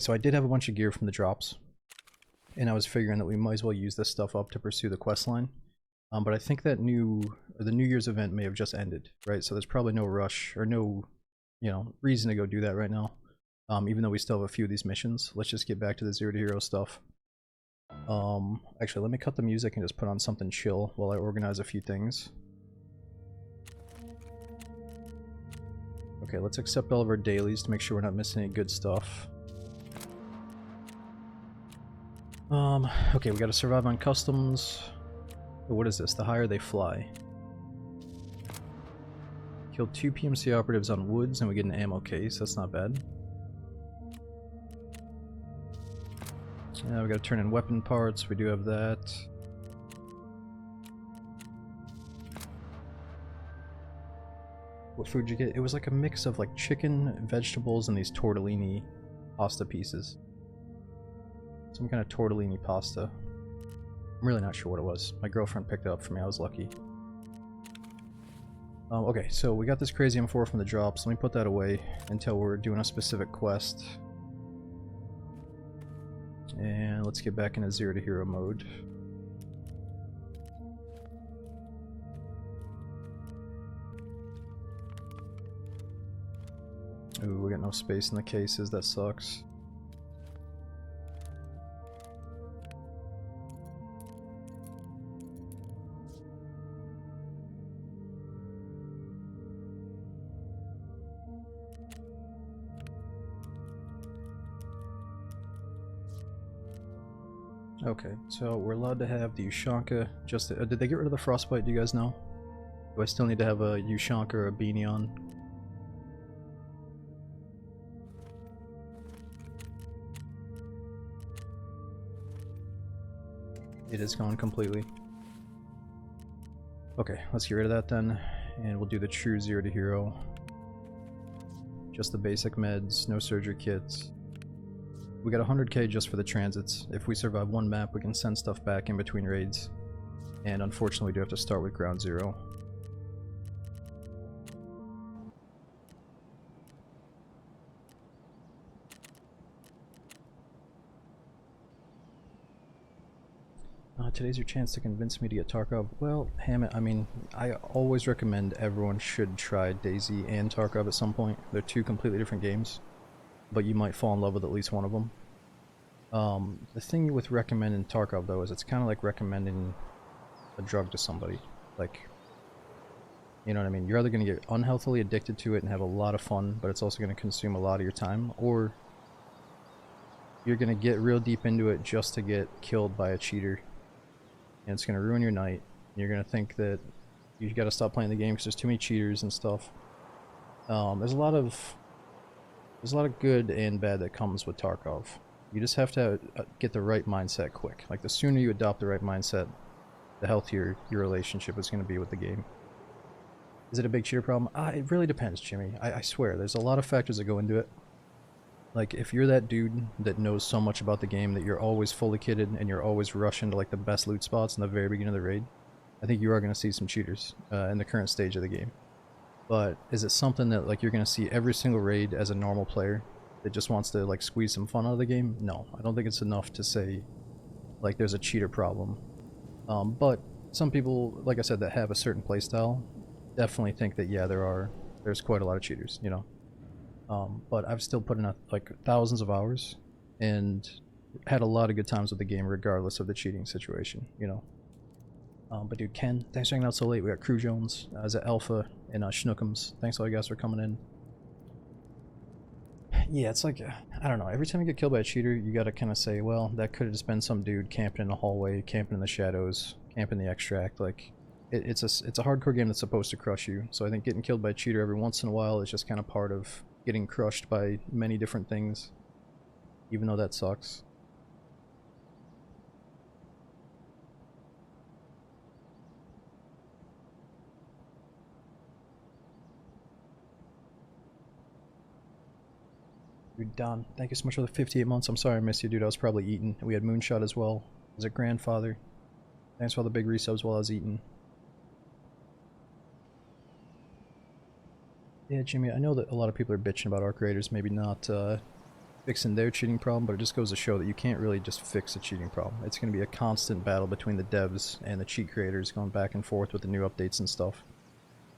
So I did have a bunch of gear from the drops, and I was figuring that we might as well use this stuff up to pursue the quest line. But I think that the New Year's event may have just ended, right? So there's probably no rush or no, reason to go do that right now. Even though we still have a few of these missions. Let's just get back to the Zero to Hero stuff. Actually, let me cut the music and just put on something chill while I organize a few things. Okay, let's accept all of our dailies to make sure we're not missing any good stuff. Okay, we gotta survive on customs. What is this? The higher they fly. Killed 2 PMC operatives on woods and we get an ammo case. That's not bad. Yeah, we gotta turn in weapon parts. We do have that. What food did you get? It was like a mix of like chicken, vegetables, and these tortellini pasta pieces. Some kind of tortellini pasta. I'm really not sure what it was. My girlfriend picked it up for me. I was lucky. Okay, so we got this crazy M4 from the drops. Let me put that away until we're doing a specific quest. And let's get back into Zero to Hero mode. Ooh, we got no space in the cases. That sucks. Okay, so we're allowed to have the Ushanka. Did they get rid of the frostbite? Do you guys know? Do I still need to have a Ushanka or a beanie on? It is gone completely. Okay, let's get rid of that then, and we'll do the true Zero to Hero. Just the basic meds, no surgery kits. We got 100k just for the transits. If we survive one map, we can send stuff back in between raids. And unfortunately, we do have to start with ground zero. Today's your chance to convince me to get Tarkov. Well, Hammett, I mean, I always recommend everyone should try DayZ and Tarkov at some point. They're two completely different games, but you might fall in love with at least one of them. The thing with recommending Tarkov, though, is it's kind of like recommending a drug to somebody. Like, you know what I mean? You're either going to get unhealthily addicted to it and have a lot of fun, but it's also going to consume a lot of your time, or you're going to get real deep into it just to get killed by a cheater. And it's going to ruin your night. You're going to think that you got to stop playing the game because there's too many cheaters and stuff. There's a lot of good and bad that comes with Tarkov. You just have to get the right mindset quick. Like, the sooner you adopt the right mindset, the healthier your relationship is going to be with the game. Is it a big cheater problem? It really depends, Jimmy. I swear, there's a lot of factors that go into it. Like, if you're that dude that knows so much about the game that you're always fully kitted and you're always rushing to like the best loot spots in the very beginning of the raid, I think you are going to see some cheaters in the current stage of the game. But is it something that like you're going to see every single raid as a normal player that just wants to like squeeze some fun out of the game? No, I don't think it's enough to say like there's a cheater problem. But some people, like I said, that have a certain playstyle definitely think that yeah, there's quite a lot of cheaters, you know. But I've still put in like thousands of hours and had a lot of good times with the game regardless of the cheating situation, you know. But dude, Ken, thanks for hanging out so late. We got Crew Jones, is it Alpha, and Schnookums. Thanks all you guys for coming in. Yeah, it's like, I don't know, every time you get killed by a cheater, you gotta kind of say, well, that could have just been some dude camping in the hallway, camping in the shadows, camping the extract. Like, it's a hardcore game that's supposed to crush you. So I think getting killed by a cheater every once in a while is just kind of part of getting crushed by many different things, even though that sucks. Dude, Don, thank you so much for the 58 months. I'm sorry I missed you, dude. I was probably eating. We had Moonshot as well. As a grandfather. Thanks for all the big resubs while I was eating. Yeah, Jimmy, I know that a lot of people are bitching about Arc Raiders maybe not fixing their cheating problem, but it just goes to show that you can't really just fix a cheating problem. It's going to be a constant battle between the devs and the cheat creators going back and forth with the new updates and stuff.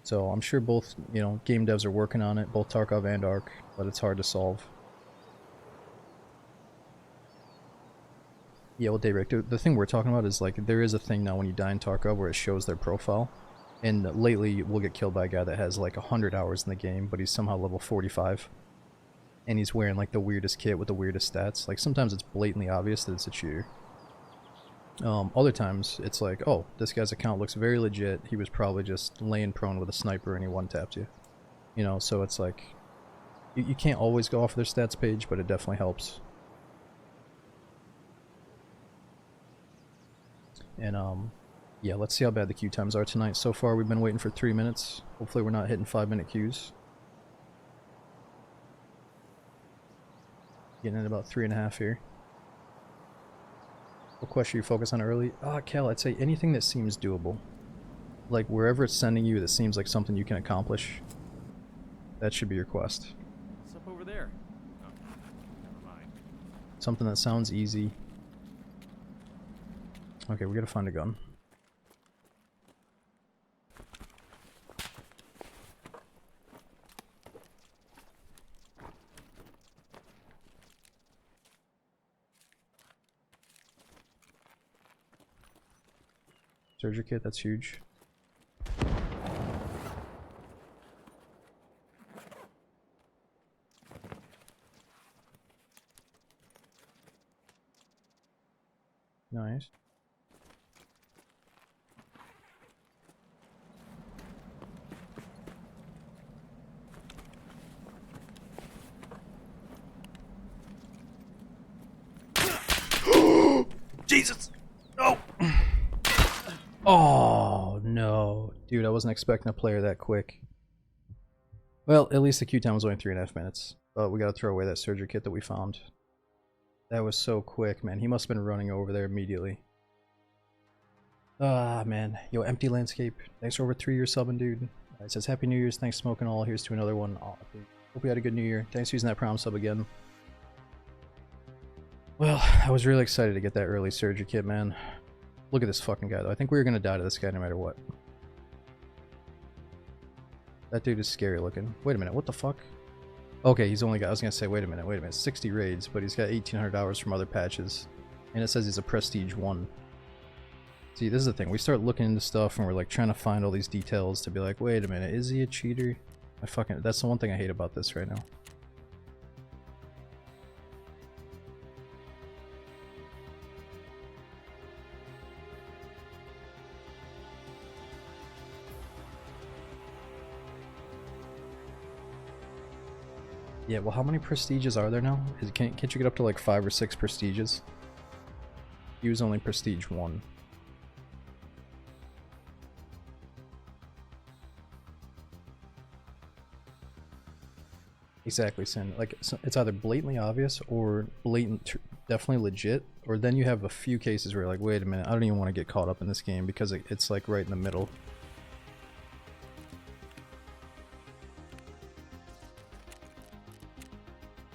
So I'm sure both, game devs are working on it, both Tarkov and Ark, but it's hard to solve. Yeah, well, Daybreak, the thing we're talking about is, like, there is a thing now when you die in Tarkov where it shows their profile. And lately, we'll get killed by a guy that has, like, 100 hours in the game, but he's somehow level 45. And he's wearing, like, the weirdest kit with the weirdest stats. Like, sometimes it's blatantly obvious that it's a cheater. Other times, it's like, oh, this guy's account looks very legit. He was probably just laying prone with a sniper and he one-tapped you. So it's like, you can't always go off their stats page, but it definitely helps. And, yeah, let's see how bad the queue times are tonight. So far, we've been waiting for 3 minutes. Hopefully we're not hitting 5-minute queues. Getting in about 3.5 here. What quest should you focus on early? Kel, I'd say anything that seems doable. Like, wherever it's sending you that seems like something you can accomplish, that should be your quest. What's up over there? Oh, never mind. Something that sounds easy. Okay, we gotta find a gun. Surgery kit, that's huge. Nice. Jesus! No! Oh, no. Dude, I wasn't expecting a player that quick. Well, at least the queue time was only 3.5 minutes. But we gotta throw away that surgery kit that we found. That was so quick, man. He must have been running over there immediately. Ah, man. Yo, Empty Landscape. Thanks for over 3 years subbing, dude. It says, Happy New Year's. Thanks, Smoking All. Here's to another one. Oh, dude. Hope you had a good New Year. Thanks for using that prom sub again. Well, I was really excited to get that early surgery kit, man. Look at this fucking guy, though. I think we were gonna die to this guy no matter what. That dude is scary looking. Wait a minute, what the fuck? Okay, he's only got, I was gonna say, wait a minute, 60 raids, but he's got 1,800 hours from other patches. And it says he's a Prestige 1. See, this is the thing, we start looking into stuff and we're like trying to find all these details to be like, wait a minute, is he a cheater? That's the one thing I hate about this right now. Yeah, well, how many prestiges are there now? Can't you get up to like 5 or 6 prestiges? He was only Prestige 1. Exactly, Sin. Like, it's either blatantly obvious or definitely legit, or then you have a few cases where you're like, wait a minute, I don't even want to get caught up in this game because it's like right in the middle.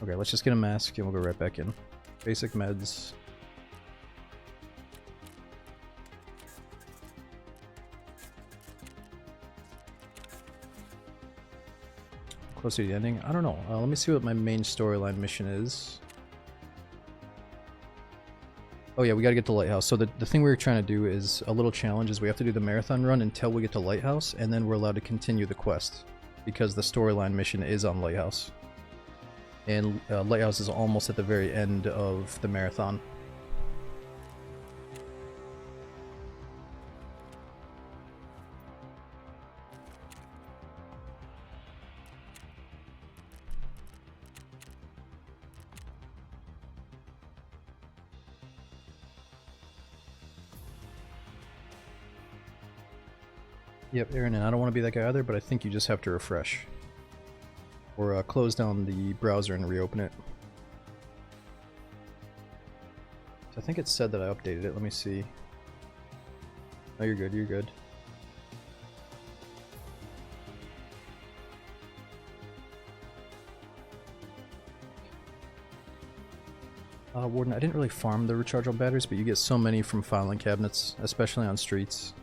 Okay, let's just get a mask and we'll go right back in. Basic meds. Closer to the ending? I don't know. Let me see what my main storyline mission is. Oh yeah, we gotta get to Lighthouse. So the thing we were trying to do is a little challenge is we have to do the marathon run until we get to Lighthouse, and then we're allowed to continue the quest. Because the storyline mission is on Lighthouse. And Lighthouse is almost at the very end of the marathon. Yep, Aaron, and I don't want to be that guy either, but I think you just have to refresh. Or close down the browser and reopen it. I think it said that I updated it. Let me see. Oh, you're good, you're good. Warden, I didn't really farm the rechargeable batteries, but you get so many from filing cabinets, especially on streets.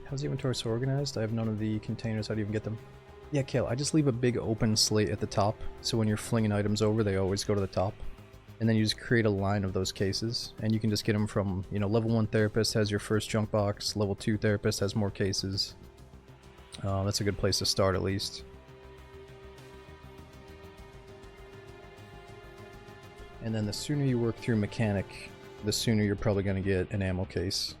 How's the inventory so organized? I have none of the containers. How do you even get them? Yeah, Kale, I just leave a big open slate at the top, so when you're flinging items over, they always go to the top. And then you just create a line of those cases, and you can just get them from, you know, level 1 therapist has your first junk box, level 2 therapist has more cases. That's a good place to start at least. And then the sooner you work through mechanic, the sooner you're probably going to get an ammo case.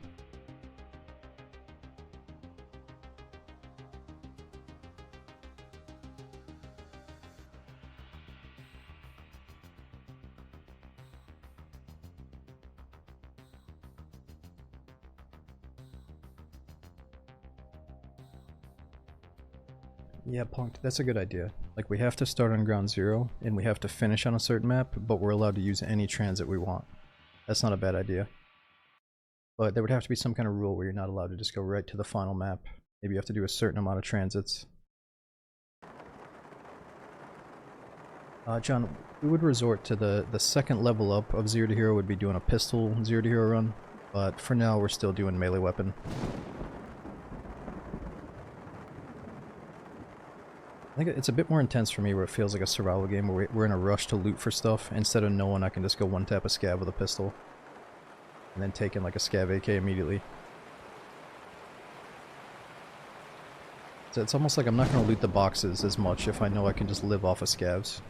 Yeah, Punked, that's a good idea. Like, we have to start on ground zero, and we have to finish on a certain map, but we're allowed to use any transit we want. That's not a bad idea. But there would have to be some kind of rule where you're not allowed to just go right to the final map. Maybe you have to do a certain amount of transits. John, we would resort to the second level up of Zero to Hero would be doing a pistol Zero to Hero run, but for now we're still doing melee weapon. I think it's a bit more intense for me where it feels like a survival game where we're in a rush to loot for stuff. Instead of knowing I can just go one tap a scav with a pistol. And then take in like a scav AK immediately. So it's almost like I'm not going to loot the boxes as much if I know I can just live off of scavs.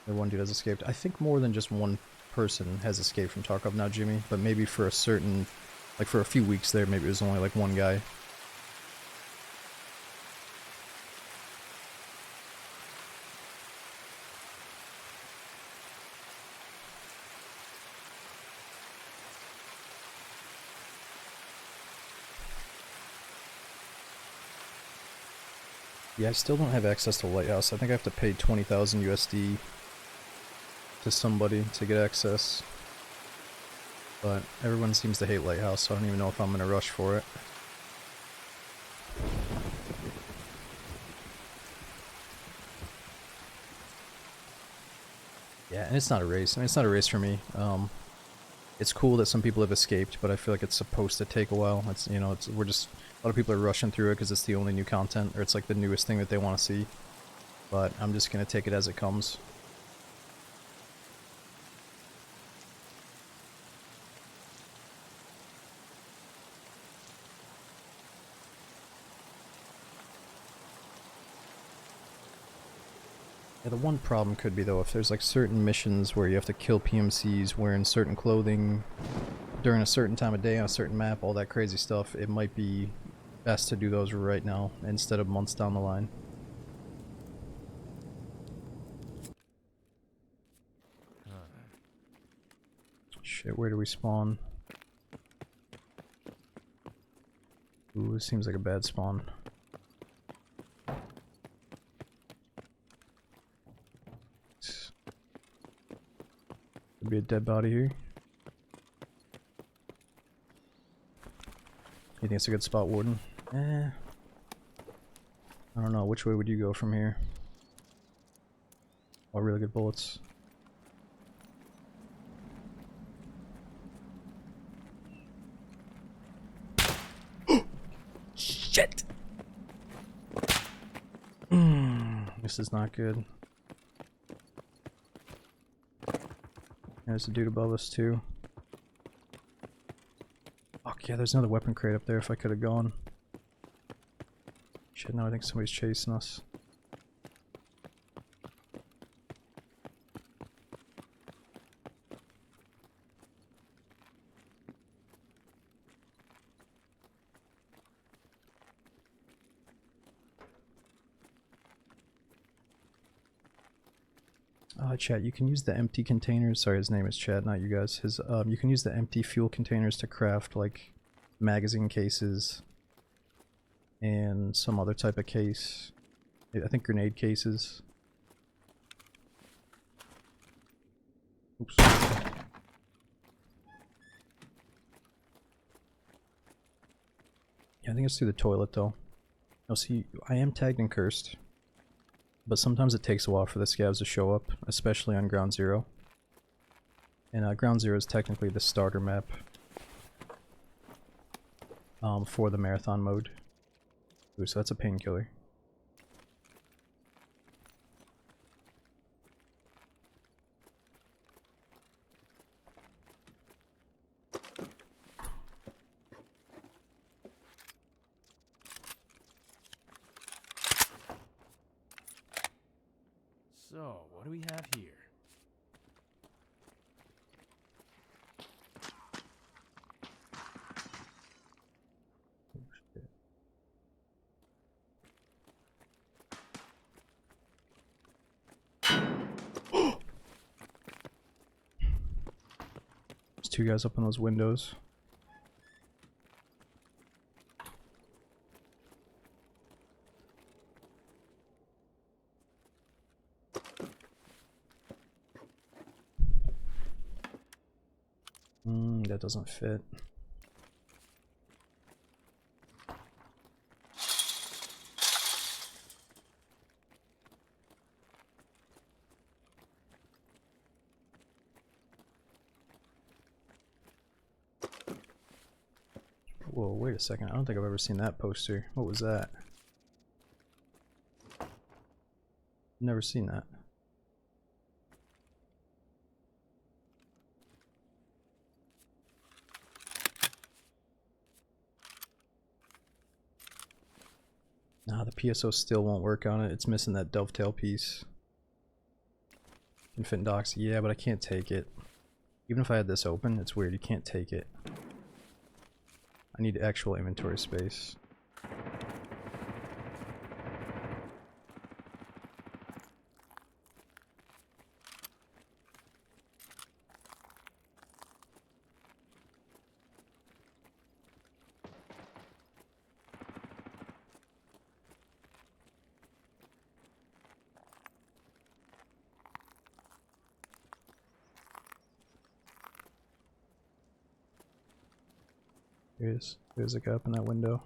The one dude has escaped. I think more than just one person has escaped from Tarkov now, Jimmy. But maybe for a certain... like for a few weeks there, maybe it was only like one guy. Yeah, I still don't have access to Lighthouse. I think I have to pay 20,000 USD to somebody to get access. But everyone seems to hate Lighthouse, so I don't even know if I'm in a rush for it. Yeah, and it's not a race. I mean, it's not a race for me. It's cool that some people have escaped, but I feel like it's supposed to take a while. It's, you know, we're just, a lot of people are rushing through it because it's the only new content, or it's like the newest thing that they want to see. But I'm just gonna take it as it comes. Yeah, the one problem could be though, if there's like certain missions where you have to kill PMCs wearing certain clothing during a certain time of day on a certain map, all that crazy stuff, it might be best to do those right now instead of months down the line. Shit, where do we spawn? Ooh, this seems like a bad spawn. Could be a dead body here. You think it's a good spot, Warden? I don't know. Which way would you go from here? Oh, really good bullets. Shit! This is not good. There's a dude above us too. Fuck yeah, there's another weapon crate up there if I could have gone. Shit, now I think somebody's chasing us. Chat, you can use the empty containers. Sorry, his name is Chad, not you guys. You can use the empty fuel containers to craft like magazine cases and some other type of case. I think grenade cases. Oops. Yeah, I think it's through the toilet though. Now see, I am tagged and cursed, but sometimes it takes a while for the scavs to show up, especially on Ground Zero. And Ground Zero is technically the starter map for the marathon mode. Ooh, so that's a painkiller. So, what do we have here? There's two guys up in those windows. That doesn't fit. Whoa, wait a second. I don't think I've ever seen that poster. What was that? Never seen that. Nah, the PSO still won't work on it. It's missing that dovetail piece. Infant docs, yeah, but I can't take it. Even if I had this open, it's weird. You can't take it. I need actual inventory space. There's a guy up in that window.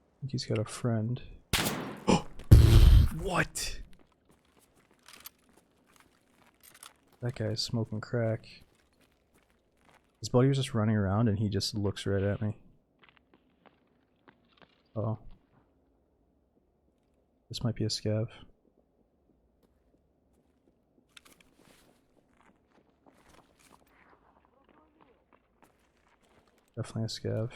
I think he's got a friend. What? That guy's smoking crack. His buddy was just running around and he just looks right at me. Oh. This might be a scav. Definitely a scav.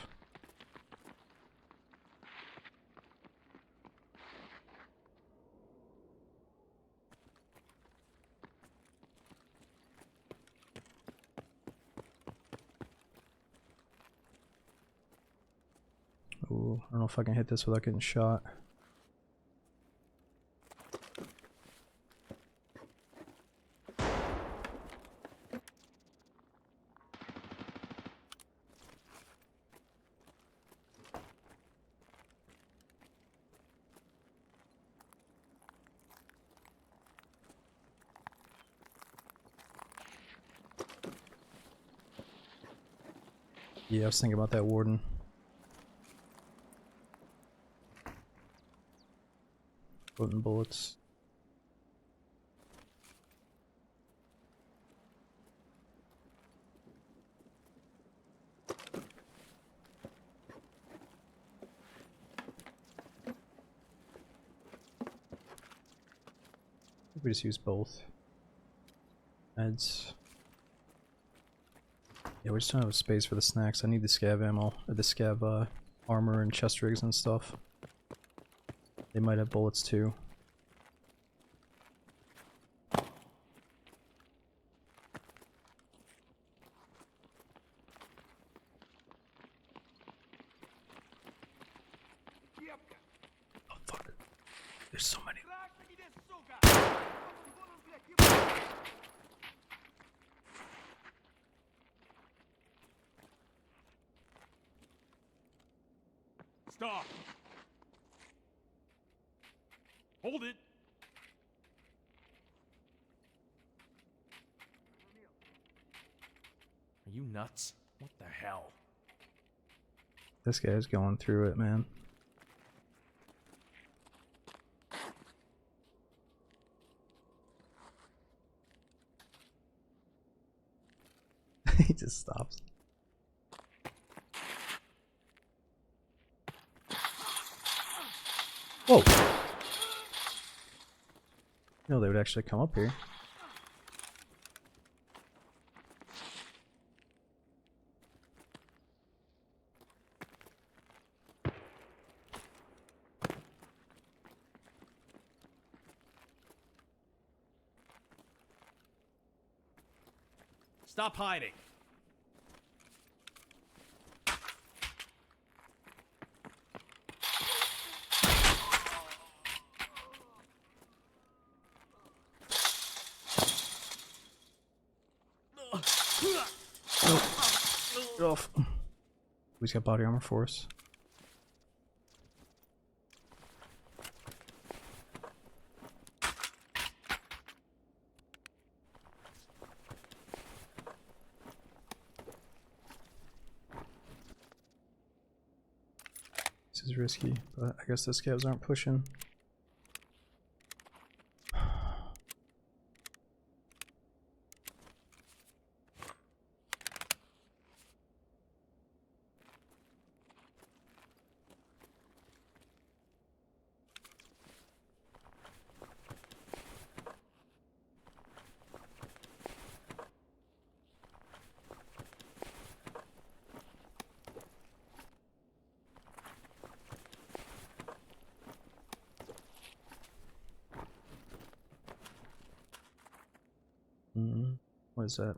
Ooh, I don't know if I can hit this without getting shot. Yeah, I was thinking about that warden. Floating bullets. We just use both. Meds. Yeah, we just don't have space for the snacks. I need the scav ammo, or the scav armor and chest rigs and stuff. They might have bullets too. Oh fuck. There's so many. Stop! Hold it! Are you nuts? What the hell? This guy's going through it, man. He just stops. Whoa! No, they would actually come up here. Stop hiding! Get off. He's got body armor for us. This is risky, but I guess the scavs aren't pushing. What is that?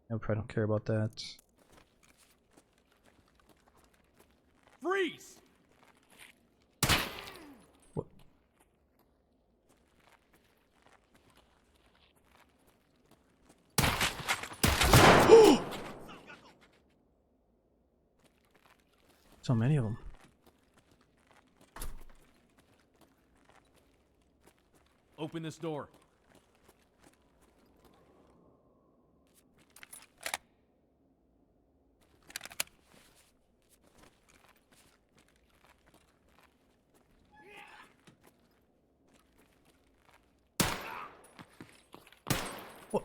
I probably don't care about that. Freeze! What? So many of them. Open this door. What?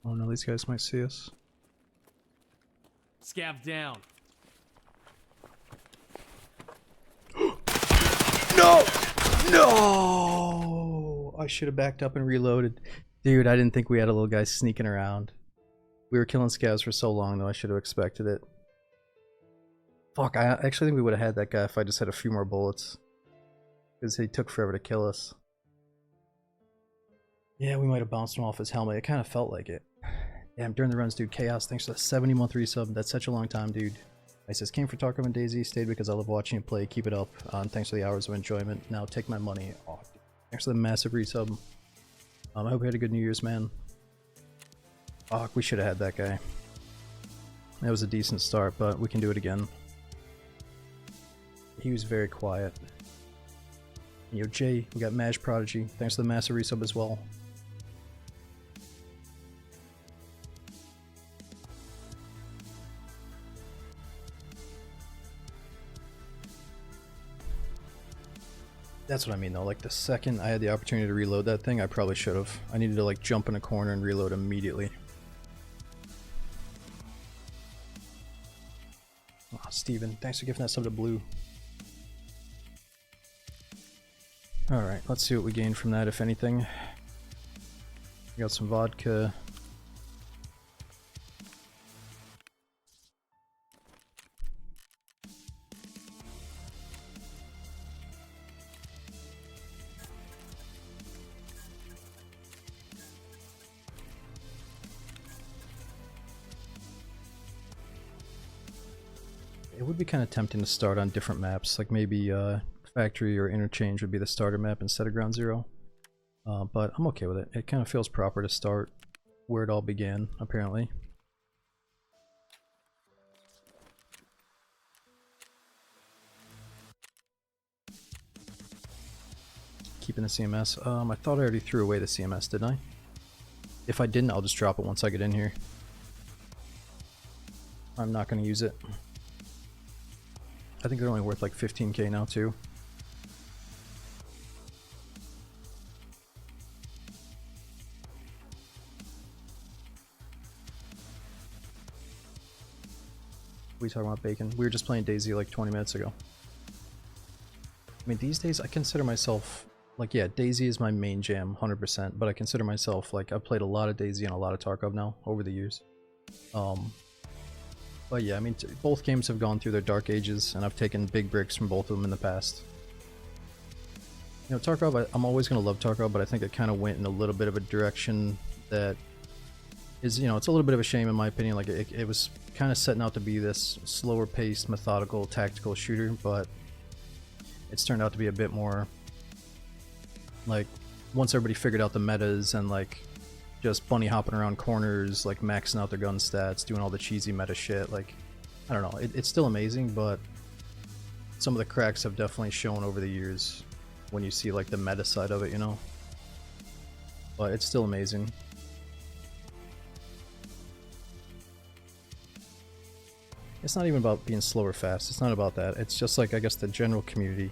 Oh no, these guys might see us. Scav down. No! No! I should have backed up and reloaded. Dude, I didn't think we had a little guy sneaking around. We were killing scavs for so long though, I should have expected it. Fuck, I actually think we would have had that guy if I just had a few more bullets. Because he took forever to kill us. Yeah, we might have bounced him off his helmet. It kind of felt like it. Damn, during the runs, dude. Chaos, thanks for the 70-month resub. That's such a long time, dude. I says, came for Tarkov and Daisy, stayed because I love watching you play. Keep it up. And thanks for the hours of enjoyment. Now take my money. Oh, thanks for the massive resub. I hope you had a good New Year's, man. Fuck, we should have had that guy. That was a decent start, but we can do it again. He was very quiet. Yo, Jay, we got Mash Prodigy. Thanks for the massive resub as well. That's what I mean though, like the second I had the opportunity to reload that thing, I probably should have. I needed to like jump in a corner and reload immediately. Oh, Steven, thanks for giving that sub to Blue. Alright, let's see what we gain from that, if anything. We got some vodka. It would be kind of tempting to start on different maps, like maybe Factory or Interchange would be the starter map instead of Ground Zero. But I'm okay with it. It kind of feels proper to start where it all began, apparently. Keeping the CMS. I thought I already threw away the CMS, didn't I? If I didn't, I'll just drop it once I get in here. I'm not going to use it. I think they're only worth like 15k now too. We talking about bacon? We were just playing DayZ like 20 minutes ago. I mean, these days I consider myself like, yeah, DayZ is my main jam, 100%. But I consider myself like I've played a lot of DayZ and a lot of Tarkov now over the years. But yeah, I mean, both games have gone through their dark ages, and I've taken big breaks from both of them in the past. You know, Tarkov, I'm always going to love Tarkov, but I think it kind of went in a little bit of a direction that is, you know, it's a little bit of a shame in my opinion. Like, it was kind of setting out to be this slower paced, methodical, tactical shooter, but it's turned out to be a bit more, like, once everybody figured out the metas and, like, just bunny hopping around corners, like maxing out their gun stats, doing all the cheesy meta shit. Like, I don't know, it's still amazing, but some of the cracks have definitely shown over the years when you see like the meta side of it, you know. But it's still amazing. It's not even about being slow or fast. It's not about that. It's just like, I guess, the general community.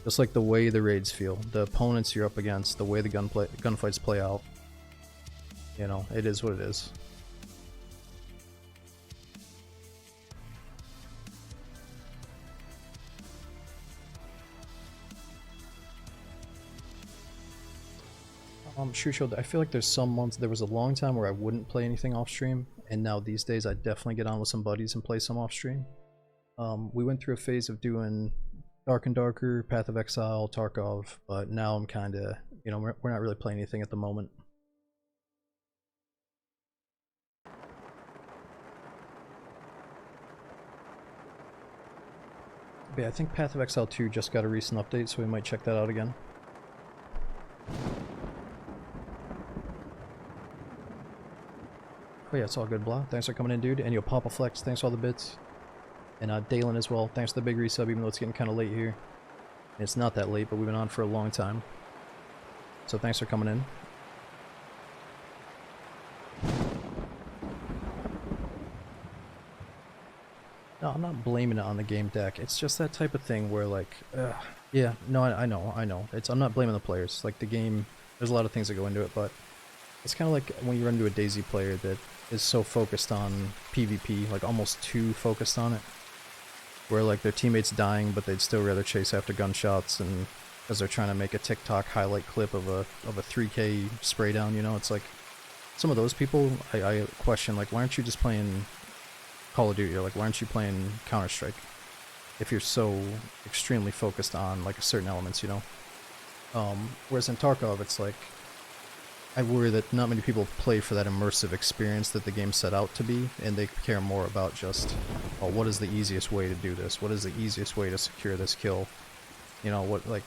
Just like the way the raids feel, the opponents you're up against, the way the gunfights play out. You know, it is what it is. Sure, I feel like there's some months, there was a long time where I wouldn't play anything off stream, and now these days I definitely get on with some buddies and play some off stream. We went through a phase of doing Dark and Darker, Path of Exile, Tarkov, but now I'm kind of, you know, we're not really playing anything at the moment. But yeah, I think Path of Exile 2 just got a recent update, so we might check that out again. Oh yeah, it's all good, Blah. Thanks for coming in, dude. And yo, Papa Flex, thanks for all the bits. And Dalen as well, thanks for the big resub, even though it's getting kind of late here. And it's not that late, but we've been on for a long time. So thanks for coming in. No, I'm not blaming it on the game deck. It's just that type of thing where, like, yeah, no, I know. I'm not blaming the players. Like, the game, there's a lot of things that go into it, but it's kind of like when you run into a DayZ player that is so focused on PvP, like almost too focused on it, where like their teammates dying, but they'd still rather chase after gunshots, and because they're trying to make a TikTok highlight clip of a 3K spray down, you know. It's like some of those people, I question, like, why aren't you just playing Call of Duty, or like, why aren't you playing Counter-Strike if you're so extremely focused on like certain elements, you know? Whereas in Tarkov, it's like, I worry that not many people play for that immersive experience that the game set out to be, and they care more about just, oh, what is the easiest way to do this? What is the easiest way to secure this kill? You know, what, like,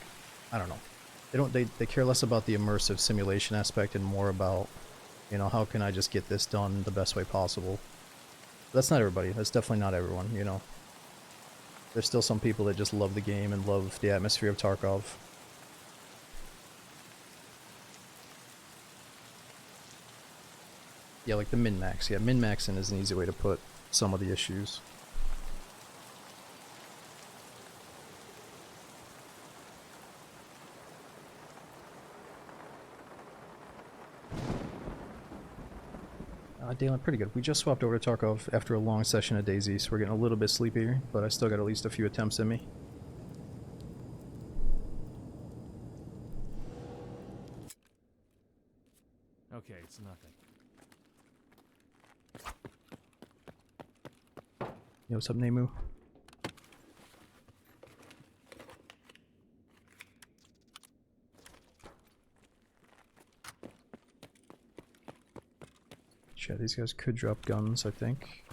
I don't know. They care less about the immersive simulation aspect and more about, you know, how can I just get this done the best way possible? But that's not everybody. That's definitely not everyone, you know. There's still some people that just love the game and love the atmosphere of Tarkov. Yeah, like the min-max. Yeah, min-maxing is an easy way to put some of the issues. Dalen, pretty good. We just swapped over to Tarkov after a long session of DayZ, so we're getting a little bit sleepier, but I still got at least a few attempts in me. Okay, it's nothing. Yo, what's up, Nemu? Shit, these guys could drop guns, I think.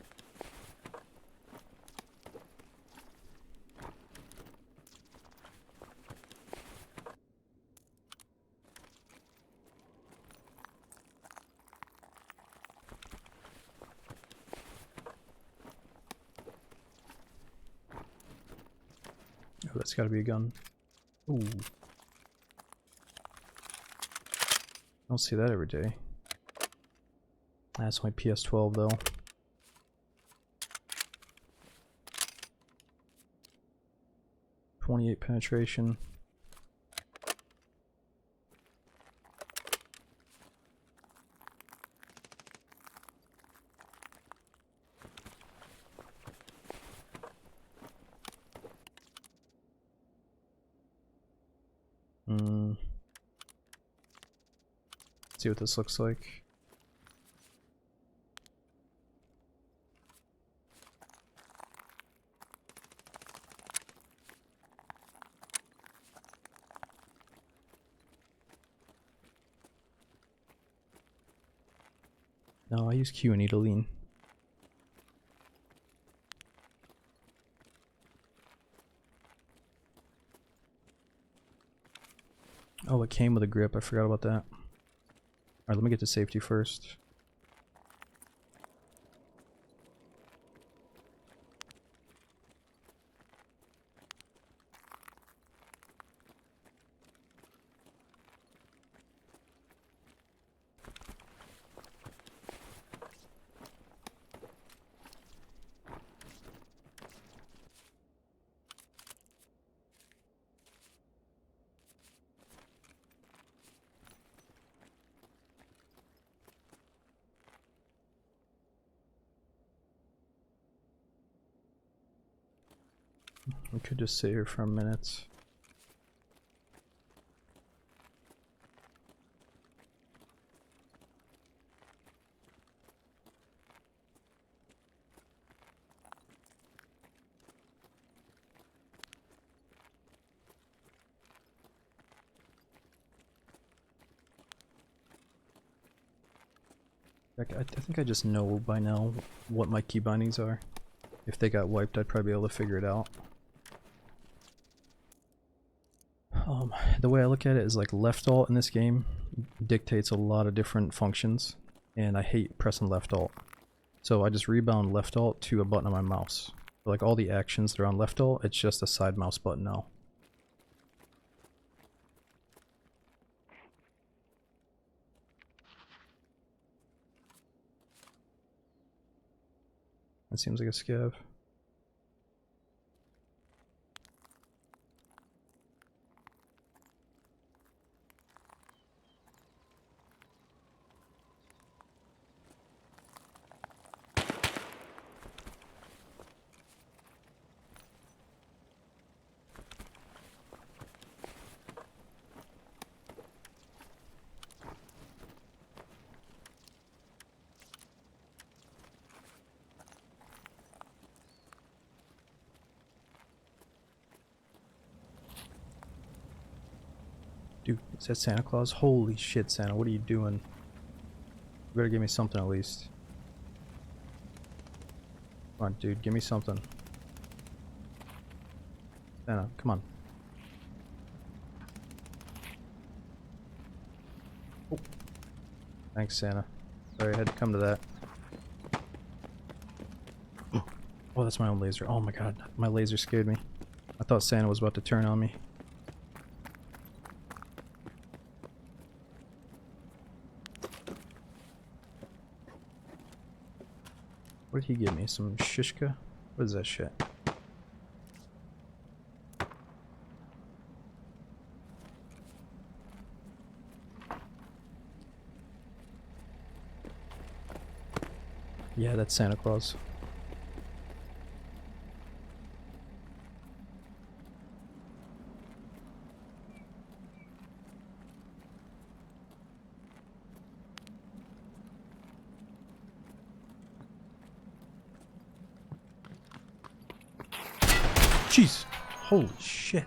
that's gotta be a gun. Ooh. I don't see that every day. That's my PS12 though. .28 penetration. See what this looks like. No, I use Q and E to lean. Oh, it came with a grip. I forgot about that. Alright, let me get to safety first. We could just sit here for a minute. I think I just know by now what my key bindings are. If they got wiped, I'd probably be able to figure it out. The way I look at it is like left alt in this game dictates a lot of different functions, and I hate pressing left alt. So I just rebound left alt to a button on my mouse. Like all the actions that are on left alt, it's just a side mouse button now. That seems like a scav. Dude, is that Santa Claus? Holy shit, Santa, what are you doing? You better give me something at least. Come on, dude, give me something. Santa, come on. Oh. Thanks, Santa. Sorry, I had to come to that. Oh, that's my own laser. Oh my god, my laser scared me. I thought Santa was about to turn on me. What did he give me? Some shishka? What is that shit? Yeah, that's Santa Claus. Jeez! Holy shit!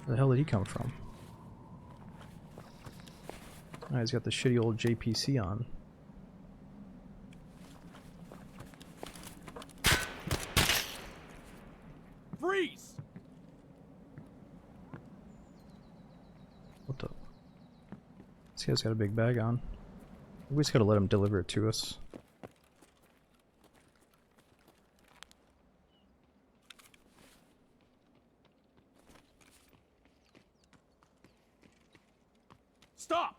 Where the hell did he come from? Oh, he's got the shitty old JPC on. Freeze! What the? This guy's got a big bag on. We just gotta let him deliver it to us. Stop!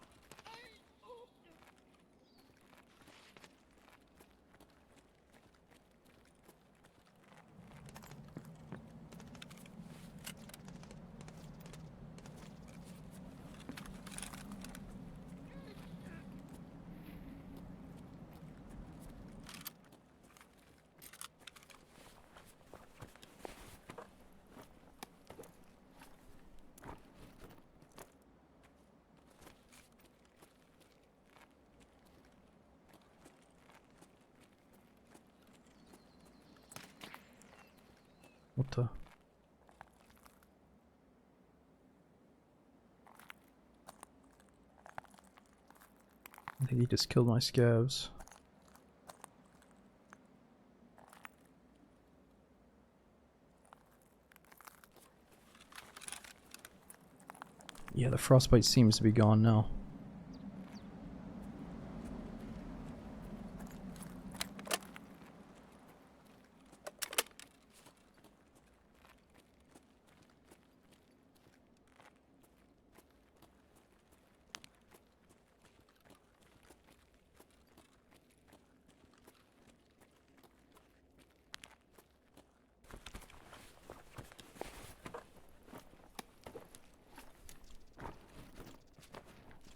What the? I think he just killed my scavs. Yeah, the frostbite seems to be gone now.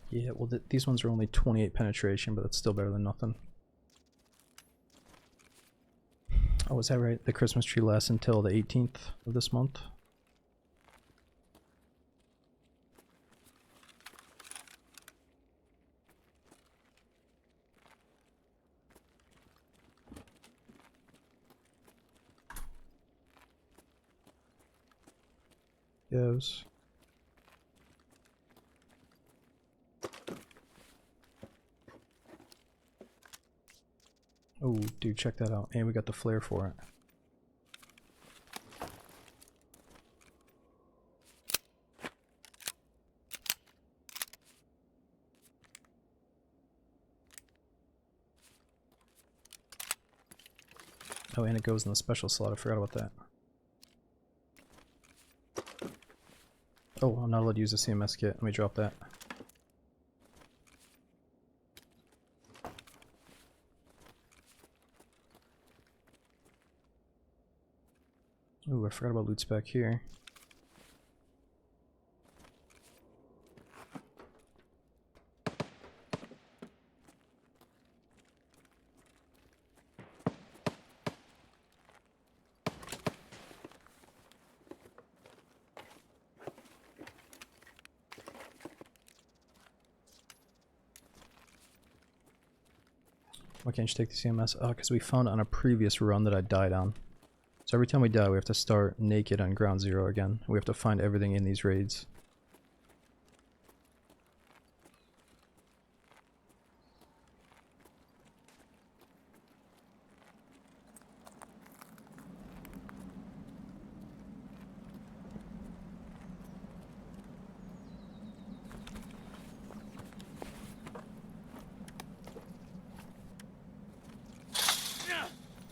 Yeah, well, these ones are only 28 penetration, but that's still better than nothing. Oh, is that right? The Christmas tree lasts until the 18th of this month? Yes. Oh, dude, check that out. And we got the flare for it. Oh, and it goes in the special slot. I forgot about that. Oh, I'm not allowed to use the CMS kit. Let me drop that. Ooh, I forgot about loot spec here. Why can't you take the CMS? Oh, because we found it on a previous run that I died on. So every time we die, we have to start naked on ground zero again. We have to find everything in these raids.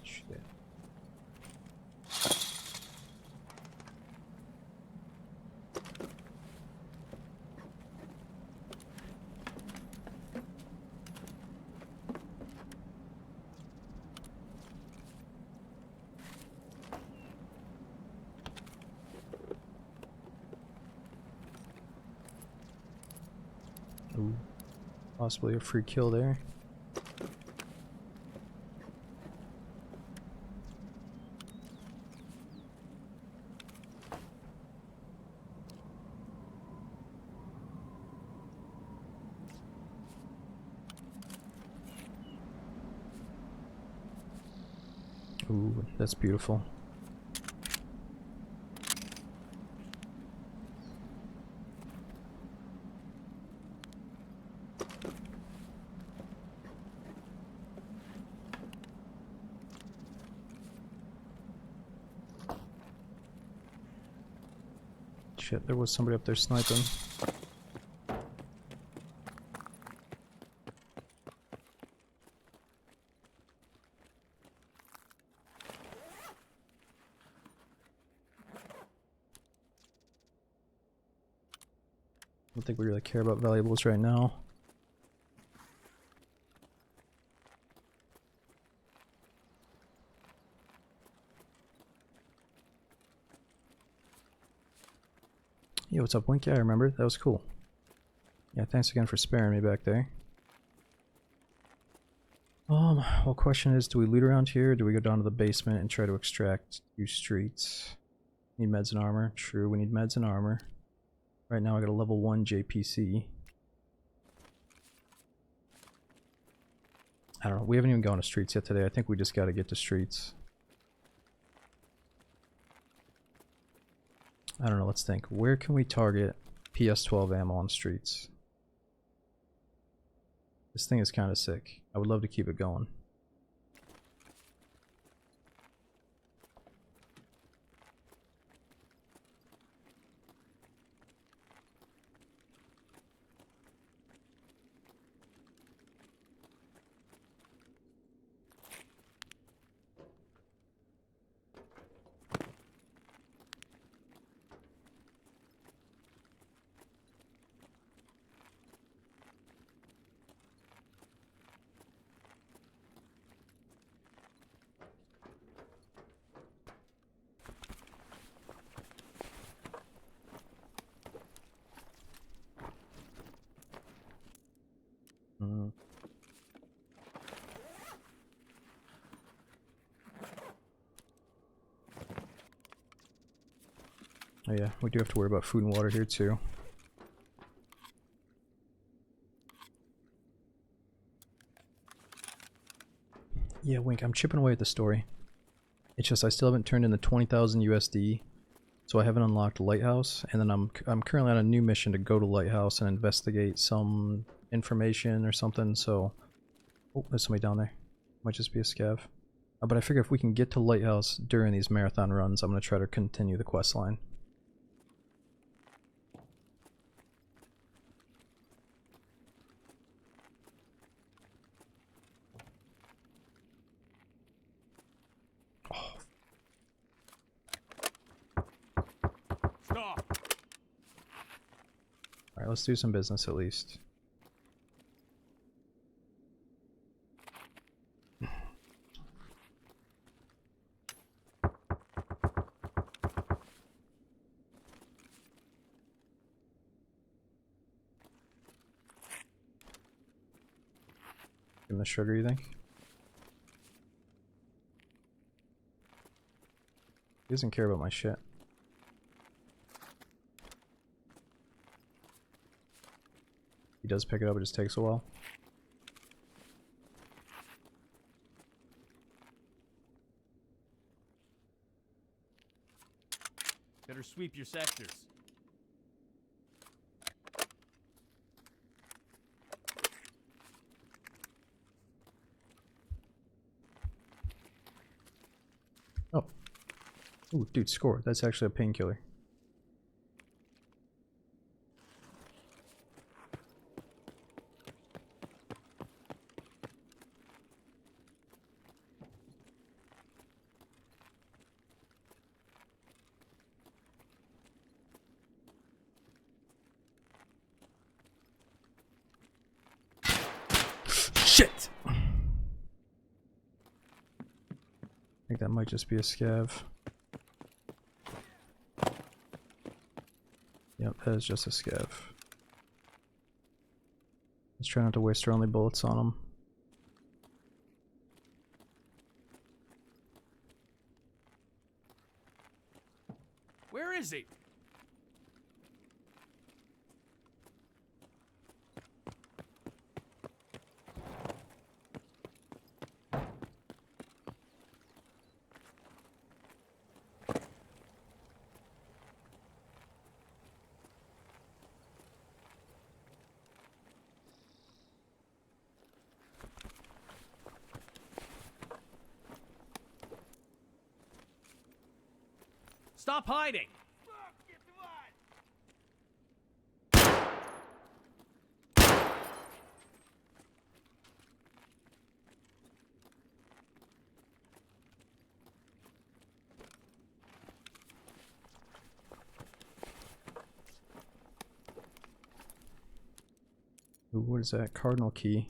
Shit. Ooh, possibly a free kill there. Ooh, that's beautiful. Shit, there was somebody up there sniping. don't think we really care about valuables right now. Yo, what's up, Winky? I remember. That was cool. Yeah, thanks again for sparing me back there. Well, question is, do we loot around here, or do we go down to the basement and try to extract 2 streets? Need meds and armor. True, we need meds and armor. Right now I got a level 1 JPC. I don't know, we haven't even gone to streets yet today. I think we just gotta get to streets. I don't know, let's think. Where can we target PS12 ammo on streets? This thing is kind of sick. I would love to keep it going. Mm. Oh yeah, we do have to worry about food and water here too. Yeah, Wink, I'm chipping away at the story. It's just I still haven't turned in the 20,000 USD, so I haven't unlocked Lighthouse, and then I'm currently on a new mission to go to Lighthouse and investigate some information or something, so... Oh, there's somebody down there. Might just be a scav. But I figure if we can get to Lighthouse during these marathon runs, I'm going to try to continue the quest line. Stop. Alright, let's do some business at least. Give him the sugar, you think? He doesn't care about my shit. He does pick it up, it just takes a while. Better sweep your sectors. Oh. Ooh, dude, score. That's actually a painkiller. Shit! I think that might just be a scav. Yep, that is just a scav. Let's try not to waste our only bullets on him. Where is he? Stop hiding! Ooh, what is that? Cardinal key.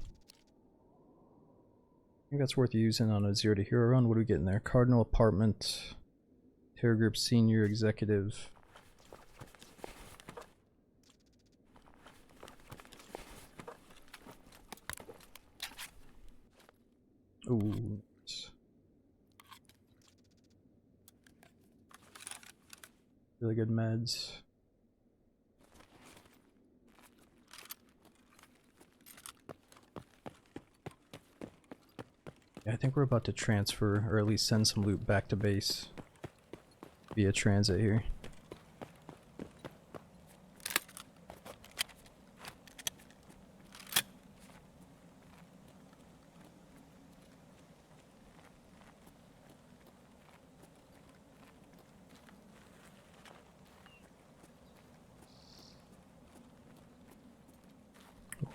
I think that's worth using on a 0 to hero run. What do we get in there? Cardinal apartment. Terror group senior executive. Ooh. Really good meds. Yeah, I think we're about to transfer, or at least send some loot back to base via transit here.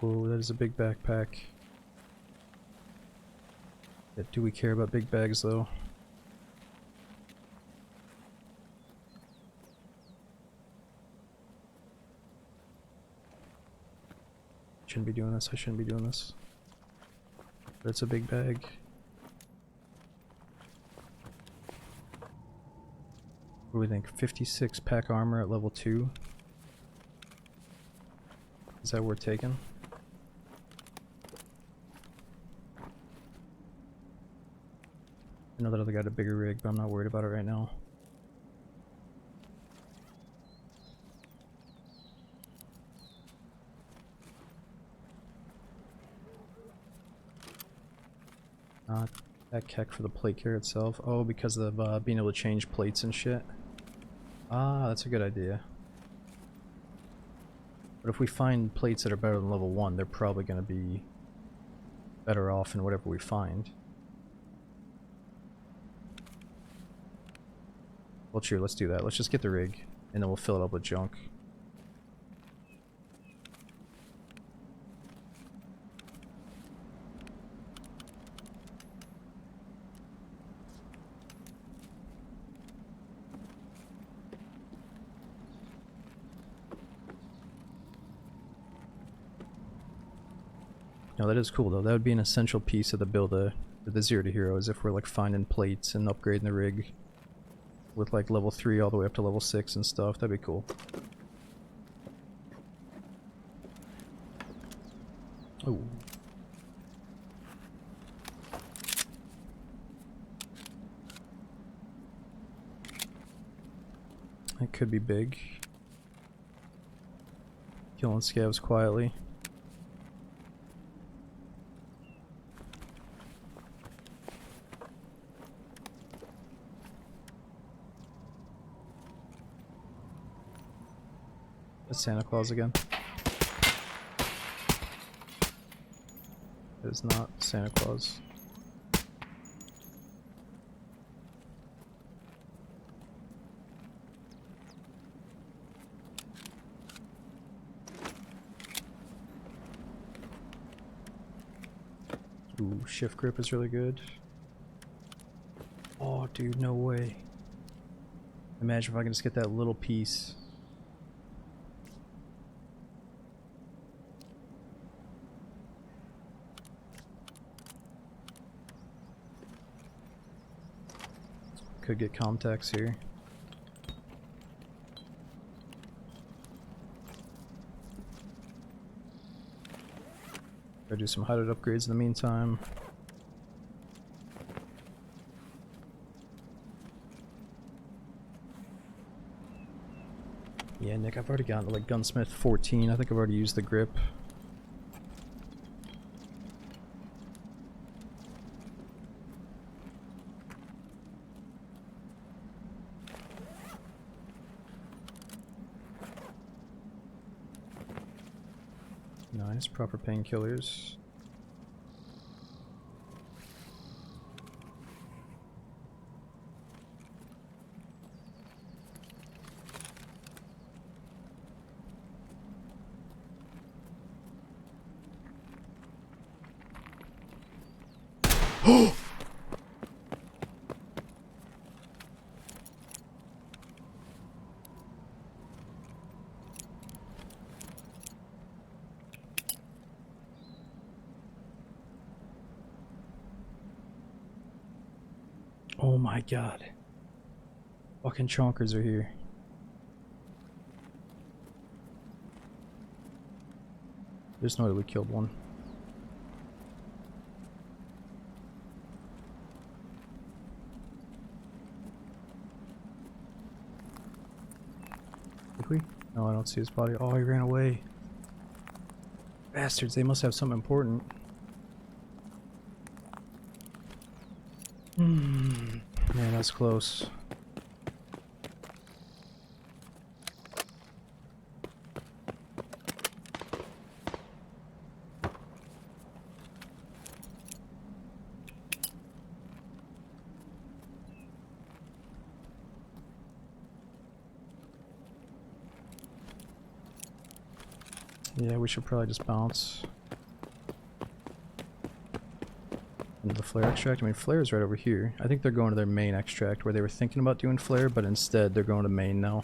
Oh, that is a big backpack. Yeah, do we care about big bags though? Shouldn't be doing this, I shouldn't be doing this. But it's a big bag. What do we think? 56 pack armor at level 2? Is that worth taking? I know that other got a bigger rig, but I'm not worried about it right now. Not that kek for the plate carrier itself. Oh, because of being able to change plates and shit. Ah, that's a good idea. But if we find plates that are better than level 1, they're probably going to be better off in whatever we find. Well, sure, let's do that. Let's just get the rig, and then we'll fill it up with junk. No, that is cool though. That would be an essential piece of the build of the 0 to hero, is if we're like finding plates and upgrading the rig with like level 3 all the way up to level 6 and stuff. That'd be cool. Oh. It could be big. Killing scavs quietly. That's Santa Claus again. It is not Santa Claus. Ooh, shift grip is really good. Oh, dude, no way. Imagine if I can just get that little piece. Could get Comtex here. Gotta do some hideout upgrades in the meantime. Yeah, Nick, I've already gotten to like Gunsmith 14. I think I've already used the grip. Nice, proper painkillers. my god. Fucking chonkers are here. There's no way we killed one. Did we? No, I don't see his body. Oh, he ran away. Bastards, they must have something important. Man, that's close. Yeah, we should probably just bounce into the flare extract. I mean, flare is right over here. I think they're going to their main extract where they were thinking about doing flare, but instead they're going to main now.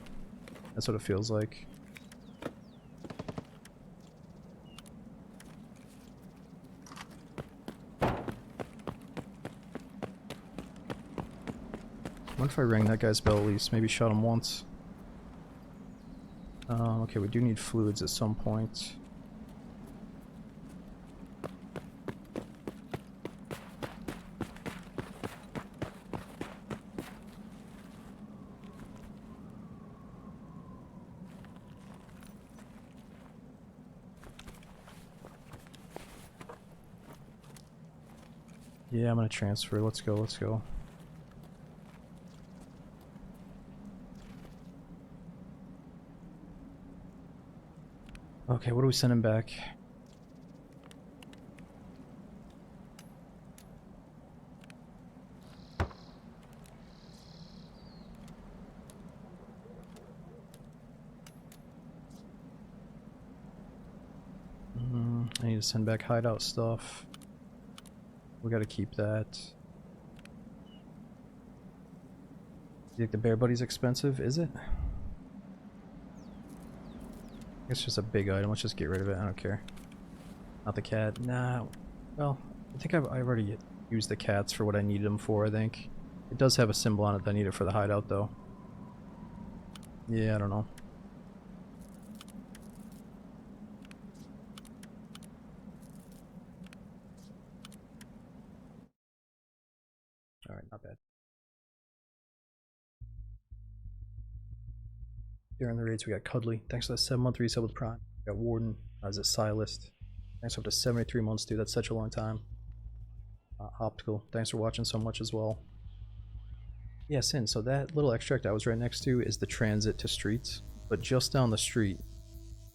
That's what it feels like. What if I rang that guy's bell at least? Maybe shot him once. Okay, we do need fluids at some point. Yeah, I'm gonna transfer. Let's go, let's go. Okay, what are we sending back? I need to send back hideout stuff. We gotta keep that. You think the bear buddy's expensive? Is it? It's just a big item. Let's just get rid of it. I don't care. Not the cat. Nah. Well, I think I've already used the cats for what I needed them for, I think. It does have a symbol on it that I need it for the hideout, though. Yeah, I don't know. Alright, not bad. During the raids, we got Cuddly. Thanks for the 7-month resub with Prime. We got Warden. As a Silas. Thanks for up to 73 months, dude. That's such a long time. Optical. Thanks for watching so much as well. Yeah, Sin, so that little extract I was right next to is the transit to streets, but just down the street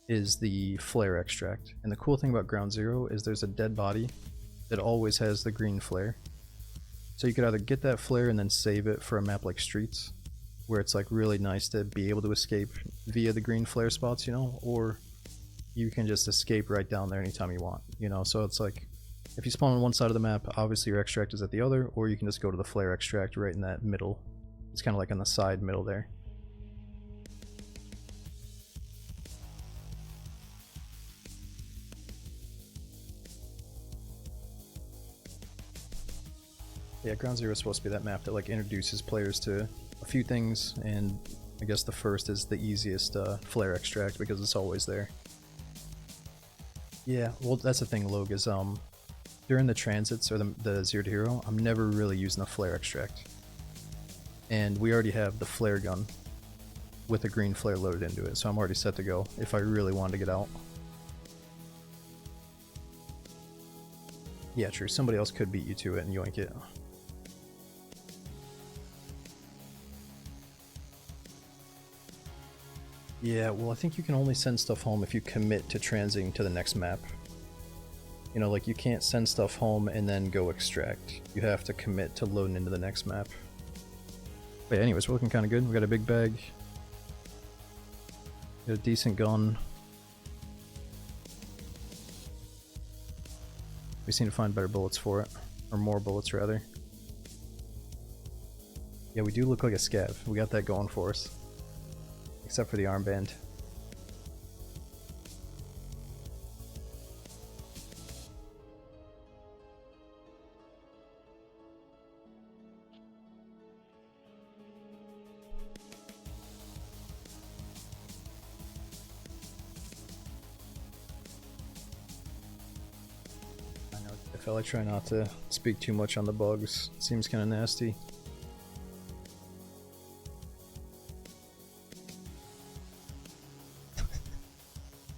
is the flare extract. And the cool thing about Ground Zero is there's a dead body that always has the green flare. So you could either get that flare and then save it for a map like Streets, where it's like really nice to be able to escape via the green flare spots, you know, or you can just escape right down there anytime you want, you know. So it's like, if you spawn on one side of the map, obviously your extract is at the other, or you can just go to the flare extract right in that middle. It's kind of like on the side middle there. Yeah, Ground Zero is supposed to be that map that like introduces players to a few things, and I guess the first is the easiest flare extract because it's always there. Yeah, well that's the thing, Log, is during the transits or the 0 to hero, I'm never really using the flare extract. And we already have the flare gun with a green flare loaded into it, so I'm already set to go if I really wanted to get out. Yeah, true, somebody else could beat you to it and yoink it. Yeah, well I think you can only send stuff home if you commit to transiting to the next map. You know, like you can't send stuff home and then go extract. You have to commit to loading into the next map. But anyways, we're looking kind of good. We got a big bag. Got a decent gun. We seem to find better bullets for it. Or more bullets, rather. Yeah, we do look like a scav. We got that going for us. Except for the armband. I felt like trying not to speak too much on the bugs. It seems kind of nasty.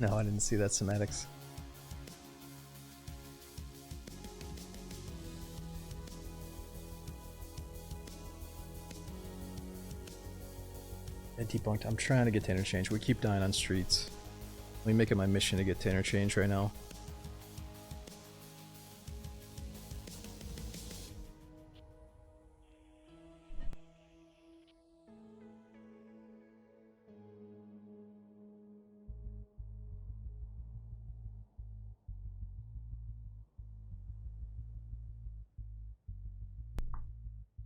No, I didn't see that semantics. Yeah, debunked. I'm trying to get to interchange. We keep dying on streets. Let me make it my mission to get to interchange right now.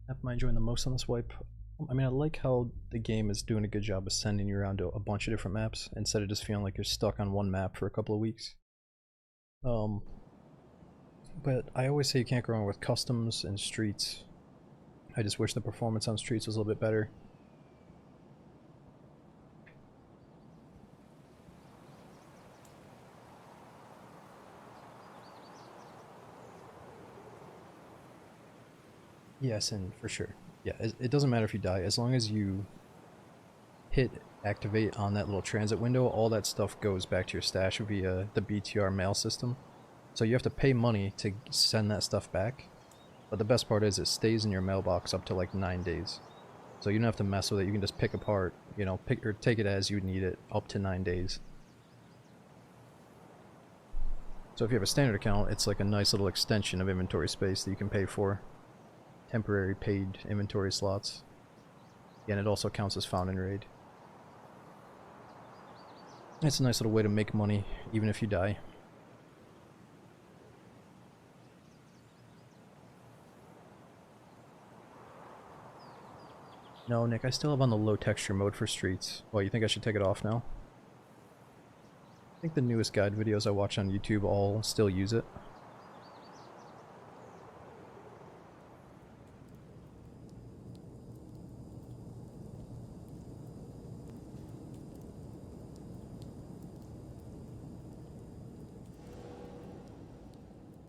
App am I enjoying the most on this wipe? I mean, I like how the game is doing a good job of sending you around to a bunch of different maps instead of just feeling like you're stuck on one map for a couple of weeks. Um, but I always say you can't go wrong with customs and streets. I just wish the performance on streets was a little bit better. Yes, and for sure. Yeah, it doesn't matter if you die, as long as you hit activate on that little transit window, all that stuff goes back to your stash via the BTR mail system. So you have to pay money to send that stuff back. But the best part is it stays in your mailbox up to like 9 days. So you don't have to mess with it, you can just pick apart, you know, pick or take it as you need it up to 9 days. So if you have a standard account, it's like a nice little extension of inventory space that you can pay for. Temporary paid inventory slots. And it also counts as found in raid. It's a nice little way to make money, even if you die. No, Nick, I still have on the low texture mode for streets. Well, you think I should take it off now? I think the newest guide videos I watch on YouTube all still use it.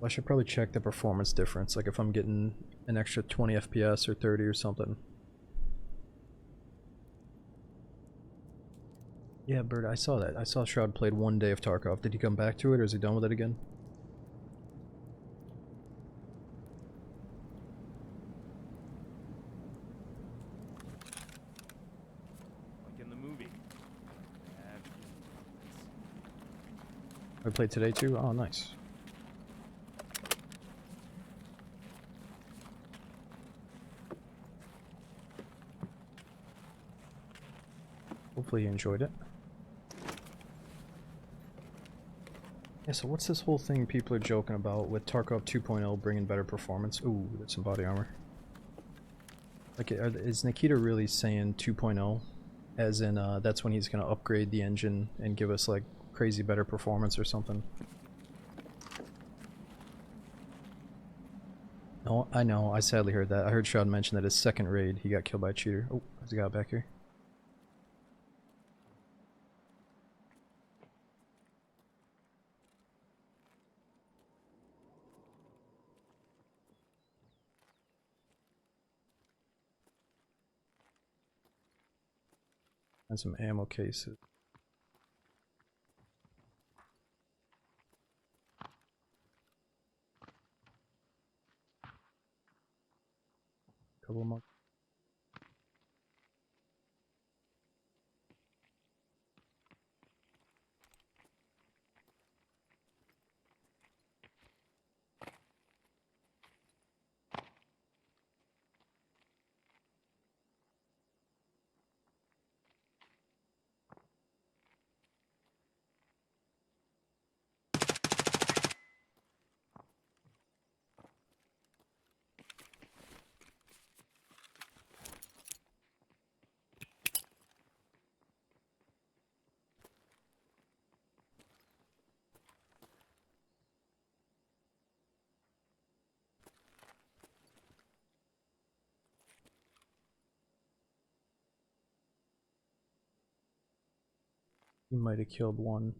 I should probably check the performance difference, like if I'm getting an extra 20 FPS or 30 or something. Yeah, Bird, I saw that. I saw Shroud played 1 day of Tarkov. Did he come back to it, or is he done with it again? Like in the movie. I played today too? Oh, nice. Hopefully you enjoyed it. Yeah, so what's this whole thing people are joking about with Tarkov 2.0 bringing better performance? Ooh, that's some body armor. Like, is Nikita really saying 2.0? As in, that's when he's gonna upgrade the engine and give us, like, crazy better performance or something? No, I know, I sadly heard that. I heard Shroud mention that his second raid, he got killed by a cheater. Oh, there's a guy back here. And some ammo cases. Couple of He might have killed one.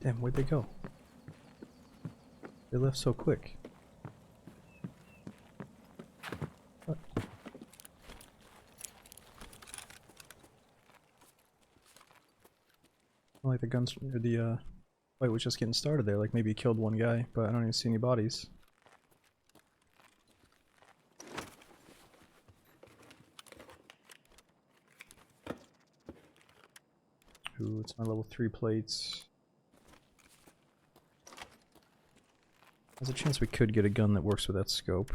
Damn, where'd they go? They left so quick. What? Like the guns, or the fight was just getting started there. Like maybe he killed one guy, but I don't even see any bodies. Ooh, it's my level 3 plates. There's a chance we could get a gun that works with that scope.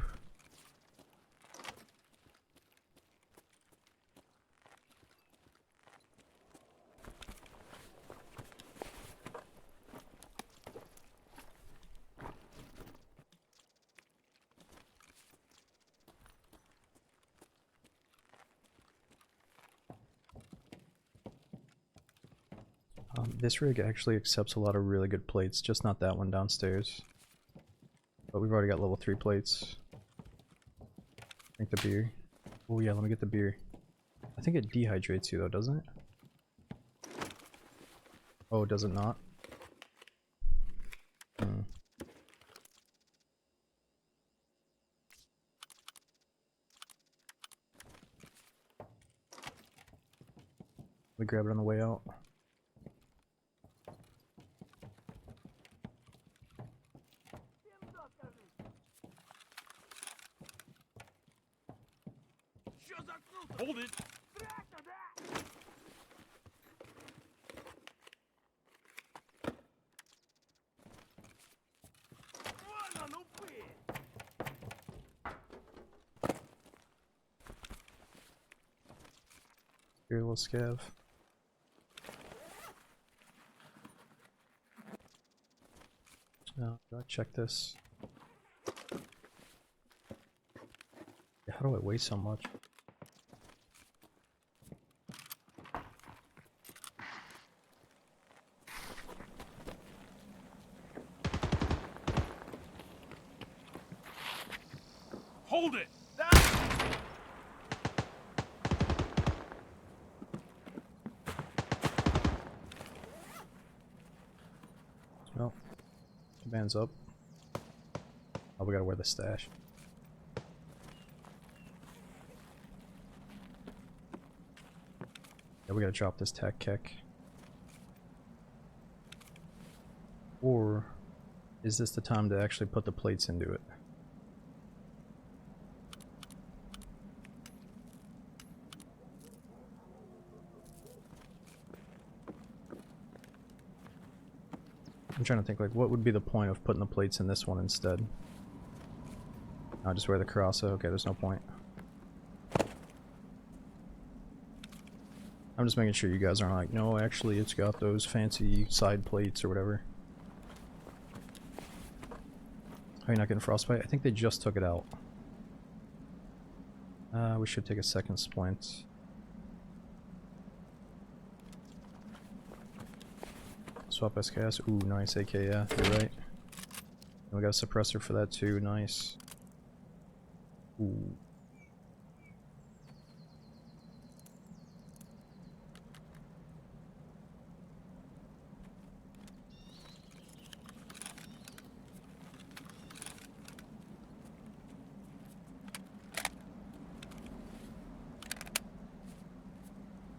This rig actually accepts a lot of really good plates, just not that one downstairs. But we've already got level 3 plates. Drink the beer. Oh yeah, let me get the beer. I think it dehydrates you though, doesn't it? Oh, does it not? Hmm. We grab it on the way out. Hold it! Here, little scav. Gotta check this. Yeah, how do I weigh so much? Hold it! Well, command's up. Oh, we gotta wear the stash. Yeah, we gotta drop this tac kek. Or is this the time to actually put the plates into it? I'm trying to think, like, what would be the point of putting the plates in this one instead? I'll just wear the cross. Okay, there's no point. I'm just making sure you guys aren't like, no, actually it's got those fancy side plates or whatever. Are you not getting frostbite? I think they just took it out. We should take a second splint. Swap SKS. Ooh, nice AK, yeah, you're right. And we got a suppressor for that too, nice. Ooh.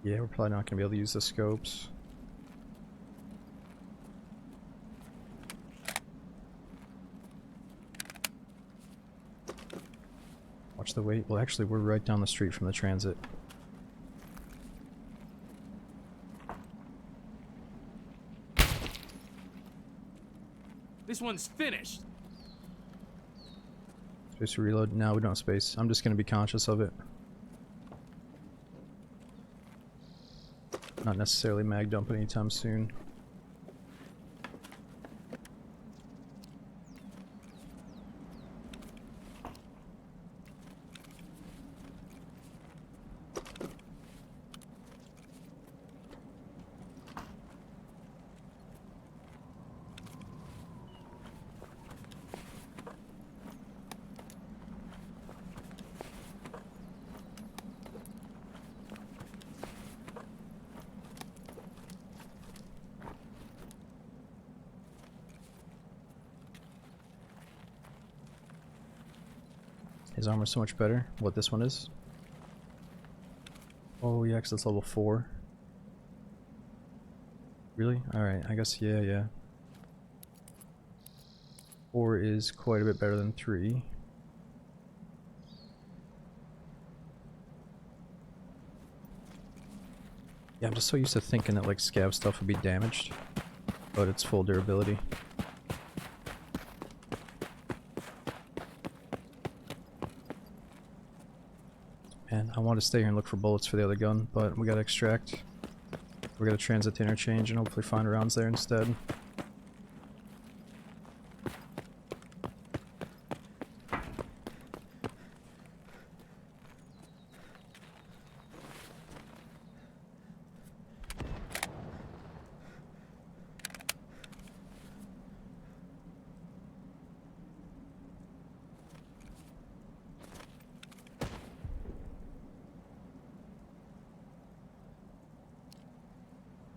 Yeah, we're probably not gonna be able to use the scopes. Watch the weight. Well, actually, we're right down the street from the transit. This one's finished! Space to reload? No, we don't have space. I'm just gonna be conscious of it. Not necessarily mag dump anytime soon. His armor's so much better. What this one is? Oh yeah, 'cause it's level 4. Really? Alright, I guess yeah. 4 is quite a bit better than 3. Yeah, I'm just so used to thinking that like scav stuff would be damaged, but it's full durability. And I want to stay here and look for bullets for the other gun, but we gotta extract. We gotta transit to interchange and hopefully find rounds there instead.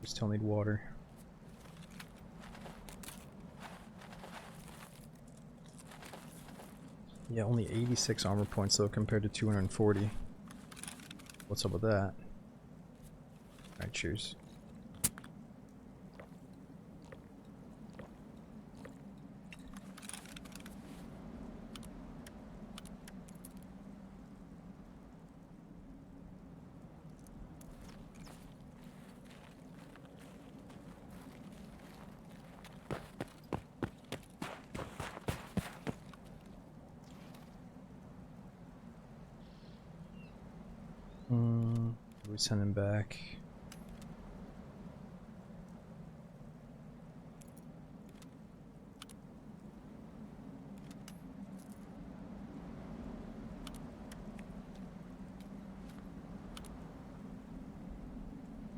We still need water. Yeah, only 86 armor points though compared to 240. What's up with that? Alright, cheers. We send him back.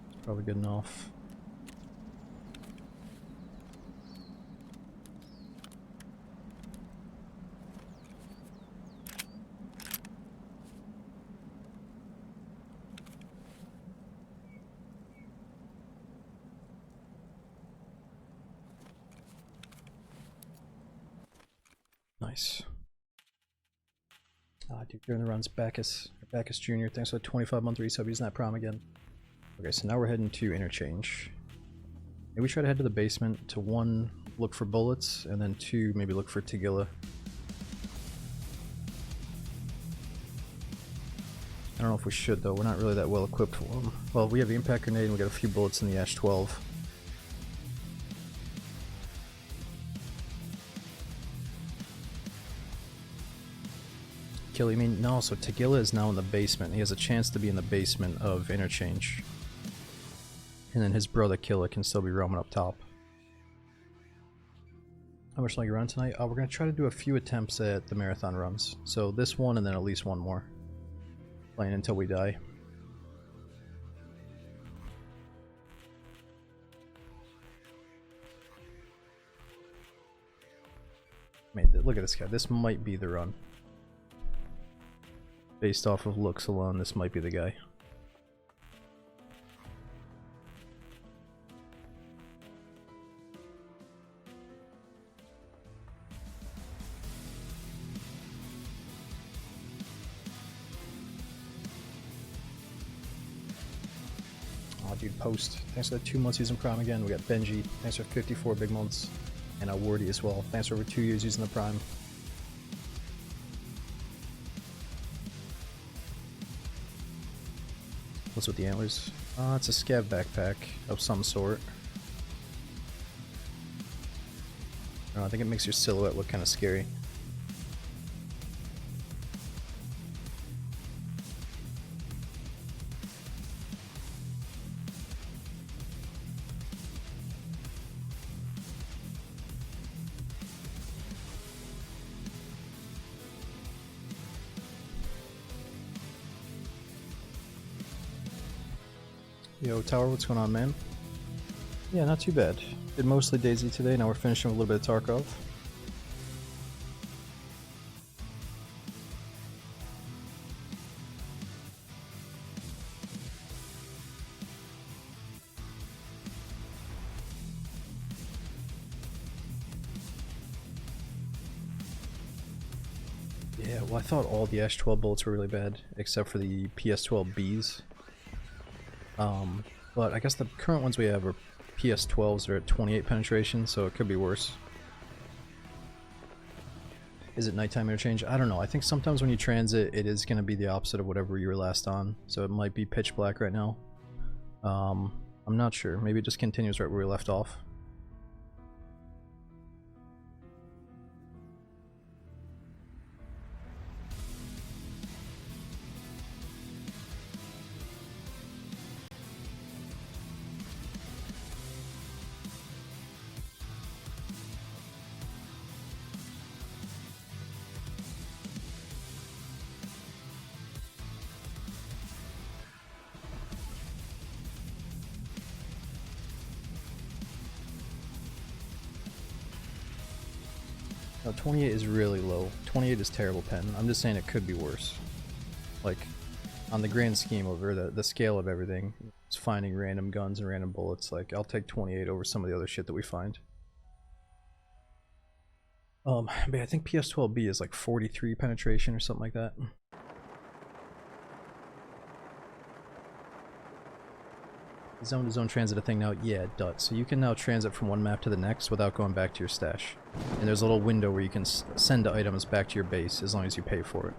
It's probably good enough. Nice. Dude, during the runs, Bacchus Jr. Thanks for the 25-month resub. Using that prom again. Okay, so now we're heading to interchange. Maybe we try to head to the basement to 1, look for bullets, and then 2, maybe look for Tagilla. I don't know if we should though. We're not really that well equipped for them. Well, we have the impact grenade and we got a few bullets in the Ash 12. Kill, you mean? No, so Tagilla is now in the basement. He has a chance to be in the basement of interchange. And then his brother Killa can still be roaming up top. How much longer run tonight? We're going to try to do a few attempts at the marathon runs. So this one and then at least one more. Playing until we die. Man, look at this guy. This might be the run. Based off of looks alone, this might be the guy. Oh, dude, Post. Thanks for the 2 months using Prime again. We got Benji. Thanks for 54 big months. And Wardy as well. Thanks for over 2 years using the Prime. What's with the antlers? It's a scav backpack of some sort. I think it makes your silhouette look kind of scary. Yo, Tower, what's going on, man? Yeah, not too bad. Did mostly Daisy today, now we're finishing with a little bit of Tarkov. Yeah, well, I thought all the Ash-12 bullets were really bad, except for the PS-12Bs. But I guess the current ones we have are PS-12s that are at 28 penetration, so it could be worse. Is it nighttime interchange? I don't know. I think sometimes when you transit, it is going to be the opposite of whatever you were last on. So it might be pitch black right now. I'm not sure. Maybe it just continues right where we left off. No, 28 is really low. 28 is terrible pen. I'm just saying it could be worse. Like, on the grand scheme of the scale of everything, it's finding random guns and random bullets. Like, I'll take 28 over some of the other shit that we find. But I think PS12B is like 43 penetration or something like that. Is zone to zone transit a thing now? Yeah, it does. So you can now transit from one map to the next without going back to your stash. And there's a little window where you can send items back to your base as long as you pay for it.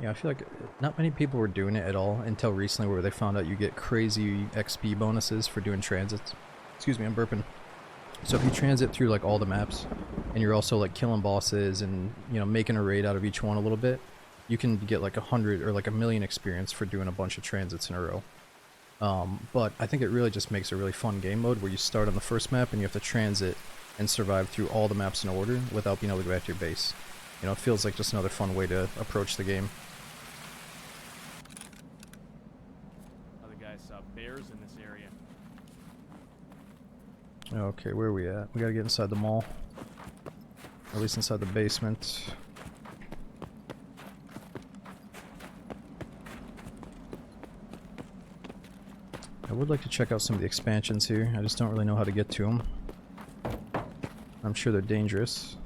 Yeah, I feel like not many people were doing it at all until recently, where they found out you get crazy XP bonuses for doing transits. Excuse me, I'm burping. So if you transit through like all the maps, and you're also like killing bosses and, you know, making a raid out of each one a little bit, you can get like 100 or like 1,000,000 experience for doing a bunch of transits in a row. But I think it really just makes a really fun game mode where you start on the first map and you have to transit and survive through all the maps in order without being able to go back to your base. You know, it feels like just another fun way to approach the game. Other guys saw bears in this area. Okay, where are we at? We gotta get inside the mall. Or at least inside the basement. I would like to check out some of the expansions here. I just don't really know how to get to them. I'm sure they're dangerous.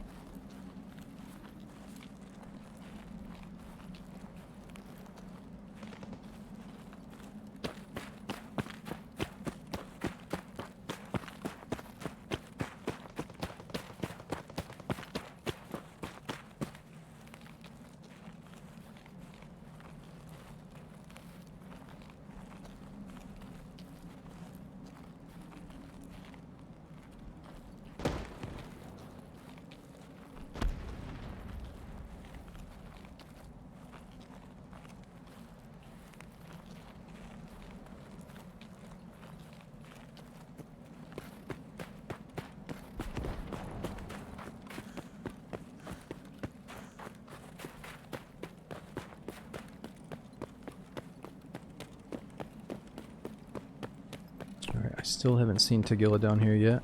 Alright, I still haven't seen Tagilla down here yet.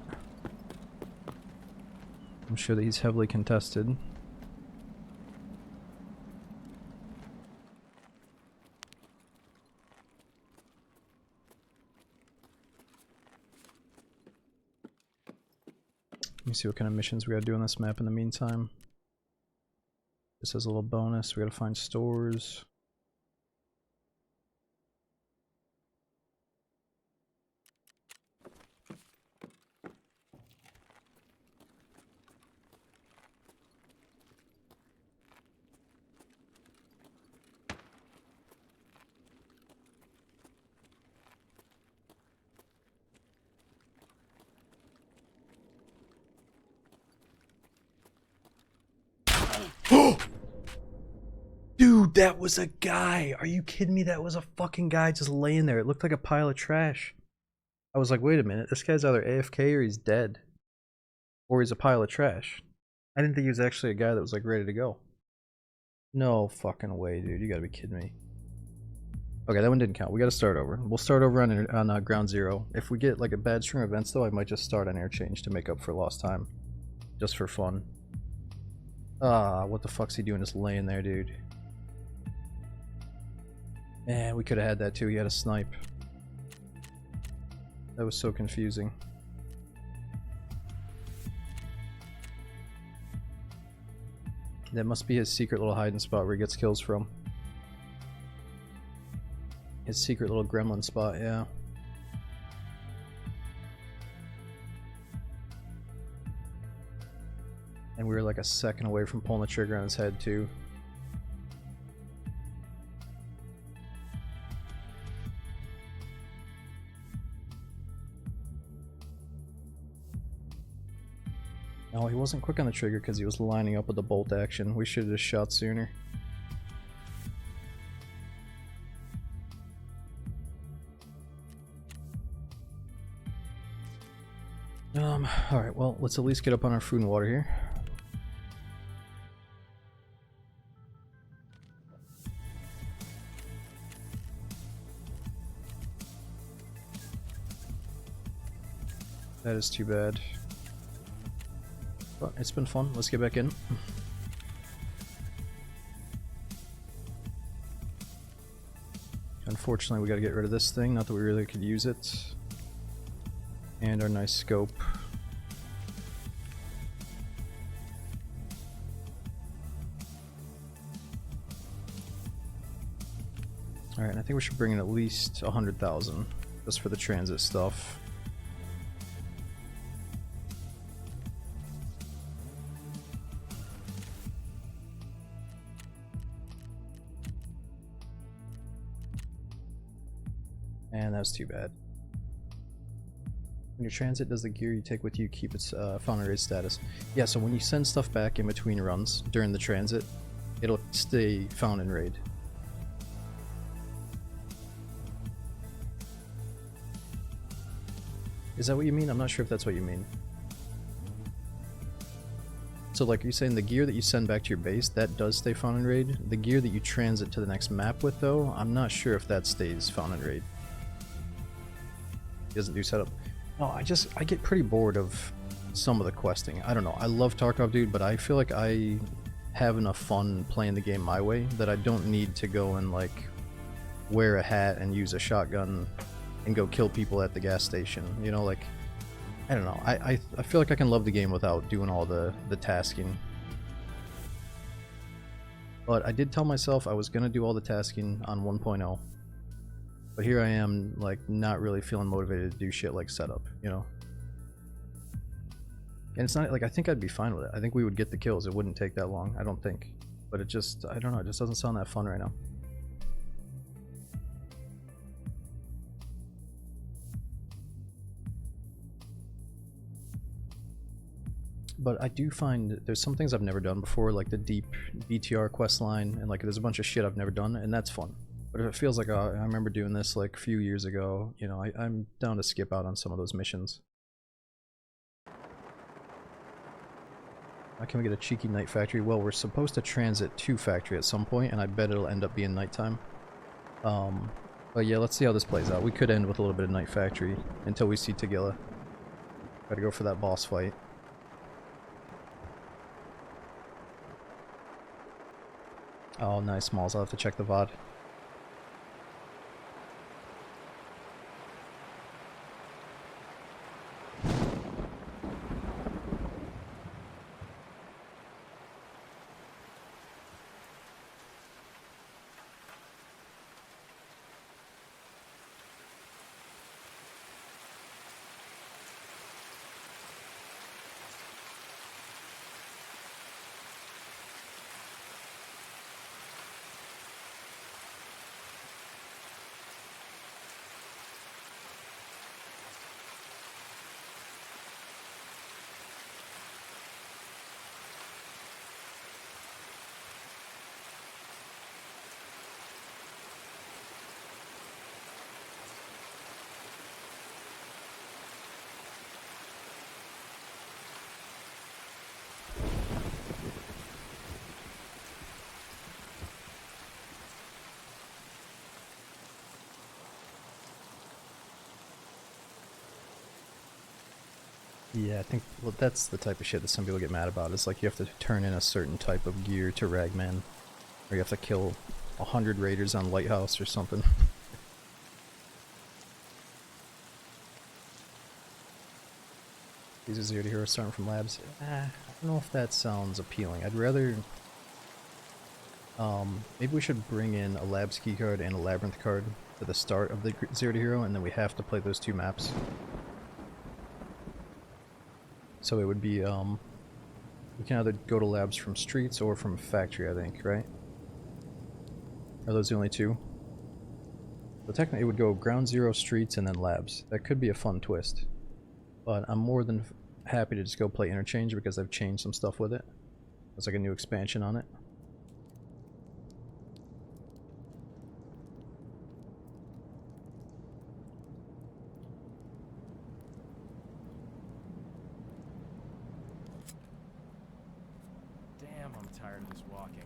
I'm sure that he's heavily contested. Let me see what kind of missions we gotta do on this map in the meantime. This has a little bonus. We gotta find stores. Dude, that was a guy! Are you kidding me? That was a fucking guy just laying there. It looked like a pile of trash. I was like, wait a minute, this guy's either AFK or he's dead. Or he's a pile of trash. I didn't think he was actually a guy that was like ready to go. No fucking way, dude. You gotta be kidding me. Okay, that one didn't count. We gotta start over. We'll start over on ground zero. If we get like a bad string of events though, I might just start on interchange to make up for lost time. Just for fun. Ah, what the fuck's he doing just laying there, dude? Eh, we could have had that too. He had a snipe. That was so confusing. That must be his secret little hiding spot where he gets kills from. His secret little gremlin spot, yeah. And we were like a second away from pulling the trigger on his head too. No, he wasn't quick on the trigger because he was lining up with the bolt action. We should have just shot sooner. Alright, well, let's at least get up on our food and water here. That is too bad. But it's been fun. Let's get back in. Unfortunately, we gotta get rid of this thing. Not that we really could use it. And our nice scope. Alright, I think we should bring in at least 100,000 just for the transit stuff. And that's too bad. When you transit, does the gear you take with you keep its found and raised status? Yeah, so when you send stuff back in between runs during the transit, it'll stay found and raid. Is that what you mean? I'm not sure if that's what you mean. So like you're saying the gear that you send back to your base, that does stay found and raid. The gear that you transit to the next map with though, I'm not sure if that stays found and raid. He doesn't do setup. No, I get pretty bored of some of the questing. I don't know. I love Tarkov, dude, but I feel like I have enough fun playing the game my way that I don't need to go and like wear a hat and use a shotgun and go kill people at the gas station. You know, like I don't know. I feel like I can love the game without doing all the tasking. But I did tell myself I was gonna do all the tasking on 1.0. But here I am, like, not really feeling motivated to do shit like setup, you know? And it's not, like, I think I'd be fine with it. I think we would get the kills. It wouldn't take that long, I don't think. But it just, I don't know, it just doesn't sound that fun right now. But I do find there's some things I've never done before, like the deep BTR quest line, and, like, there's a bunch of shit I've never done, and that's fun. But if it feels like I remember doing this like a few years ago, you know, I'm down to skip out on some of those missions. How can we get a cheeky night factory? Well, we're supposed to transit to factory at some point, and I bet it'll end up being nighttime. But yeah, let's see how this plays out. We could end with a little bit of night factory until we see Tagilla. Gotta go for that boss fight. Oh, nice, Smalls. I'll have to check the VOD. Yeah, I think, well, that's the type of shit that some people get mad about. It's like you have to turn in a certain type of gear to Ragman, or you have to kill 100 raiders on Lighthouse or something. These are 0 to hero starting from labs. I don't know if that sounds appealing. I'd rather Maybe we should bring in a labs keycard and a labyrinth card for the start of the Zero to Hero, and then we have to play those 2 maps. So it would be, we can either go to labs from streets or from factory, I think, right? Are those the only 2? So technically it would go ground zero, streets, and then labs. That could be a fun twist. But I'm more than happy to just go play interchange because I've changed some stuff with it. It's like a new expansion on it. Damn, I'm tired of this walking.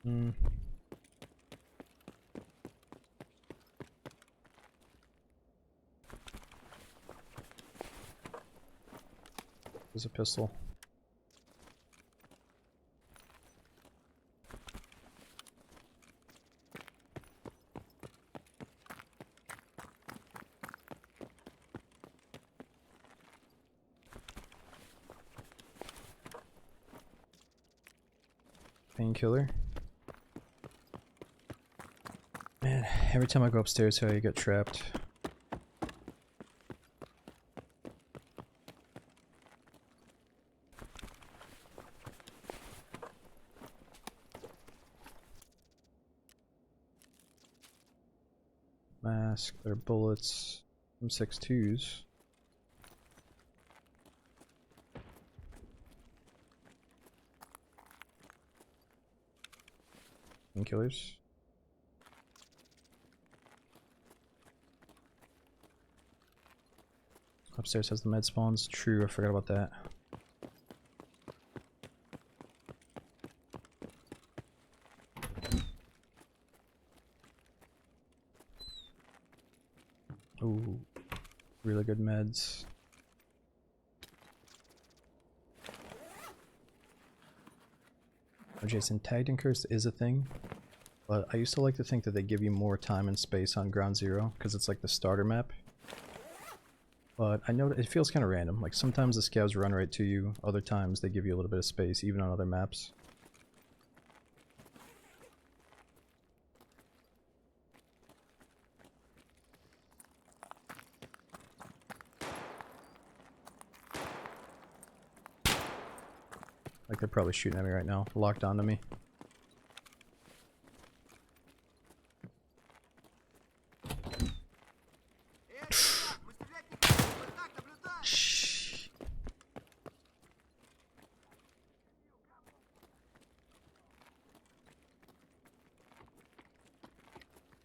Hmm. There's a pistol. Painkiller. Man, every time I go upstairs here I get trapped. Mask, their bullets, M62s. Painkillers. Upstairs has the med spawns. True, I forgot about that. Ooh, really good meds. Oh, Jason, tagged and cursed is a thing, but I used to like to think that they give you more time and space on Ground Zero because it's like the starter map. But I know it feels kind of random. Like sometimes the scavs run right to you, other times they give you a little bit of space, even on other maps. Like they're probably shooting at me right now, locked onto me.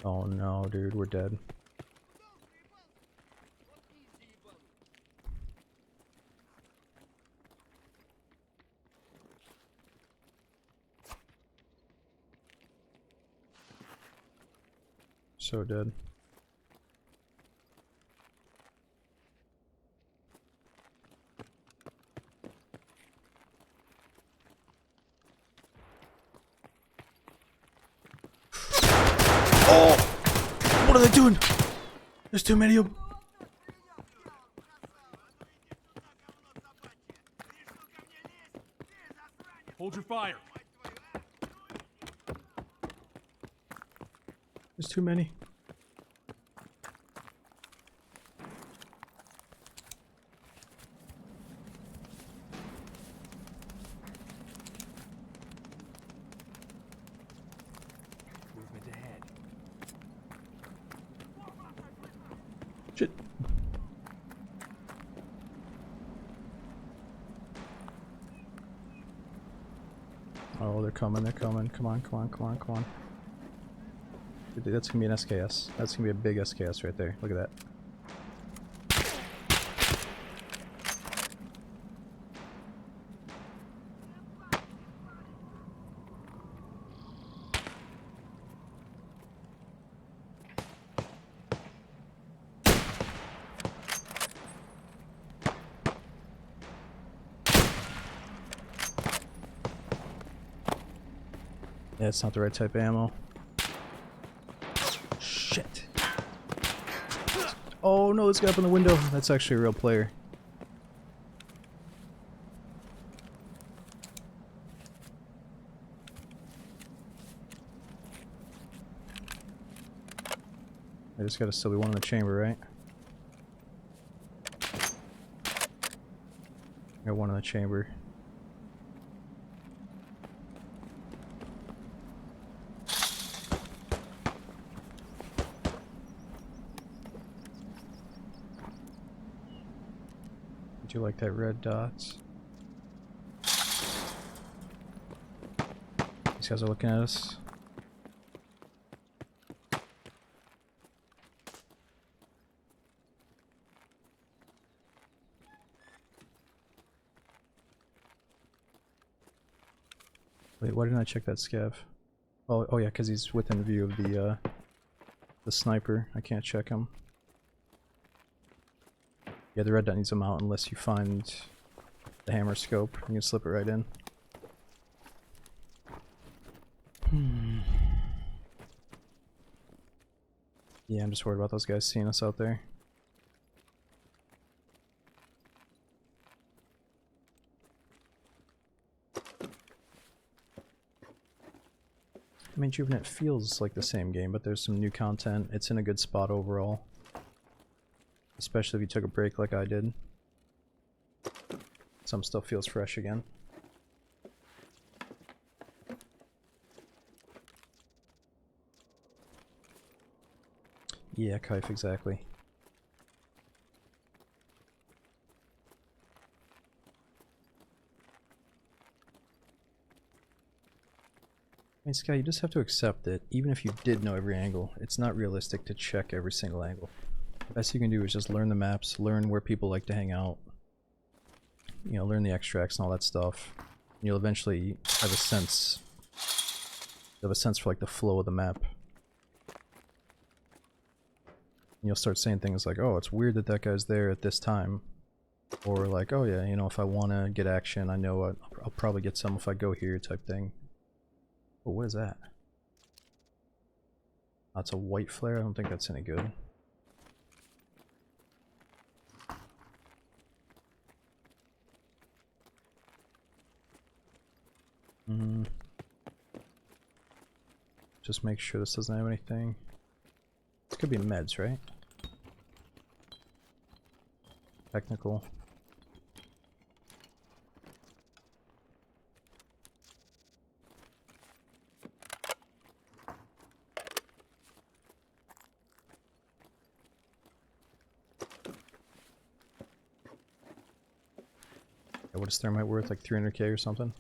Oh no, dude, we're dead. So dead. Oh! What are they doing? There's too many of them. Hold your fire. There's too many. Movement ahead. Shit. Oh, they're coming, they're coming. Come on, come on, come on, come on. Dude, that's gonna be an SKS. That's gonna be a big SKS right there. Look at that. Yeah, it's not the right type of ammo. Shit. Oh no, this guy up in the window. That's actually a real player. I just gotta still be one in the chamber, right? Got one in the chamber. Would you like that red dots? These guys are looking at us. Wait, why didn't I check that scav? Oh yeah, because he's within view of the sniper. I can't check him. Yeah, the red dot needs him out unless you find the hammer scope. You can slip it right in. Yeah, I'm just worried about those guys seeing us out there. I mean, Juvenant feels like the same game, but there's some new content. It's in a good spot overall. Especially if you took a break like I did. Some stuff feels fresh again. Yeah, Kaif, exactly. I mean, Sky, you just have to accept that even if you did know every angle, it's not realistic to check every single angle. The best you can do is just learn the maps, learn where people like to hang out, you know, learn the extracts and all that stuff. And you'll eventually have a sense. You'll have a sense for like the flow of the map. And you'll start saying things like, oh, it's weird that that guy's there at this time. Or like, oh yeah, you know, if I want to get action, I know I'll probably get some if I go here type thing. Oh, what is that? That's a white flare? I don't think that's any good. Just make sure this doesn't have anything. This could be meds, right? Technical. Yeah, what is thermite worth? Like 300k or something?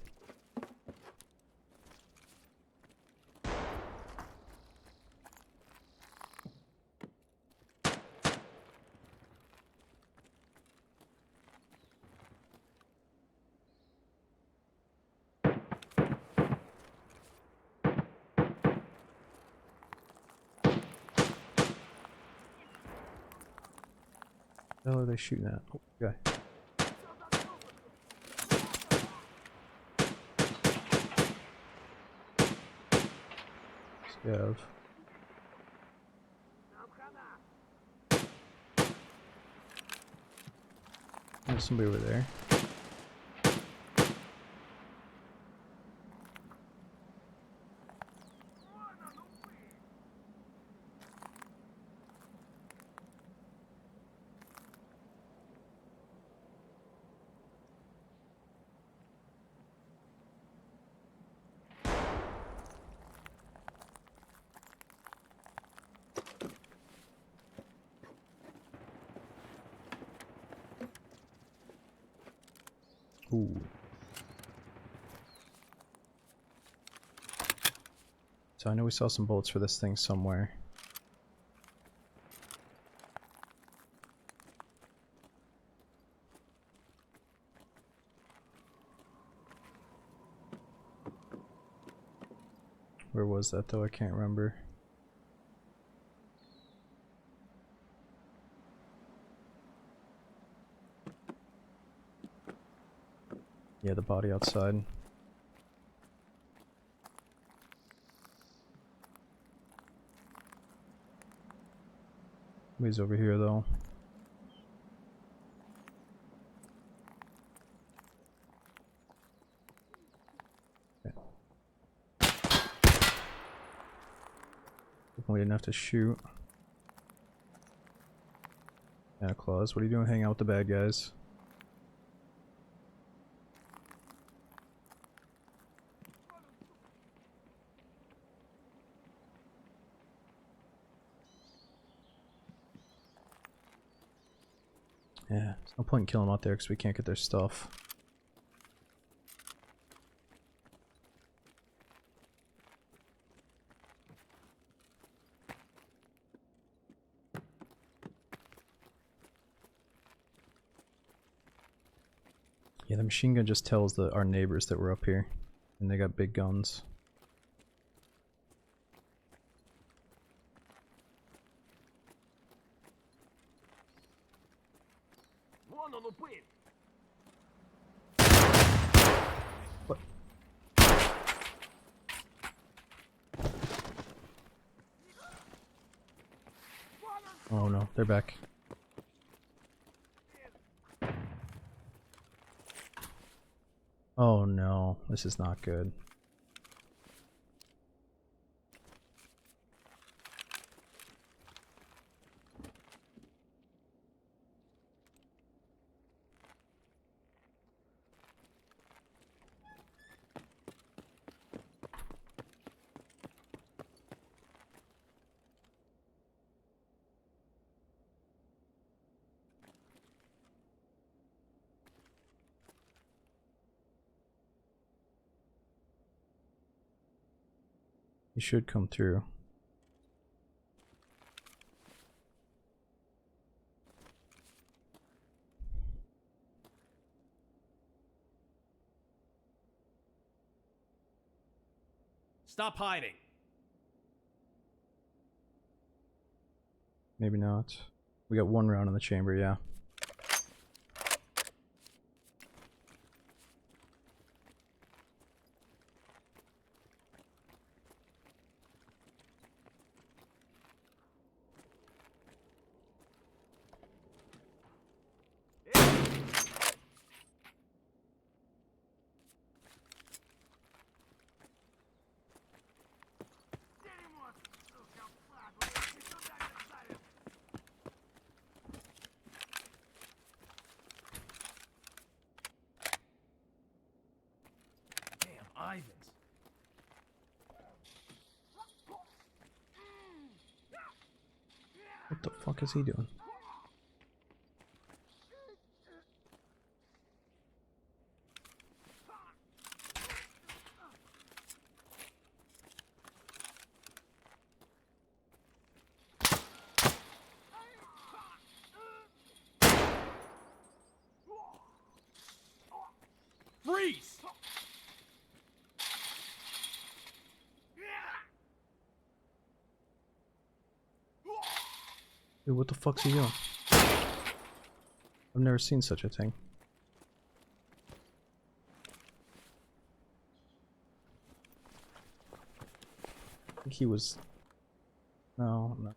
What the hell are they shooting at? Oh, guy. Scav. There's somebody over there. Ooh. So I know we saw some bullets for this thing somewhere. Where was that though? I can't remember. Yeah, the body outside. Somebody's over here though. We didn't have to shoot. Santa Claus, what are you doing hanging out with the bad guys? Yeah, there's no point in killing them out there because we can't get their stuff. Yeah, the machine gun just tells our neighbors that we're up here, and they got big guns. What? Oh no, they're back. Oh no, this is not good. You should come through. Stop hiding. Maybe not. We got one round in the chamber, yeah. Ivans. What the fuck is he doing? Freeze! Dude, what the fuck's he doing? I've never seen such a thing. I think he was... No, no.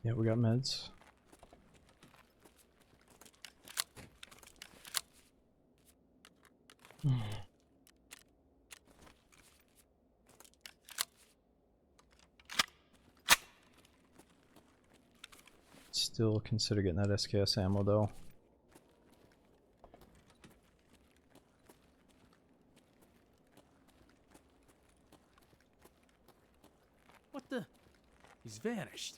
Yeah, we got meds. Still consider getting that SKS ammo though. What the? He's vanished.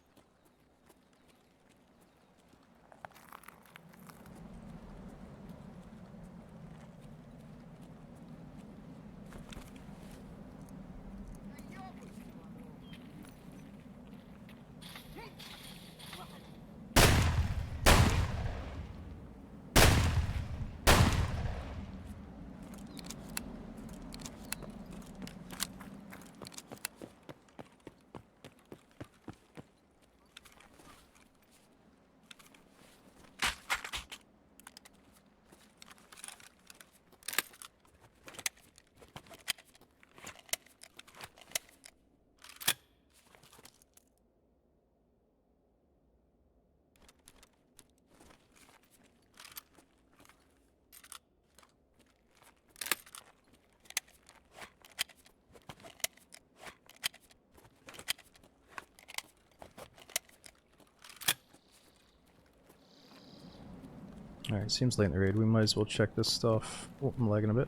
Alright, seems late in the raid. We might as well check this stuff. Oh, I'm lagging a bit.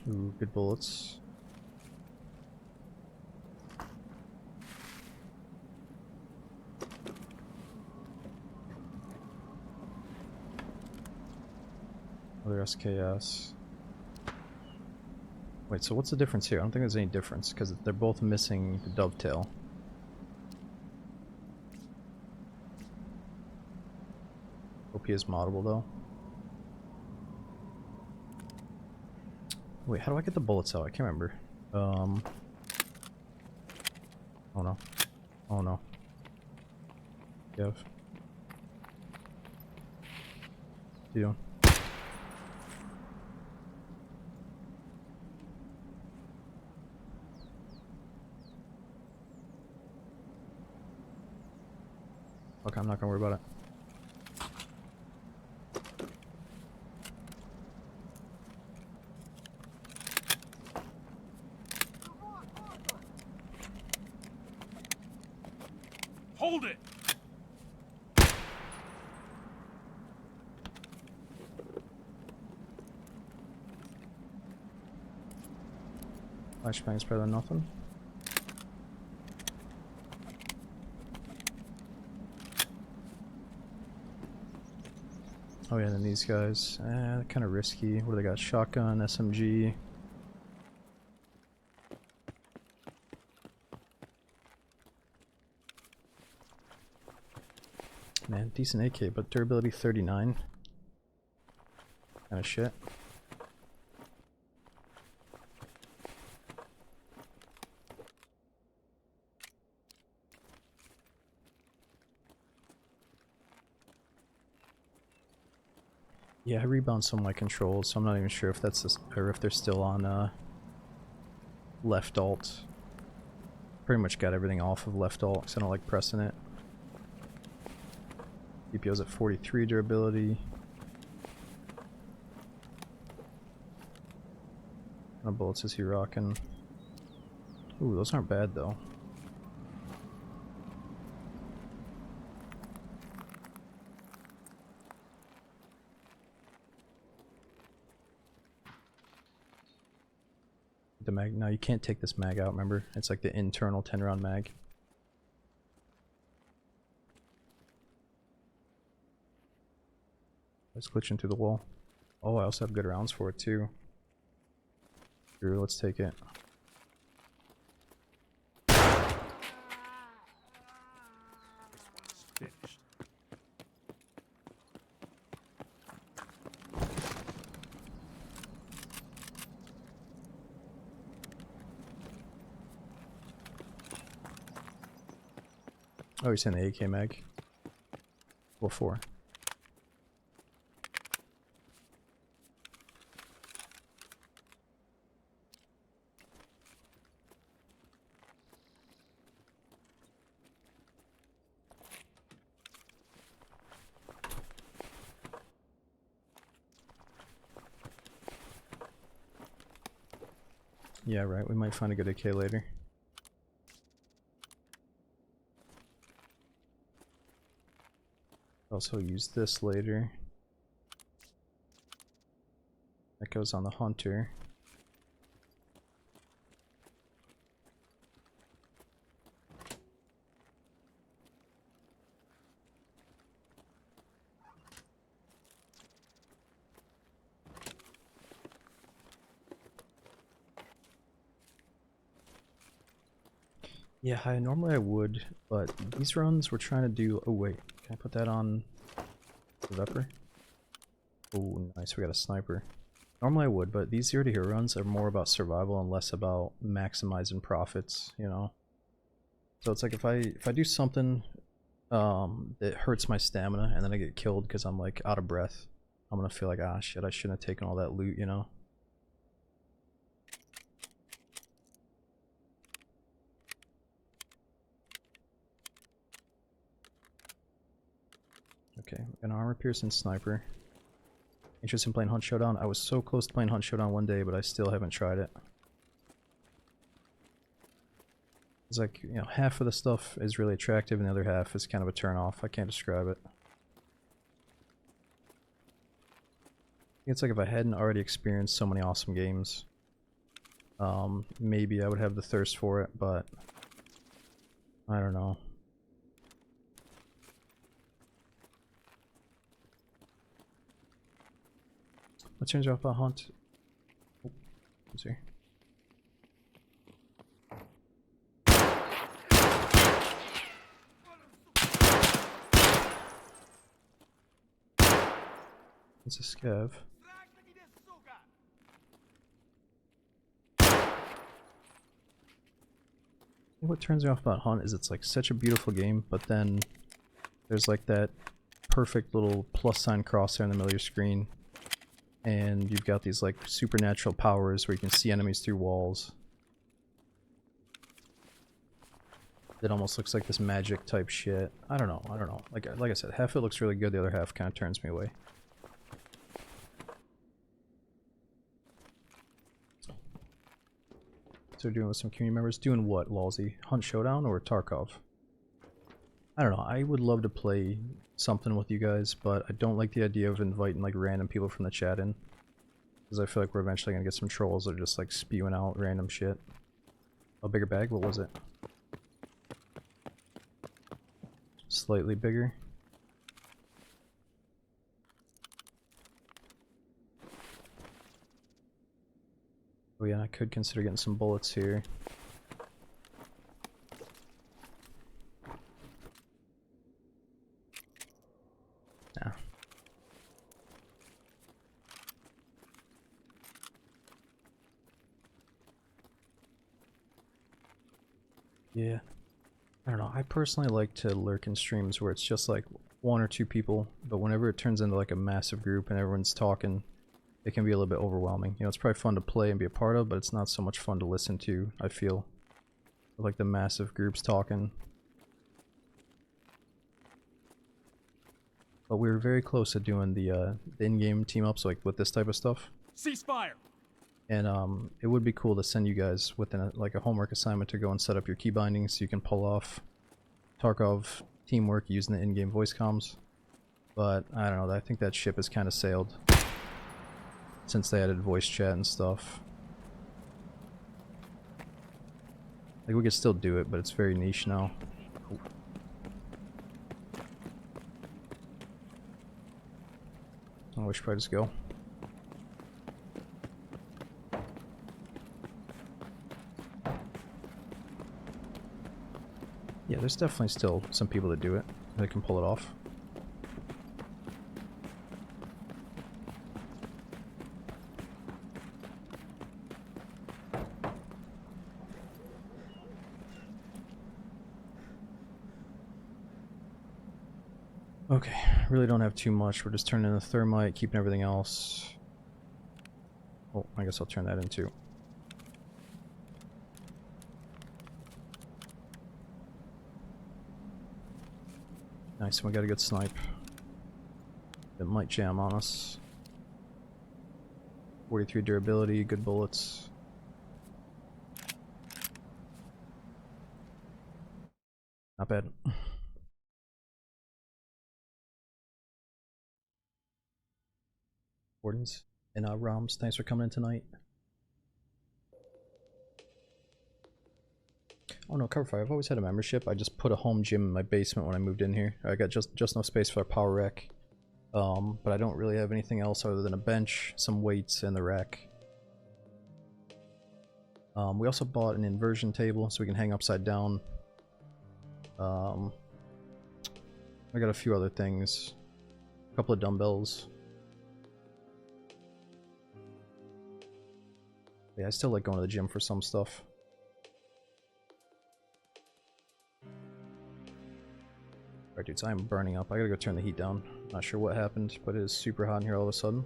Ooh, good bullets. Other SKS. Wait, so what's the difference here? I don't think there's any difference because they're both missing the dovetail. OP is moddable though. Wait, how do I get the bullets out? I can't remember. Oh no. Oh no. Yev. What you doing? Okay, I'm not gonna worry about it. Hold it! Flashbang's better than nothing. Oh yeah, and then these guys, kind of risky. What do they got? Shotgun, SMG. Man, decent AK, but durability 39. Kind of shit. Yeah, I rebound some of my controls, so I'm not even sure if that's this, or if they're still on left alt. Pretty much got everything off of left alt because I don't like pressing it. DPO's at 43 durability. What kind of bullets is he rocking? Ooh, those aren't bad though. The mag, no, you can't take this mag out, remember? It's like the internal 10 round mag. It's glitching through the wall. Oh, I also have good rounds for it too. Screw, let's take it. Finished. Oh, you're saying the AK mag? What for? Yeah, right, we might find a good AK later. Also use this later. That goes on the hunter. Yeah, normally I would, but these runs we're trying to do. Oh wait, can I put that on the Vepper? Oh, nice, we got a sniper. Normally I would, but these 0 to hero runs are more about survival and less about maximizing profits, you know? So it's like if I do something that hurts my stamina and then I get killed because I'm like out of breath, I'm gonna feel like, ah shit, I shouldn't have taken all that loot, you know? Okay, an armor piercing sniper. Interested in playing Hunt Showdown? I was so close to playing Hunt Showdown one day, but I still haven't tried it. It's like, you know, half of the stuff is really attractive and the other half is kind of a turn off. I can't describe it. It's like if I hadn't already experienced so many awesome games, maybe I would have the thirst for it, but I don't know. What turns you off about Hunt? Oh, let's see. It's a scav. What turns me off about Hunt is it's like such a beautiful game, but then there's like that perfect little plus sign crosshair in the middle of your screen, and you've got these like supernatural powers where you can see enemies through walls. It almost looks like this magic type shit. I don't know. Like I said, half of it looks really good, the other half kind of turns me away. So doing with some community members. Doing what, Lawsy? Hunt Showdown or Tarkov? I don't know. I would love to play something with you guys, but I don't like the idea of inviting like random people from the chat in. Because I feel like we're eventually gonna get some trolls that are just like spewing out random shit. A bigger bag? What was it? Slightly bigger. Oh yeah, I could consider getting some bullets here. Nah. Yeah. I don't know. I personally like to lurk in streams where it's just like one or two people, but whenever it turns into like a massive group and everyone's talking, it can be a little bit overwhelming. You know, it's probably fun to play and be a part of, but it's not so much fun to listen to, I feel. Like the massive groups talking. But we were very close to doing the in-game team-ups, like with this type of stuff. Ceasefire. And it would be cool to send you guys within like a homework assignment to go and set up your key bindings so you can pull off Tarkov teamwork using the in-game voice comms. But I don't know, I think that ship has kind of sailed since they added voice chat and stuff. Like we could still do it, but it's very niche now. Oh. I wish I'd just go. Yeah, there's definitely still some people that do it. That can pull it off. Okay, really don't have too much. We're just turning in the thermite, keeping everything else. Oh, I guess I'll turn that in too. Nice, we got a good snipe. It might jam on us. 43 durability, good bullets. Not bad. Wardens and Roms, thanks for coming in tonight. Oh no, Cover Fire, I've always had a membership. I just put a home gym in my basement when I moved in here. I got just enough space for a power rack. But I don't really have anything else other than a bench, some weights, and the rack. We also bought an inversion table so we can hang upside down. I got a few other things. A couple of dumbbells. Yeah, I still like going to the gym for some stuff. Alright dudes, I am burning up. I gotta go turn the heat down. Not sure what happened, but it is super hot in here all of a sudden.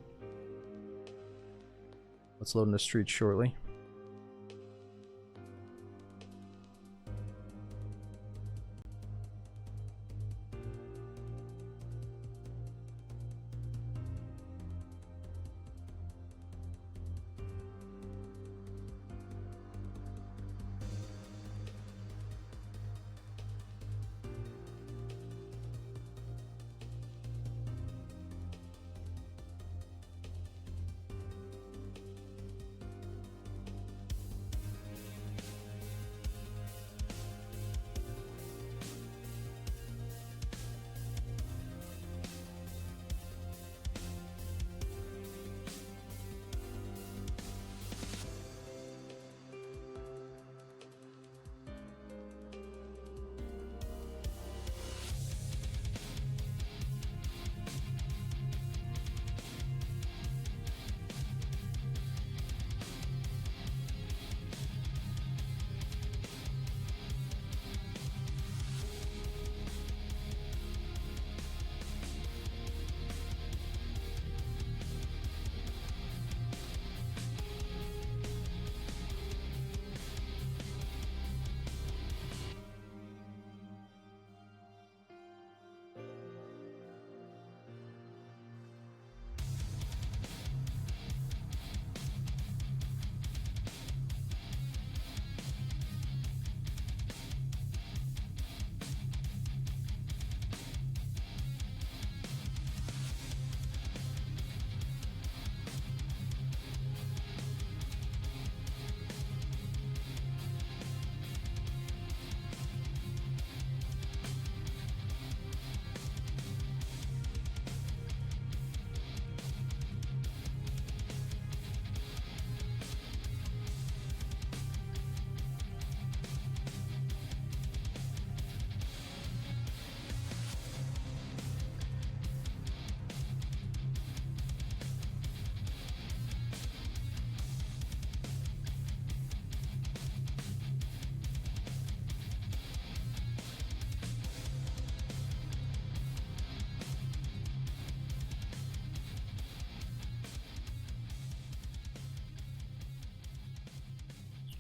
Let's load in the streets shortly.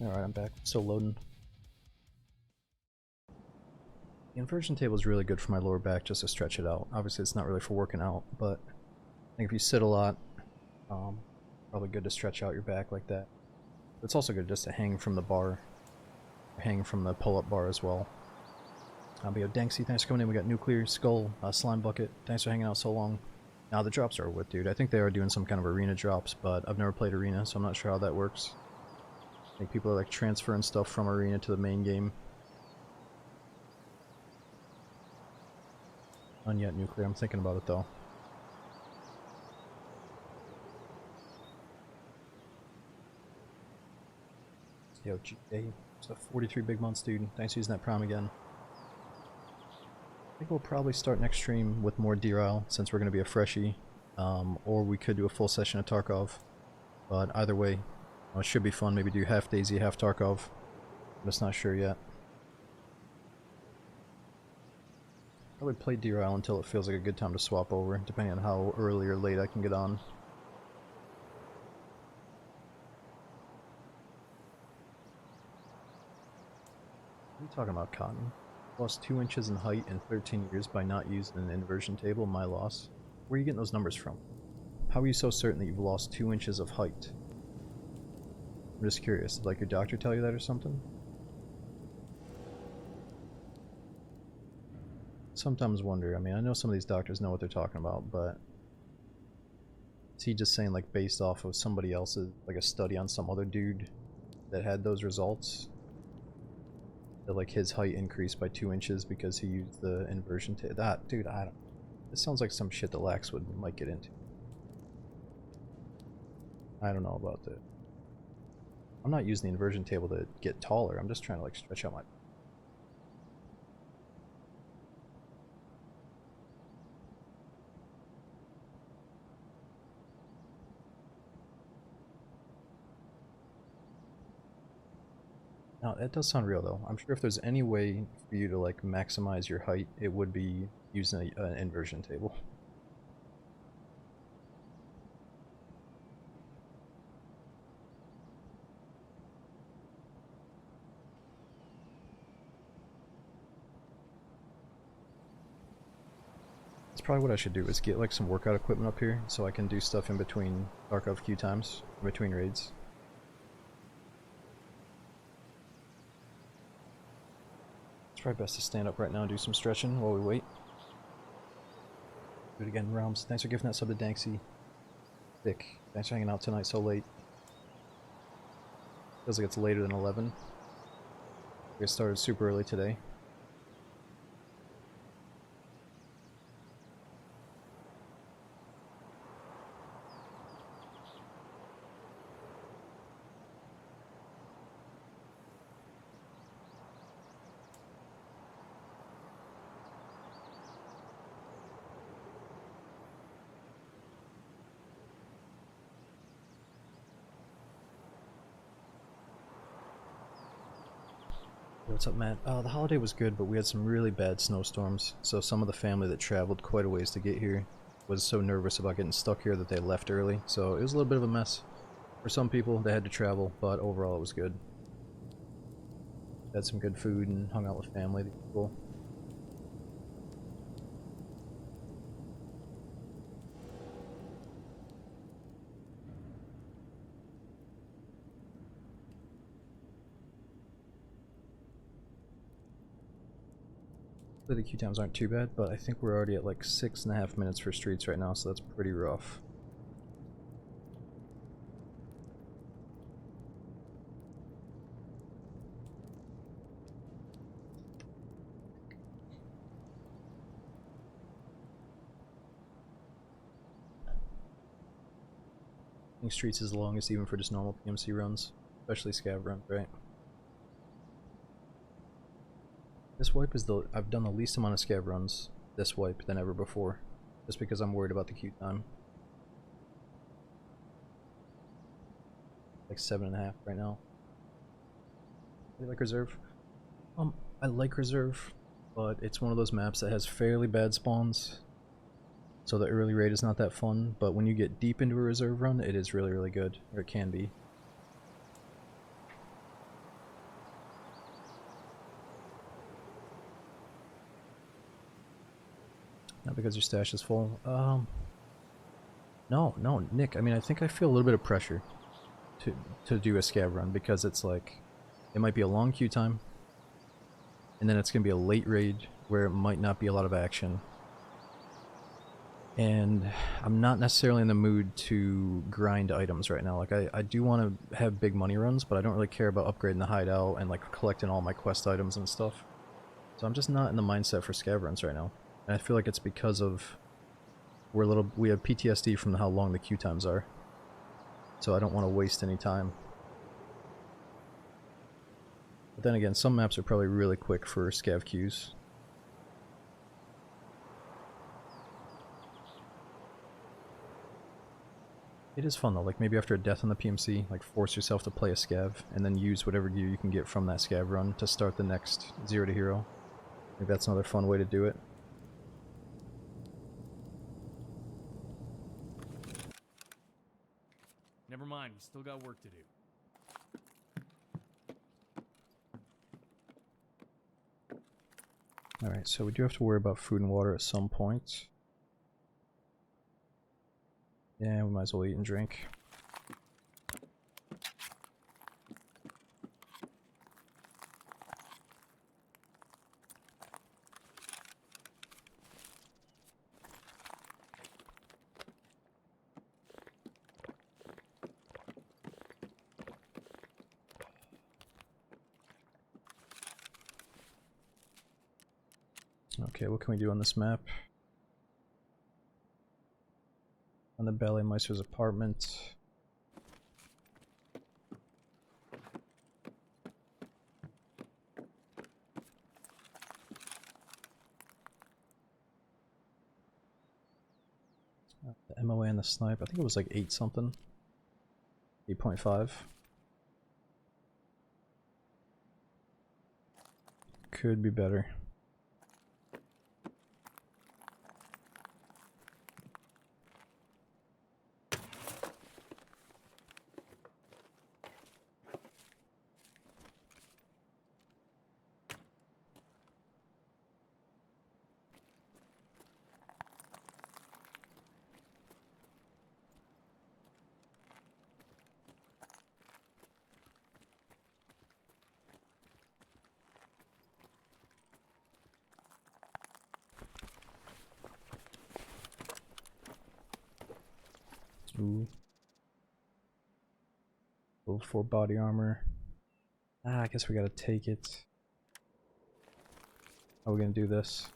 Alright, I'm back. Still loading. The inversion table is really good for my lower back just to stretch it out. Obviously it's not really for working out, but I think if you sit a lot, probably good to stretch out your back like that. But it's also good just to hang from the bar, or hang from the pull-up bar as well. But yo, Danksy, thanks for coming in. We got Nuclear, Skull, Slime Bucket. Thanks for hanging out so long. Now the drops are with, dude. I think they are doing some kind of arena drops, but I've never played arena, so I'm not sure how that works. I think people are like transferring stuff from arena to the main game. None yet, Nuclear. I'm thinking about it though. Yo, GA. So 43 big months, dude. Thanks for using that prime again. I think we'll probably start next stream with more Derail, since we're going to be a freshie. Or we could do a full session of Tarkov. But either way, it should be fun. Maybe do half Daisy, half Tarkov. I'm just not sure yet. I would play Derail until it feels like a good time to swap over, depending on how early or late I can get on. What are you talking about, Cotton? Lost 2 inches in height in 13 years by not using an inversion table, my loss. Where are you getting those numbers from? How are you so certain that you've lost 2 inches of height? I'm just curious, did like your doctor tell you that or something? Sometimes wonder, I mean, I know some of these doctors know what they're talking about, but is he just saying like based off of somebody else's, like a study on some other dude that had those results? That like his height increased by 2 inches because he used the inversion table? That, dude, I don't. This sounds like some shit that Lax might get into. I don't know about that. I'm not using the inversion table to get taller, I'm just trying to like stretch out my... Now, that does sound real though. I'm sure if there's any way for you to like maximize your height, it would be using an inversion table. That's probably what I should do, is get like some workout equipment up here so I can do stuff in between Tarkov queue times, in between raids. It's probably best to stand up right now and do some stretching while we wait. Do it again, Realms. Thanks for giving that sub to Danksy. Thick. Thanks for hanging out tonight so late. Feels like it's later than 11. We started super early today. What's up, Matt? The holiday was good, but we had some really bad snowstorms, so some of the family that traveled quite a ways to get here was so nervous about getting stuck here that they left early, so it was a little bit of a mess. For some people, they had to travel, but overall it was good. Had some good food and hung out with family. Cool. The queue times aren't too bad, but I think we're already at like 6.5 minutes for streets right now, so that's pretty rough. I think streets is the longest even for just normal PMC runs, especially scav runs, right? This wipe is I've done the least amount of scav runs this wipe than ever before, just because I'm worried about the queue time. Like 7.5 right now. Do you like reserve? I like reserve, but it's one of those maps that has fairly bad spawns, so the early raid is not that fun, but when you get deep into a reserve run, it is really, really good, or it can be. Not because your stash is full. No, no, Nick. I mean, I think I feel a little bit of pressure to do a scav run because it's like it might be a long queue time, and then it's gonna be a late raid where it might not be a lot of action. And I'm not necessarily in the mood to grind items right now. Like, I do want to have big money runs, but I don't really care about upgrading the hideout and like collecting all my quest items and stuff. So I'm just not in the mindset for scav runs right now. And I feel like it's because of we have PTSD from how long the queue times are. So I don't want to waste any time. But then again, some maps are probably really quick for scav queues. It is fun though, like maybe after a death on the PMC, like force yourself to play a scav, and then use whatever gear you can get from that scav run to start the next 0 to hero. I think that's another fun way to do it. Never mind, we still got work to do. Alright, so we do have to worry about food and water at some point. Yeah, we might as well eat and drink. Okay, what can we do on this map? On the Ballet-Meister's apartment. The MOA and the snipe, I think it was like 8 something. 8.5. Could be better. Ooh. Level 4 body armor. Ah, I guess we gotta take it. How are we gonna do this?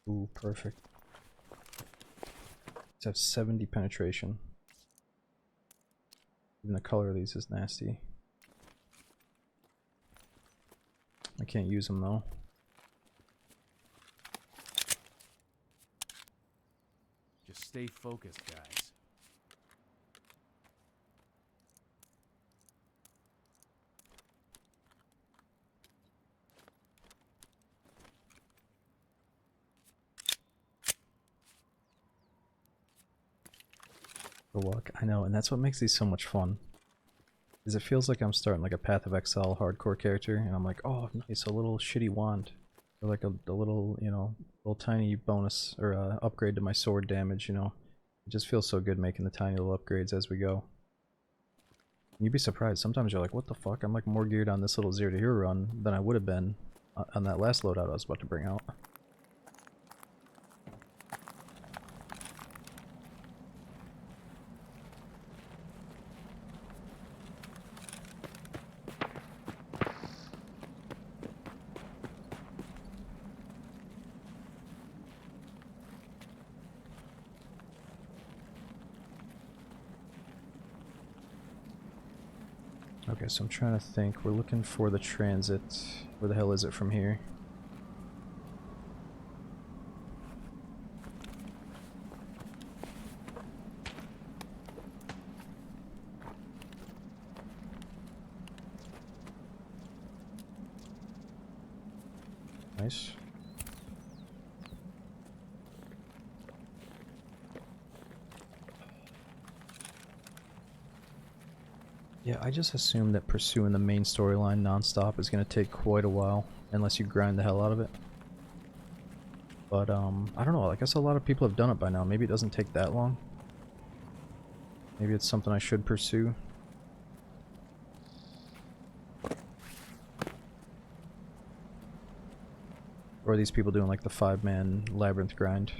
Ooh, perfect. Let's have 70 penetration. Even the color of these is nasty. I can't use them though. Just stay focused, guys. The luck, I know, and that's what makes these so much fun. Is it feels like I'm starting like a Path of Exile hardcore character, and I'm like, oh, nice, a little shitty wand, or like a little, you know, little tiny bonus or upgrade to my sword damage. You know, it just feels so good making the tiny little upgrades as we go. And you'd be surprised. Sometimes you're like, what the fuck? I'm like more geared on this little 0 to hero run than I would have been on that last loadout I was about to bring out. Okay, so I'm trying to think. We're looking for the transit. Where the hell is it from here? Nice. Yeah, I just assume that pursuing the main storyline nonstop is going to take quite a while, unless you grind the hell out of it. But, I don't know, I guess a lot of people have done it by now. Maybe it doesn't take that long. Maybe it's something I should pursue. Or are these people doing like the 5-man labyrinth grind?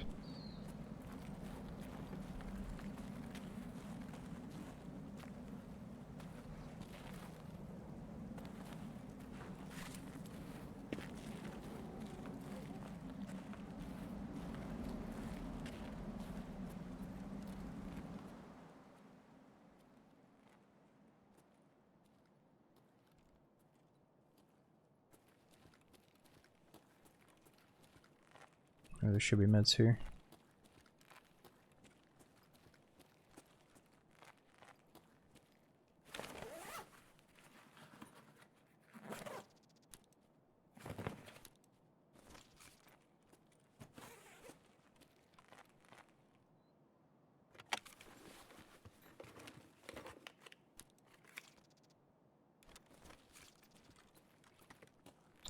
Or there should be meds here.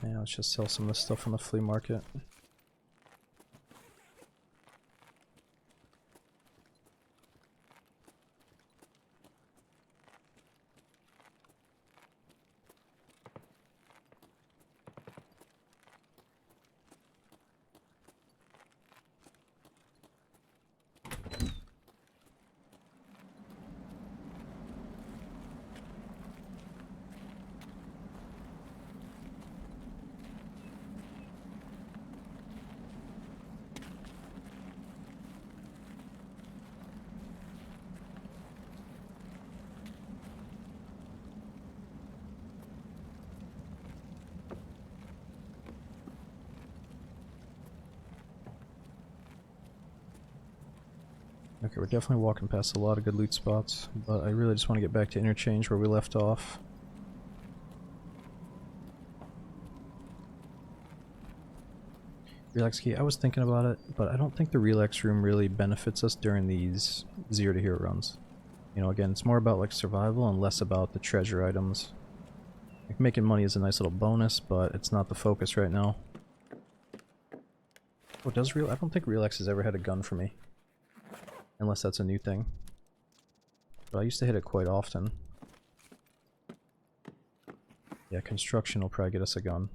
Yeah, let's just sell some of this stuff on the flea market. Okay, we're definitely walking past a lot of good loot spots, but I really just want to get back to interchange where we left off. Relax key, I was thinking about it, but I don't think the relax room really benefits us during these 0 to hero runs. You know, again, it's more about like survival and less about the treasure items. Like making money is a nice little bonus, but it's not the focus right now. Oh, I don't think Relax has ever had a gun for me. Unless that's a new thing. But I used to hit it quite often. Yeah, construction will probably get us a gun.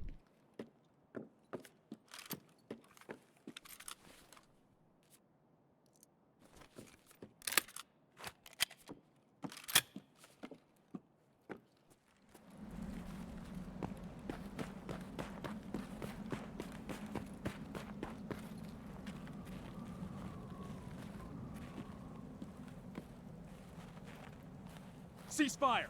Ceasefire!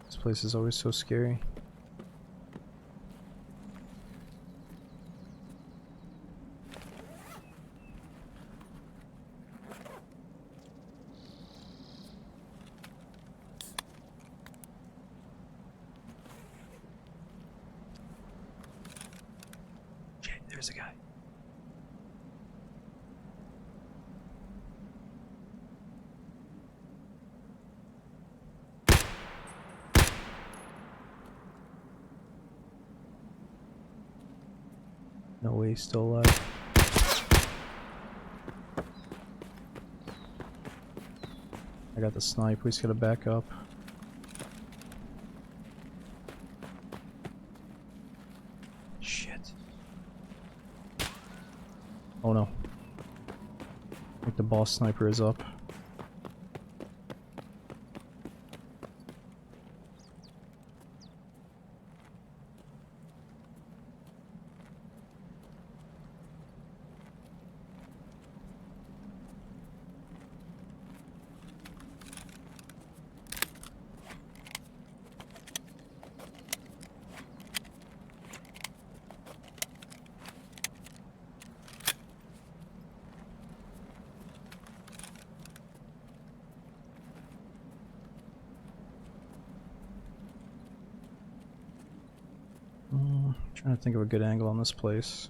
This place is always so scary. Shit, there's a guy. No way he's still alive. I got the snipe, we just gotta back up. Shit. Oh no. I think the boss sniper is up. Trying to think of a good angle on this place.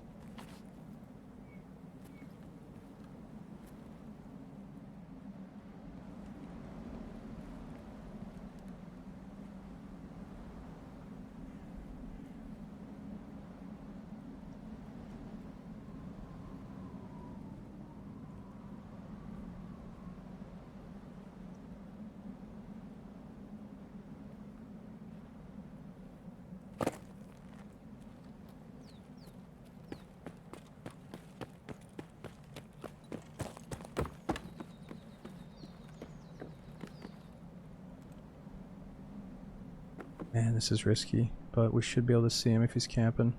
Man, this is risky, but we should be able to see him if he's camping.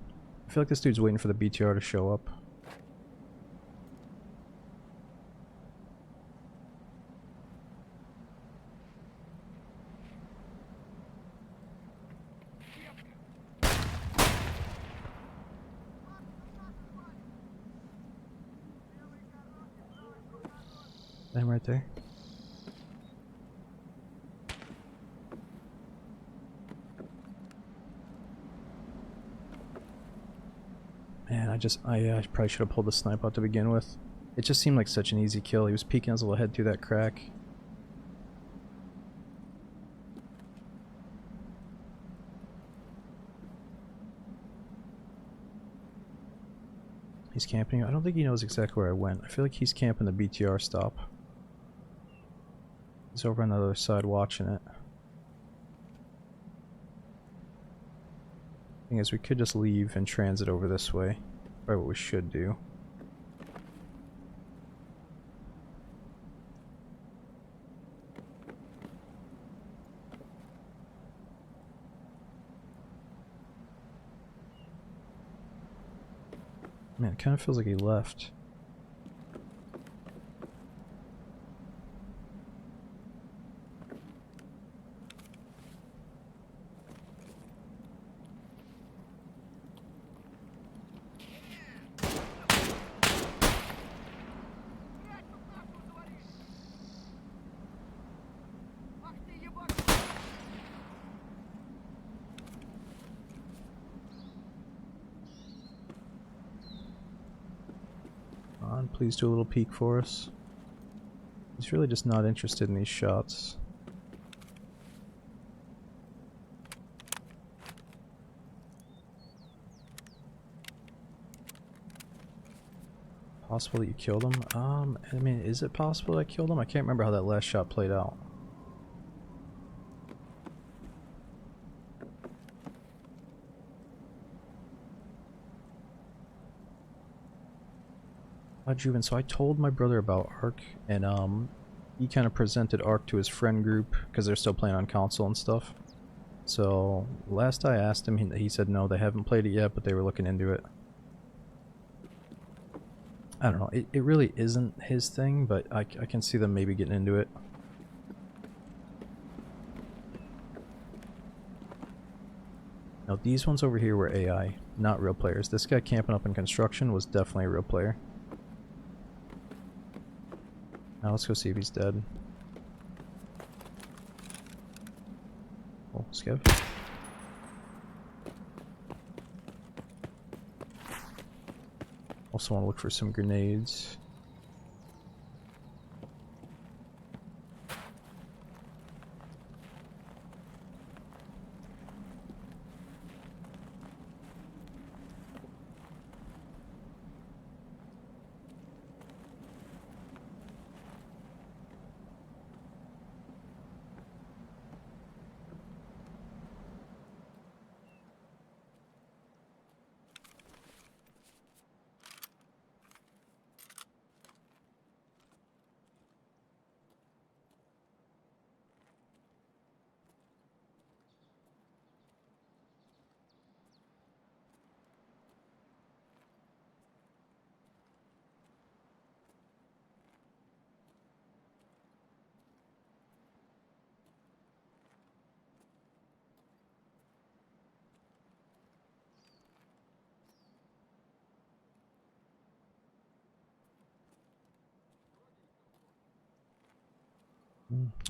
I feel like this dude's waiting for the BTR to show up. I'm right there. Man, I probably should have pulled the snipe out to begin with. It just seemed like such an easy kill. He was peeking his little head through that crack. He's camping. I don't think he knows exactly where I went. I feel like he's camping the BTR stop. He's over on the other side watching it. Thing is, we could just leave and transit over this way. Probably what we should do. Man, it kind of feels like he left. Please do a little peek for us. He's really just not interested in these shots. Possible that you killed him? I mean, is it possible that I killed him? I can't remember how that last shot played out. Juven, so I told my brother about Ark, and he kind of presented Ark to his friend group because they're still playing on console and stuff. So last I asked him, he said no, they haven't played it yet, but they were looking into it. I don't know, it really isn't his thing, but I can see them maybe getting into it. Now these ones over here were AI, not real players. This guy camping up in construction was definitely a real player. Now let's go see if he's dead. Oh, Skev. Also want to look for some grenades.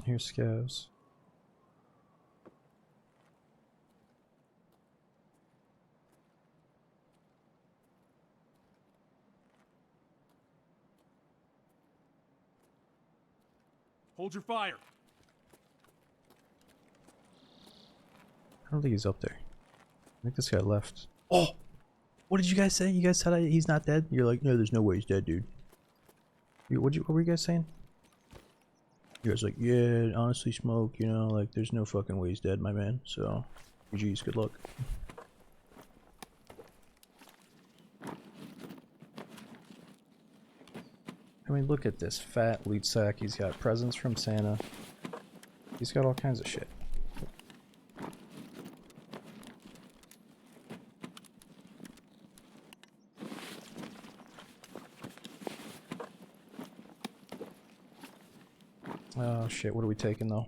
Here's Scavs. Hold your fire. I don't think he's up there. I think this guy left. Oh! What did you guys say? You guys said he's not dead? You're like, no, there's no way he's dead, dude. What were you guys saying? You guys like, yeah, honestly, Smoke, you know, like, there's no fucking way he's dead, my man. So, GG's, good luck. I mean, look at this fat loot sack. He's got presents from Santa. He's got all kinds of shit. Oh shit, what are we taking though?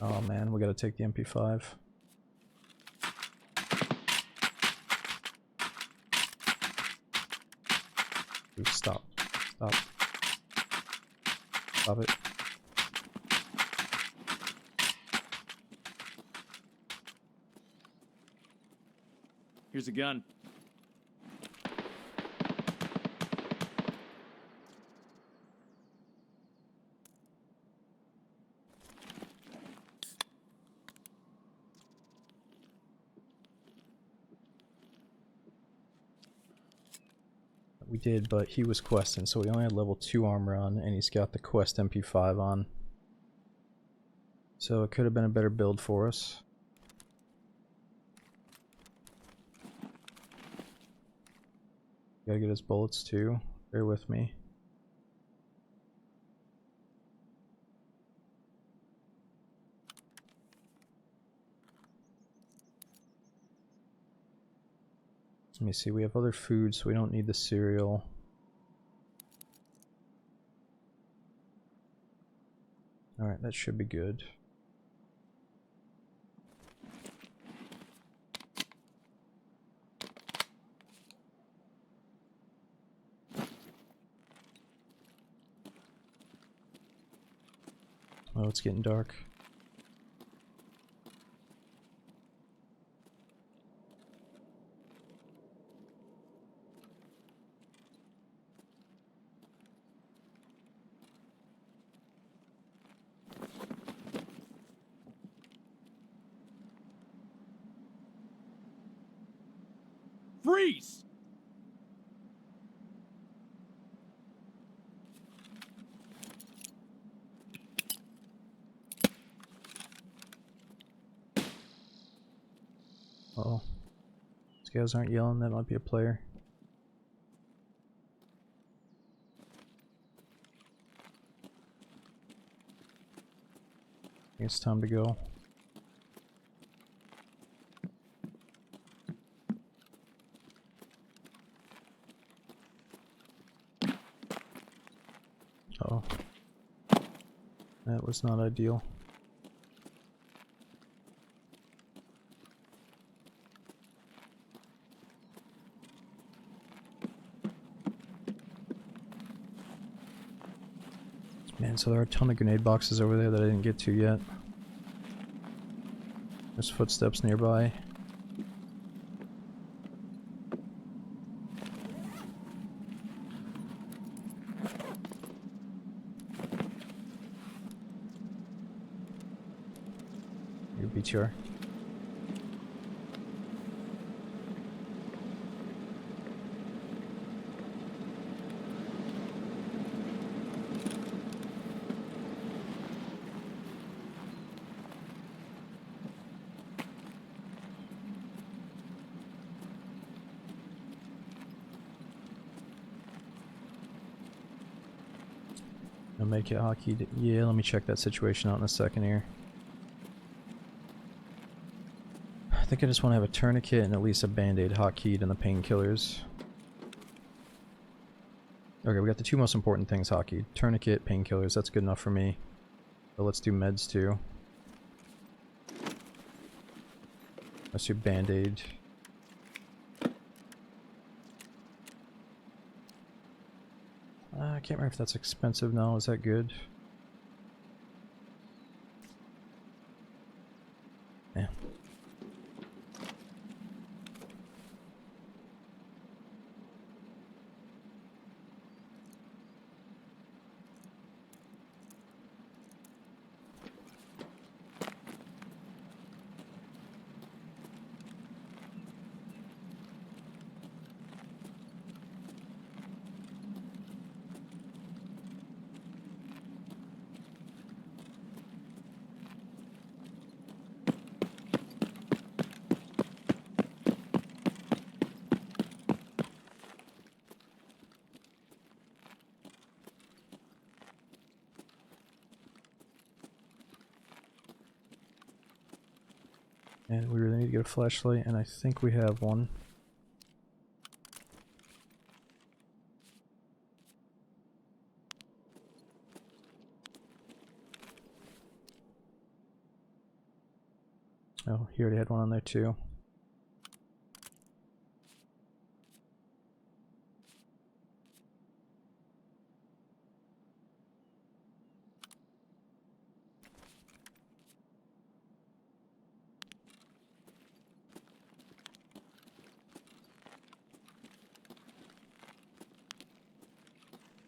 Oh man, we gotta take the MP5. Dude, stop. Stop. Stop it. Here's a gun. We did, but he was questing, so we only had level 2 armor on, and he's got the quest MP5 on. So it could have been a better build for us. Gotta get his bullets too. Bear with me. Let me see, we have other food, so we don't need the cereal. Alright, that should be good. Oh, it's getting dark. Freeze! Uh-oh. These guys aren't yelling, that might be a player. I think it's time to go. Uh-oh. That was not ideal. Man, so there are a ton of grenade boxes over there that I didn't get to yet. There's footsteps nearby. Your BTR. I'll make it hockey. Yeah, let me check that situation out in a second here. I think I just want to have a tourniquet and at least a band-aid hotkeyed and the painkillers. Okay, we got the two most important things hotkeyed. Tourniquet, painkillers, that's good enough for me. But let's do meds too. Let's do band-aid. I can't remember if that's expensive now. Is that good? Yeah. And we really need to get a flashlight, and I think we have one. Oh, he already had one on there too.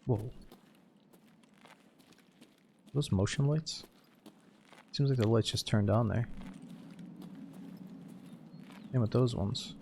Whoa. Those motion lights? Seems like the lights just turned on there. Same with those ones.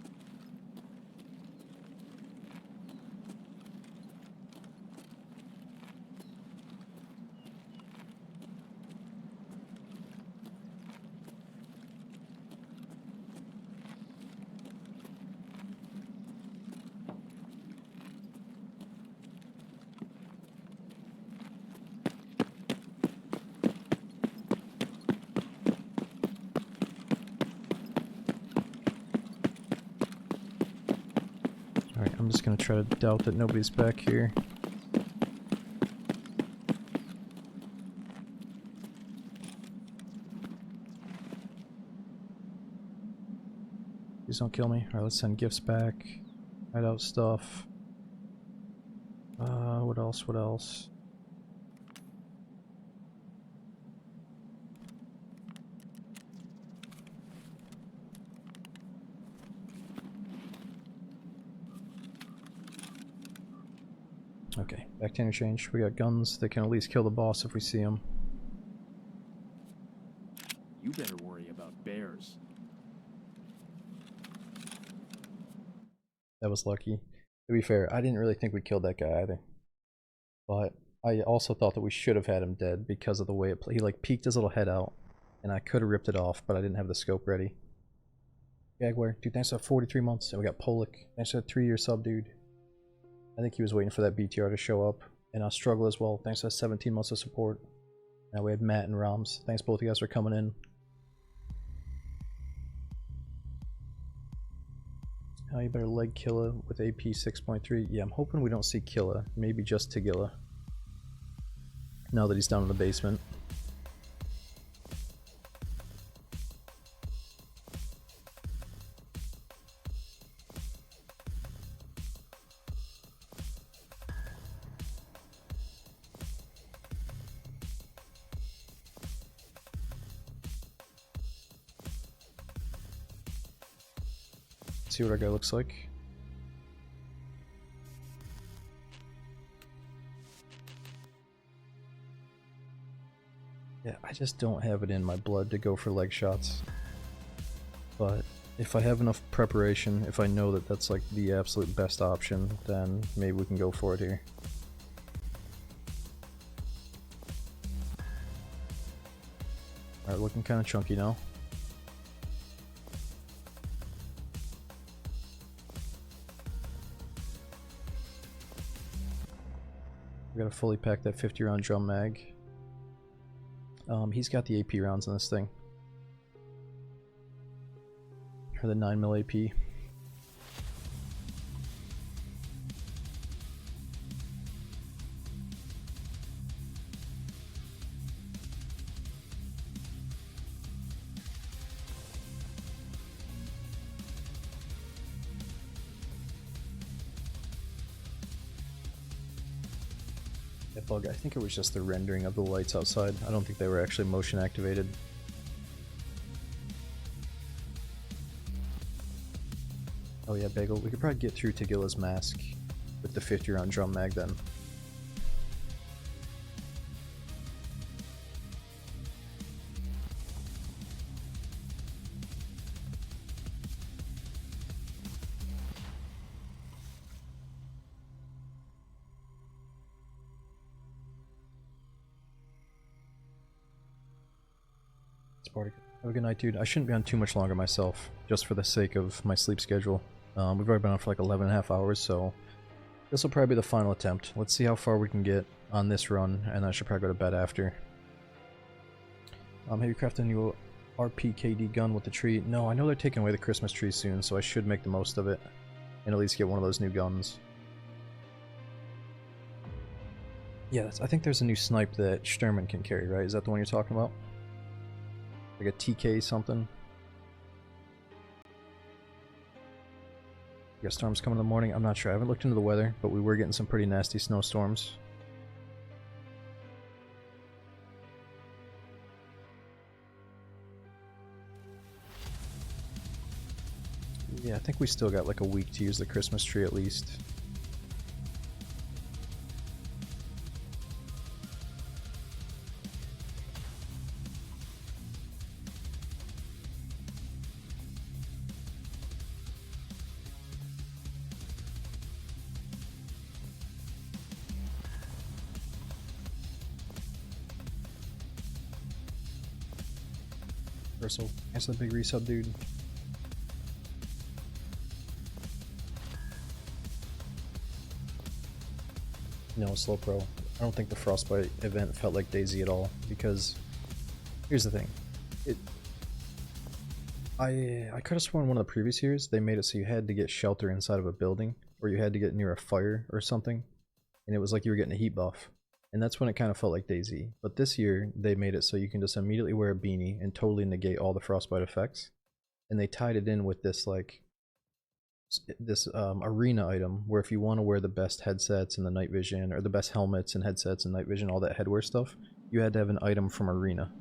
Alright, I'm just gonna try to doubt that nobody's back here. Please don't kill me. Alright, let's send gifts back. Hide out stuff. What else? What else? Okay, back to interchange. We got guns. They can at least kill the boss if we see him. You better worry about bears. That was lucky. To be fair, I didn't really think we killed that guy either. But I also thought that we should have had him dead because of the way it played. He like peeked his little head out, and I could have ripped it off, but I didn't have the scope ready. Jaguar, dude, thanks for 43 months. And we got Polak. Thanks for that 3-year sub, dude. I think he was waiting for that BTR to show up. And I'll struggle as well. Thanks for 17 months of support. Now we had Matt and Roms. Thanks both of you guys for coming in. Now you better leg Killa with AP 6.3. Yeah, I'm hoping we don't see Killa. Maybe just Tagilla. Now that he's down in the basement. See what our guy looks like. Yeah, I just don't have it in my blood to go for leg shots. But if I have enough preparation, if I know that that's like the absolute best option, then maybe we can go for it here. Alright, looking kind of chunky now. We gotta fully pack that 50 round drum mag. He's got the AP rounds in this thing. Or the 9mm AP. That bug, I think it was just the rendering of the lights outside. I don't think they were actually motion activated. Oh yeah, Bagel. We could probably get through Tegilla's mask with the 50 round drum mag then. Have a good night, dude. I shouldn't be on too much longer myself, just for the sake of my sleep schedule. We've already been on for like 11.5 hours, so this will probably be the final attempt. Let's see how far we can get on this run, and I should probably go to bed after. Have you crafted a new RPKD gun with the tree? No, I know they're taking away the Christmas tree soon, so I should make the most of it, and at least get one of those new guns. Yeah, I think there's a new snipe that Sturman can carry, right? Is that the one you're talking about? Like a TK something? Yeah, storms coming in the morning. I'm not sure. I haven't looked into the weather, but we were getting some pretty nasty snowstorms. Yeah, I think we still got like a week to use the Christmas tree at least. Versal, thanks for the big resub, dude. No, Slow Pro. I don't think the Frostbite event felt like DayZ at all, because here's the thing. I could have sworn one of the previous years they made it so you had to get shelter inside of a building, or you had to get near a fire or something, and it was like you were getting a heat buff. And that's when it kind of felt like DayZ. But this year, they made it so you can just immediately wear a beanie and totally negate all the frostbite effects. And they tied it in with this, like, this arena item, where if you want to wear the best headsets and the night vision, or the best helmets and headsets and night vision, all that headwear stuff, you had to have an item from arena.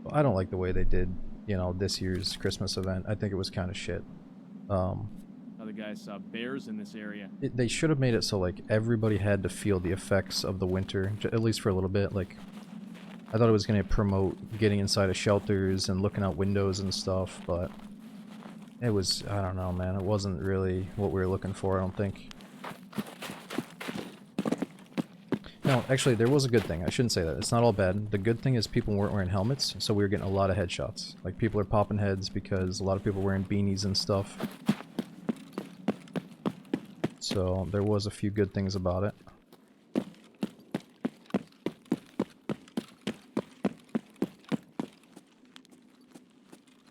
Well, I don't like the way they did, you know, this year's Christmas event. I think it was kind of shit. Other guys saw bears in this area. They should have made it so like everybody had to feel the effects of the winter, at least for a little bit. Like, I thought it was going to promote getting inside of shelters and looking out windows and stuff, but it was, I don't know, man. It wasn't really what we were looking for, I don't think. No, actually, there was a good thing. I shouldn't say that. It's not all bad. The good thing is people weren't wearing helmets, so we were getting a lot of headshots. Like, people are popping heads because a lot of people were wearing beanies and stuff. So there was a few good things about it.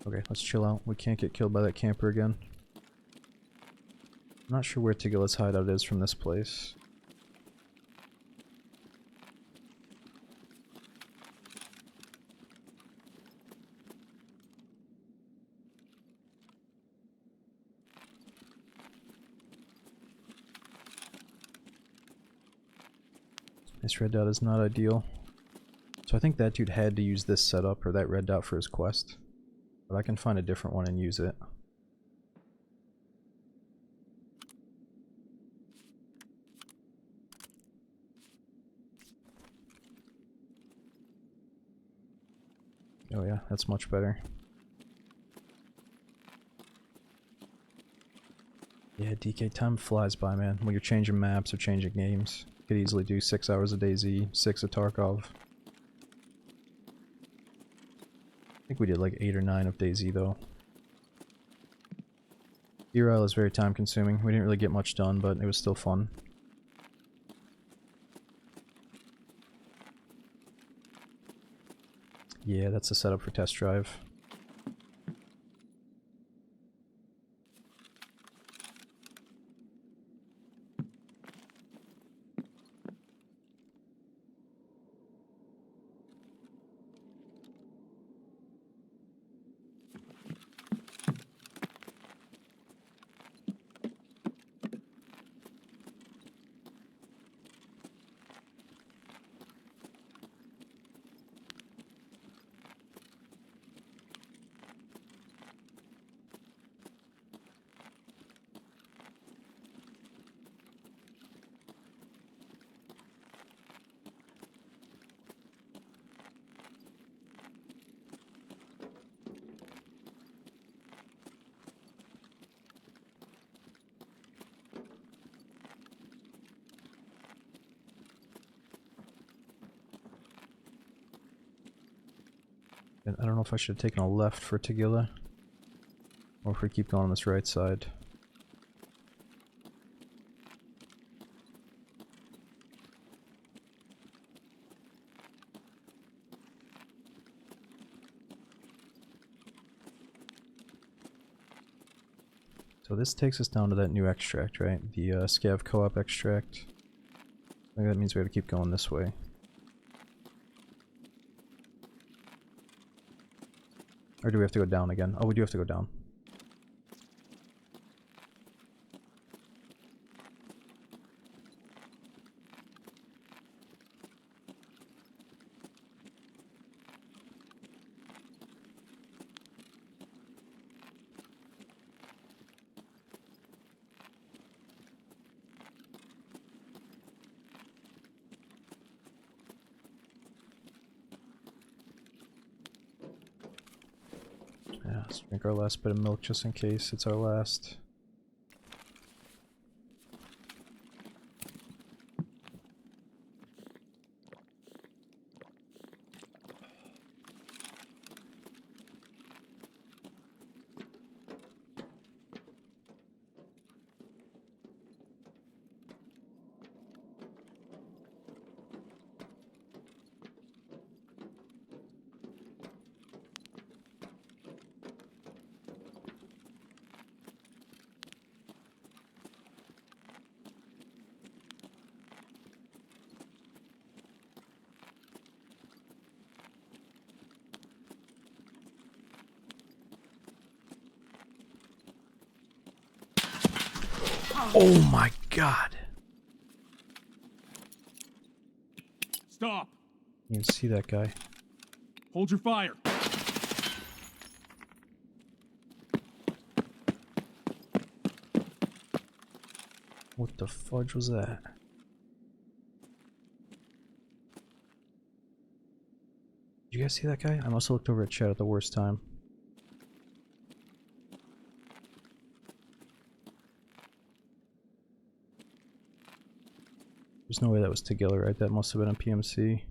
Okay, let's chill out. We can't get killed by that camper again. I'm not sure where Tegilla's hideout is from this place. This red dot is not ideal. So I think that dude had to use this setup or that red dot for his quest. But I can find a different one and use it. Oh yeah, that's much better. Yeah, DK, time flies by, man. When you're changing maps or changing games. You could easily do 6 hours of DayZ, 6 of Tarkov. I think we did like 8 or 9 of DayZ though. ERL is very time consuming. We didn't really get much done, but it was still fun. Yeah, that's the setup for test drive. And I don't know if I should have taken a left for Tagilla, or if we keep going on this right side. So this takes us down to that new extract, right? The Scav Co-op extract. I think that means we have to keep going this way. Or do we have to go down again? Oh, we do have to go down. Yeah, let's drink our last bit of milk just in case it's our last. Oh my god! Stop! You can see that guy. Hold your fire! What the fudge was that? Did you guys see that guy? I must have looked over at chat at the worst time. There's no way that was Tagilla, right? That must have been a PMC.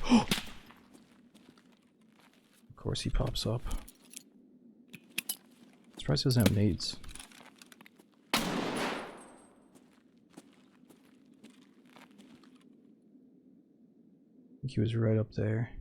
Of course he pops up. Surprised he doesn't have nades. I think he was right up there.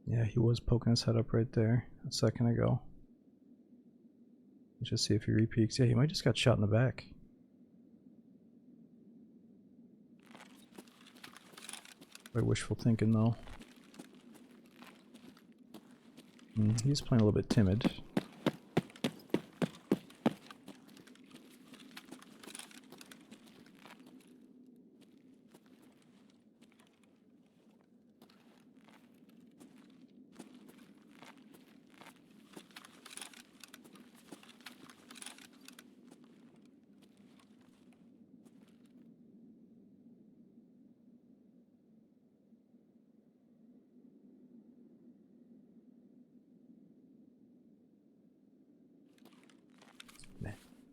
Yeah, he was poking his head up right there a second ago. Let's just see if he repeats. Yeah, he might just got shot in the back. Quite wishful thinking though. He's playing a little bit timid.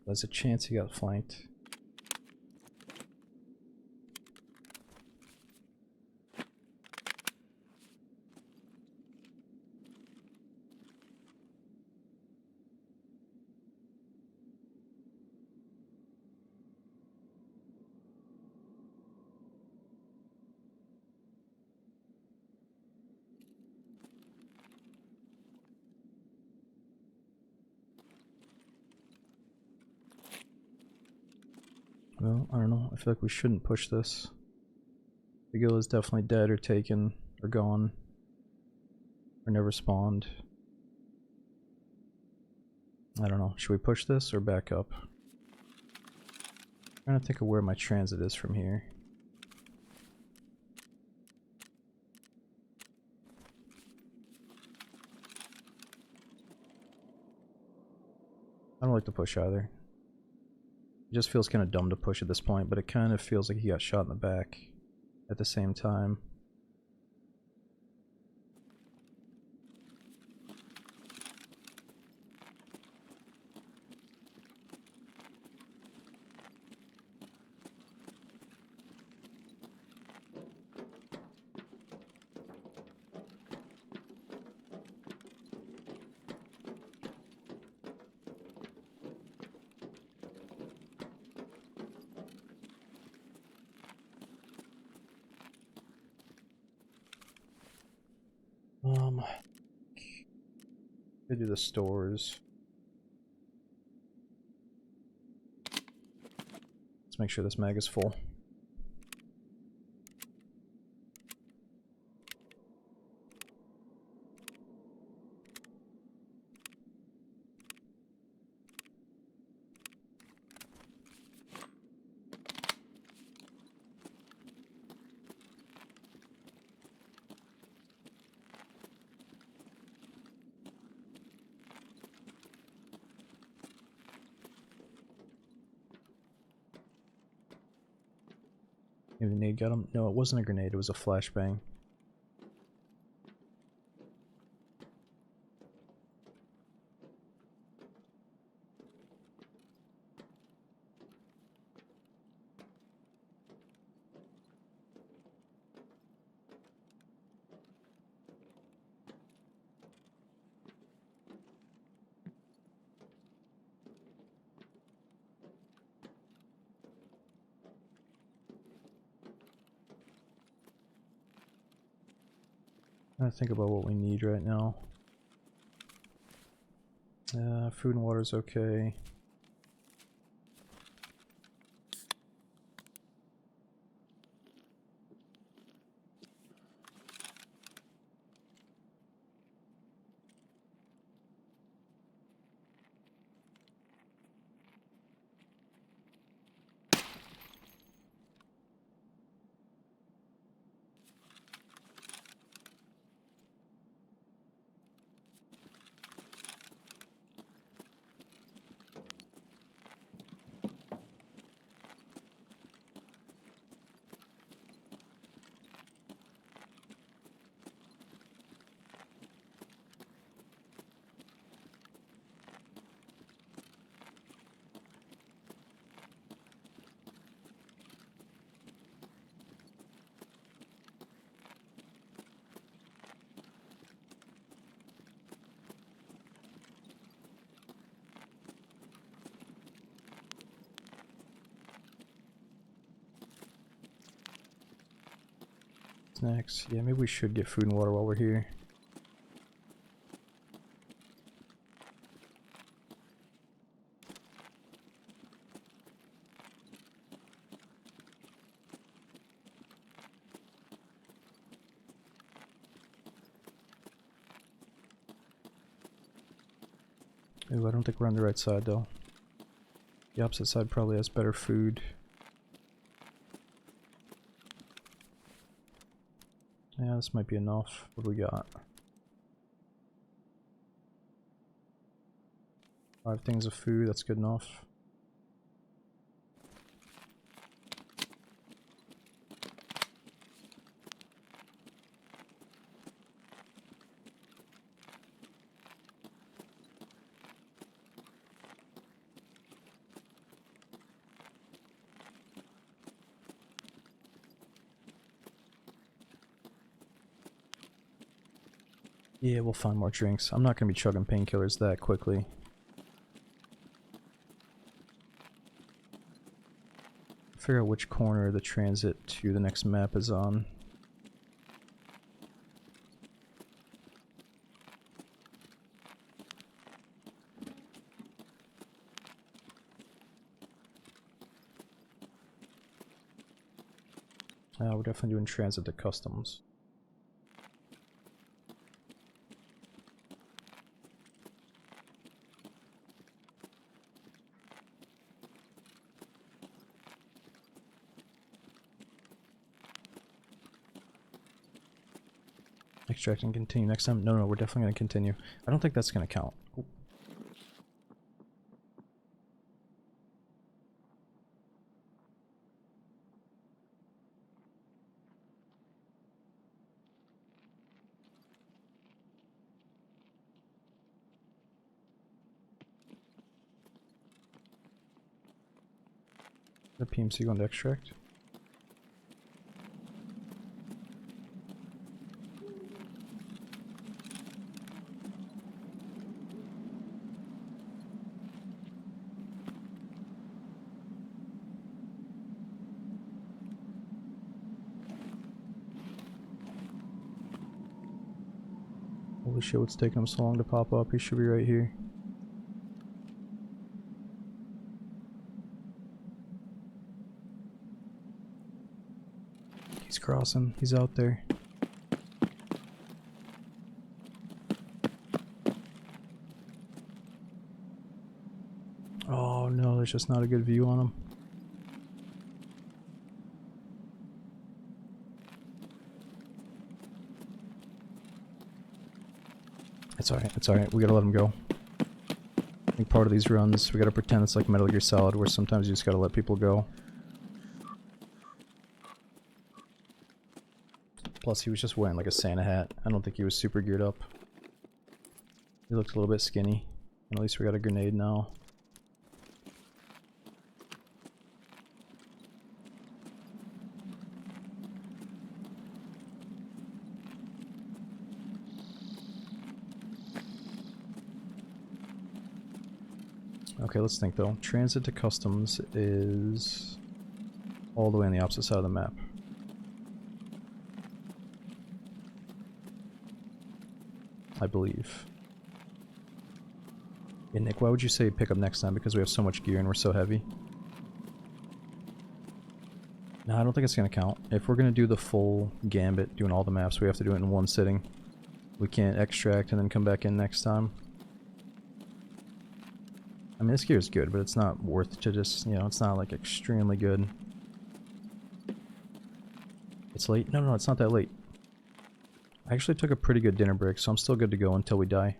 There's a chance he got flanked. Well, I don't know. I feel like we shouldn't push this. The gill is definitely dead or taken or gone or never spawned. I don't know. Should we push this or back up? I'm trying to think of where my transit is from here. I don't like to push either. It just feels kind of dumb to push at this point, but it kind of feels like he got shot in the back at the same time. They do the stores. Let's make sure this mag is full. Maybe the grenade got him? No, it wasn't a grenade, it was a flashbang. I think about what we need right now. Food and water's okay. Snacks. Yeah, maybe we should get food and water while we're here. Ooh, I don't think we're on the right side though. The opposite side probably has better food. Yeah, this might be enough. What do we got? 5 things of food, that's good enough. Yeah, we'll find more drinks. I'm not gonna be chugging painkillers that quickly. Figure out which corner the transit to the next map is on. We're definitely doing transit to customs. Extract and continue next time. No, we're definitely going to continue. I don't think that's going to count. Oh. The PMC going to extract. Holy shit, what's taking him so long to pop up? He should be right here. He's crossing. He's out there. Oh no, there's just not a good view on him. It's alright, it's alright. We gotta let him go. I think part of these runs, we gotta pretend it's like Metal Gear Solid, where sometimes you just gotta let people go. Plus, he was just wearing like a Santa hat. I don't think he was super geared up. He looked a little bit skinny. And at least we got a grenade now. Okay, let's think though. Transit to customs is all the way on the opposite side of the map. I believe. Yeah, Nick, why would you say pick up next time? Because we have so much gear and we're so heavy? No, I don't think it's going to count. If we're going to do the full gambit, doing all the maps, we have to do it in one sitting. We can't extract and then come back in next time. I mean, this gear is good, but it's not worth to just, you know, it's not like extremely good. It's late? No, it's not that late. I actually took a pretty good dinner break, so I'm still good to go until we die.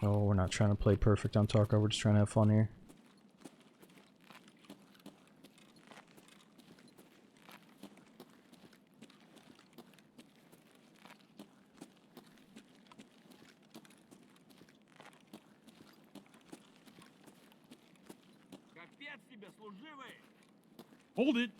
Oh, we're not trying to play perfect on Tarkov, we're just trying to have fun here. Hold it!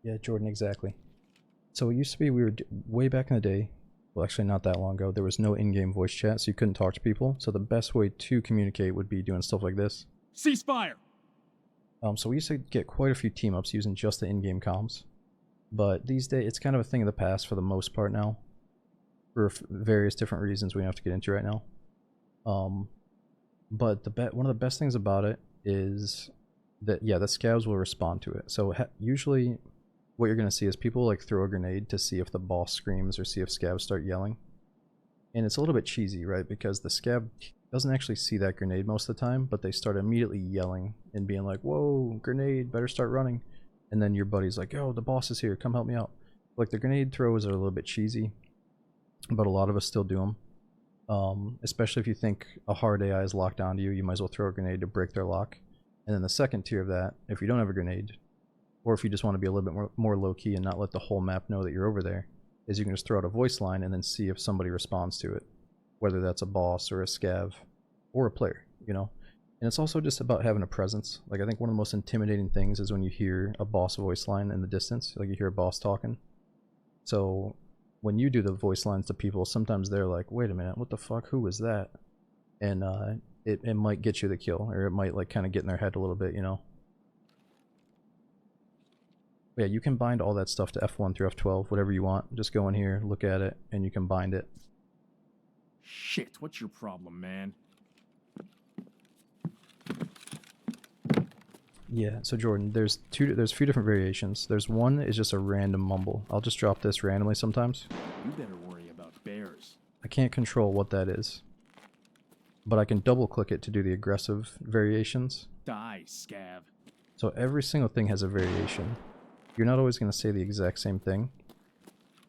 Yeah, Jordan, exactly. So it used to be we were way back in the day, well actually not that long ago, there was no in-game voice chat, so you couldn't talk to people. So the best way to communicate would be doing stuff like this. Ceasefire! So we used to get quite a few team-ups using just the in-game comms. But these days, it's kind of a thing of the past for the most part now. For various different reasons we don't have to get into right now. But one of the best things about it is that, yeah, the scavs will respond to it. So usually what you're going to see is people like throw a grenade to see if the boss screams or see if scavs start yelling. And it's a little bit cheesy, right? Because the scav doesn't actually see that grenade most of the time, but they start immediately yelling and being like, whoa, grenade, better start running. And then your buddy's like, yo, the boss is here, come help me out. Like, the grenade throws are a little bit cheesy, but a lot of us still do them. Especially if you think a hard AI is locked onto you, you might as well throw a grenade to break their lock. And then the second tier of that, if you don't have a grenade, or if you just want to be a little bit more low-key and not let the whole map know that you're over there, is you can just throw out a voice line and then see if somebody responds to it. Whether that's a boss or a scav. or a player, you know? And it's also just about having a presence. Like, I think one of the most intimidating things is when you hear a boss voice line in the distance, like you hear a boss talking. So when you do the voice lines to people, sometimes they're like, wait a minute, what the fuck, who is that? And it might get you the kill, or it might like kind of get in their head a little bit, you know? But yeah, you can bind all that stuff to F1 through F12, whatever you want. Just go in here, look at it, and you can bind it. Shit, what's your problem, man? Yeah, so Jordan, there's a few different variations. There's one that is just a random mumble. I'll just drop this randomly sometimes. You better worry about bears. I can't control what that is, but I can double click it to do the aggressive variations. Die, scav. So every single thing has a variation. You're not always going to say the exact same thing,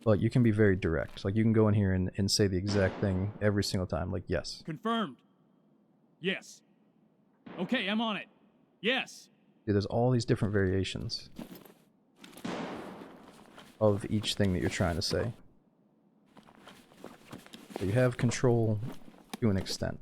but you can be very direct. Like, you can go in here and say the exact thing every single time, like, yes. Confirmed. Yes. Okay, I'm on it. Yes. See, there's all these different variations of each thing that you're trying to say. So you have control to an extent.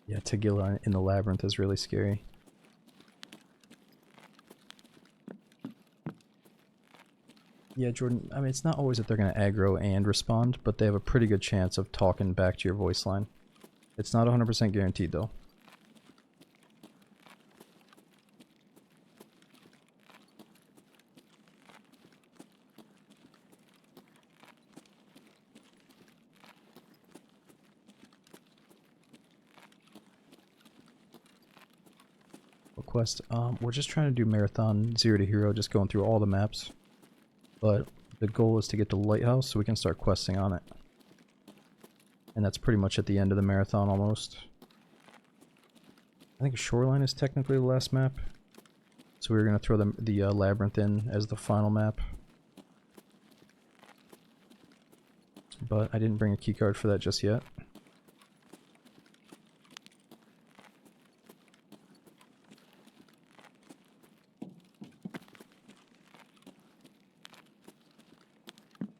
Yeah, Tagilla in the labyrinth is really scary. Yeah, Jordan, I mean, it's not always that they're going to aggro and respond, but they have a pretty good chance of talking back to your voice line. It's not 100% guaranteed, though. Quest. We're just trying to do marathon 0 to hero, just going through all the maps. But the goal is to get to Lighthouse so we can start questing on it. And that's pretty much at the end of the marathon almost. I think Shoreline is technically the last map. So we're going to throw the Labyrinth in as the final map. But I didn't bring a keycard for that just yet.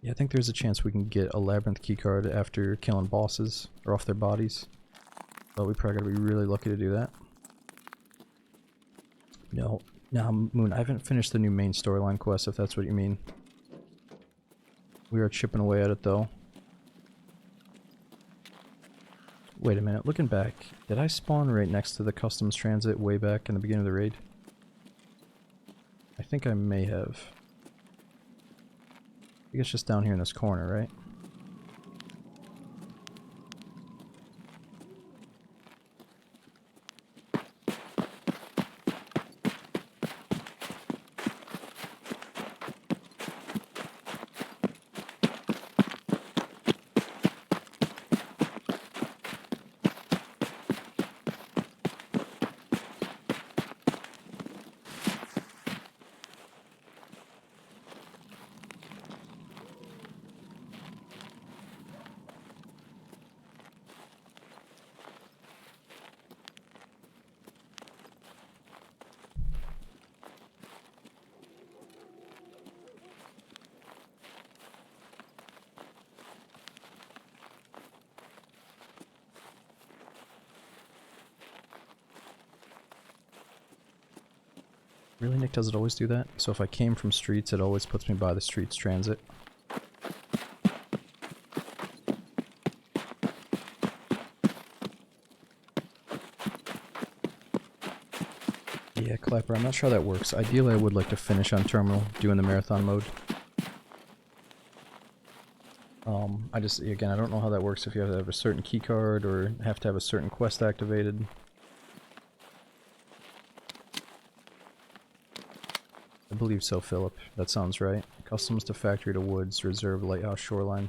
Yeah, I think there's a chance we can get a Labyrinth keycard after killing bosses, or off their bodies. But we probably gotta be really lucky to do that. No. Now, Moon, I haven't finished the new main storyline quest, if that's what you mean. We are chipping away at it, though. Wait a minute, looking back, did I spawn right next to the customs transit way back in the beginning of the raid? I think I may have. I think it's just down here in this corner, right? Really, Nick, does it always do that? So if I came from streets, it always puts me by the streets transit. Yeah, Clapper, I'm not sure how that works. Ideally, I would like to finish on Terminal, doing the marathon mode. Again, I don't know how that works, if you have to have a certain keycard or have to have a certain quest activated. I believe so, Philip. That sounds right. Customs to factory to woods, reserve lighthouse shoreline.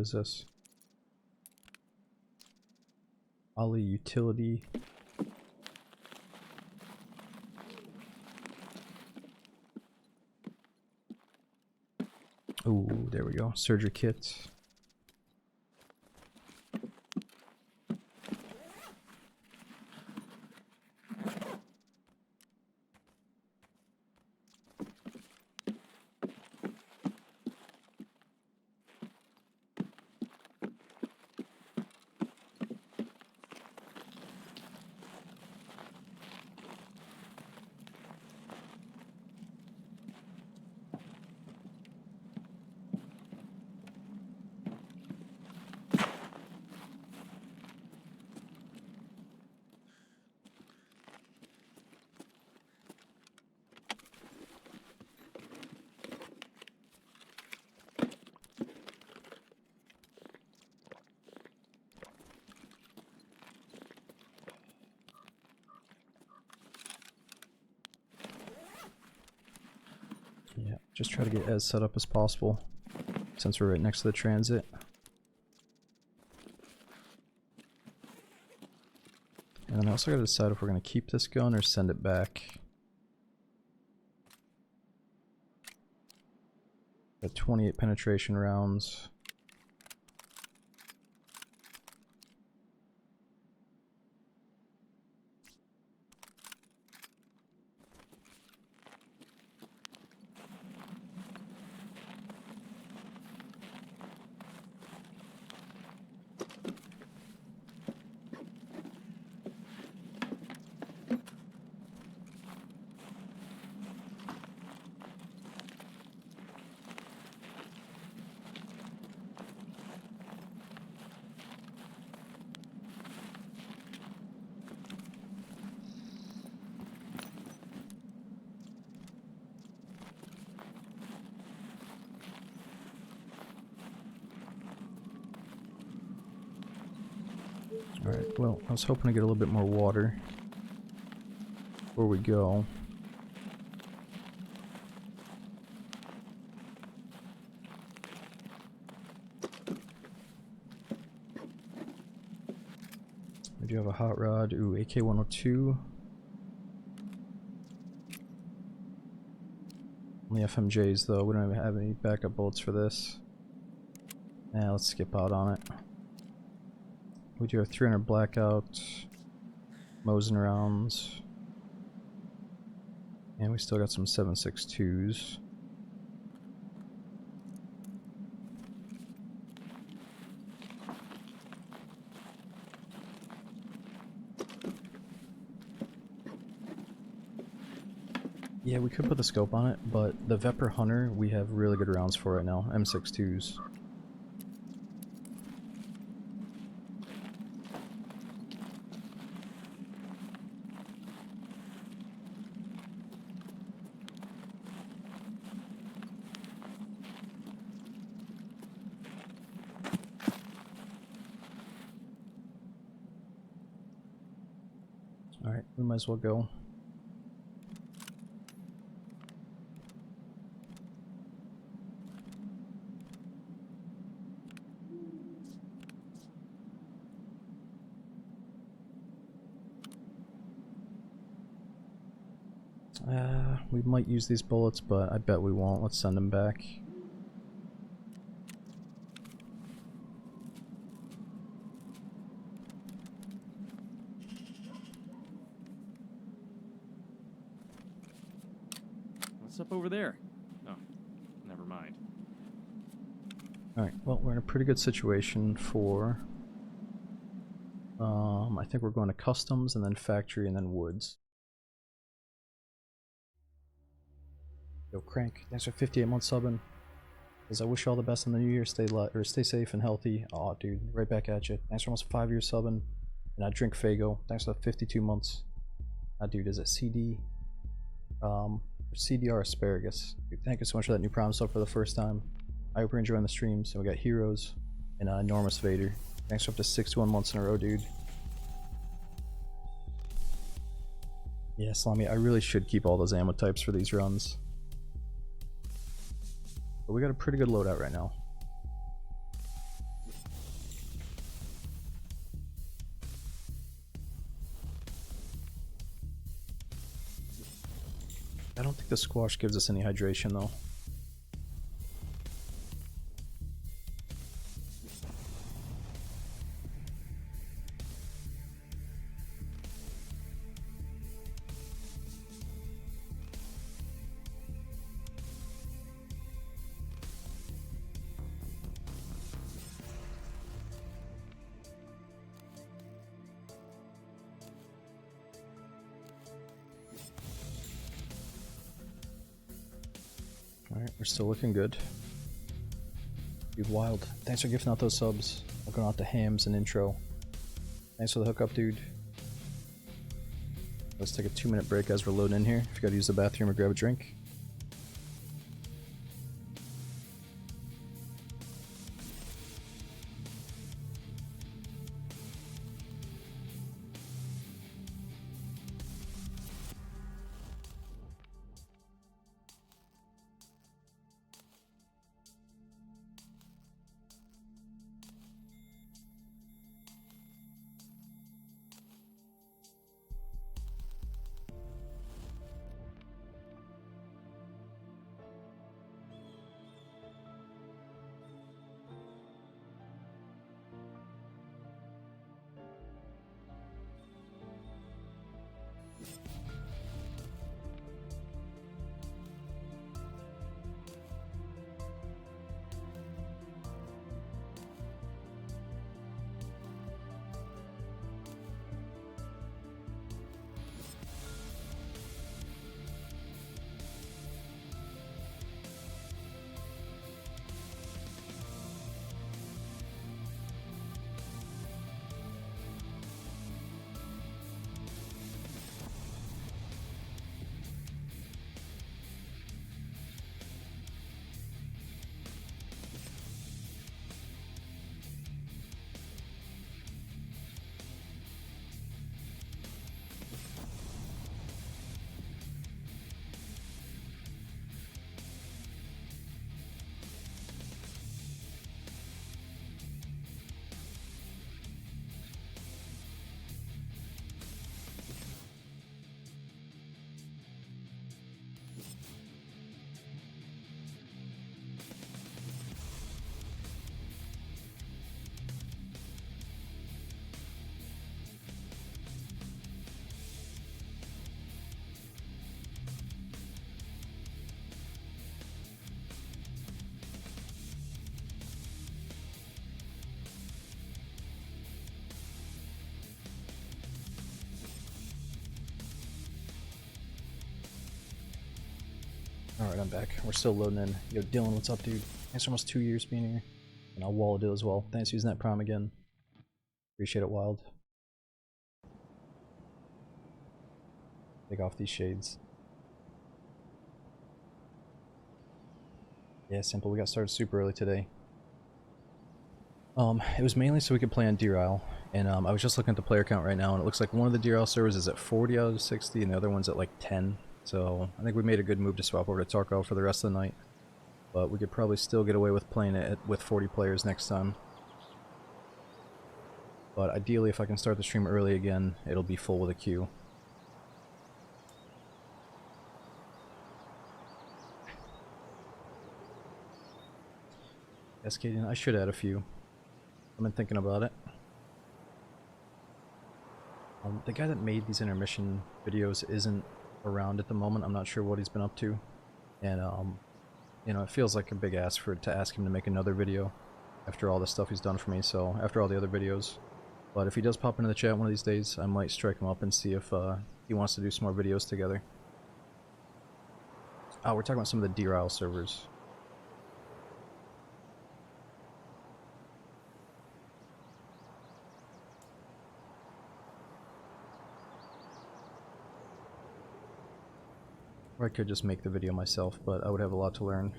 is this? Ali utility. Oh, there we go. Surgery kit. Yeah, just try to get as set up as possible since we're right next to the transit. And then I also gotta decide if we're gonna keep this gun or send it back. Got 28 penetration rounds. Alright, well, I was hoping to get a little bit more water before we go. We do have a hot rod. Ooh, AK-102. Only FMJs though, we don't even have any backup bullets for this. Yeah, let's skip out on it. We do have 300 blackout, Mosin rounds, and we still got some 7.62s. Yeah, we could put the scope on it, but the Vepr Hunter we have really good rounds for right now, M62s. Alright, we might as well go. We might use these bullets, but I bet we won't. Let's send them back. What's up over there? Oh, never mind. Alright, well, we're in a pretty good situation for... I think we're going to customs, and then factory, and then woods. Yo, Crank, thanks for 58 months subbing. As I wish you all the best in the new year. Stay safe and healthy. Aw, dude, right back at you. Thanks for almost 5 years subbing. And I drink Fago. Thanks for the 52 months. Dude, is it CD? CDR Asparagus. Dude, thank you so much for that new Prime sub for the first time. I hope you're enjoying the streams. And we got Heroes and Enormous Vader. Thanks for up to 61 months in a row, dude. Yeah, Slimy, I really should keep all those ammo types for these runs. But we got a pretty good loadout right now. don't think the squash gives us any hydration though. Alright, we're still looking good. Dude, wild. Thanks for gifting out those subs. Looking out the hams and intro. Thanks for the hookup, dude. Let's take a 2-minute break as we're loading in here. If you gotta use the bathroom or grab a drink. Alright, I'm back. We're still loading in. Yo, Dylan, what's up, dude? Thanks for almost 2 years being here. And I'll wall it as well. Thanks for using that prime again. Appreciate it, Wild. Take off these shades. Yeah, simple. We got started super early today. It was mainly so we could play on Deer Isle. And I was just looking at the player count right now, and it looks like one of the Deer Isle servers is at 40 out of 60, and the other one's at like 10. So I think we made a good move to swap over to Tarkov for the rest of the night. But we could probably still get away with playing it with 40 players next time. But ideally, if I can start the stream early again, it'll be full with a queue. Cascading, I should add a few. I've been thinking about it. The guy that made these intermission videos isn't around at the moment. I'm not sure what he's been up to. And, you know, it feels like a big ask to ask him to make another video after all the stuff he's done for me, so after all the other videos. But if he does pop into the chat one of these days, I might strike him up and see if he wants to do some more videos together. Oh, we're talking about some of the Deer Isle servers. Or I could just make the video myself, but I would have a lot to learn.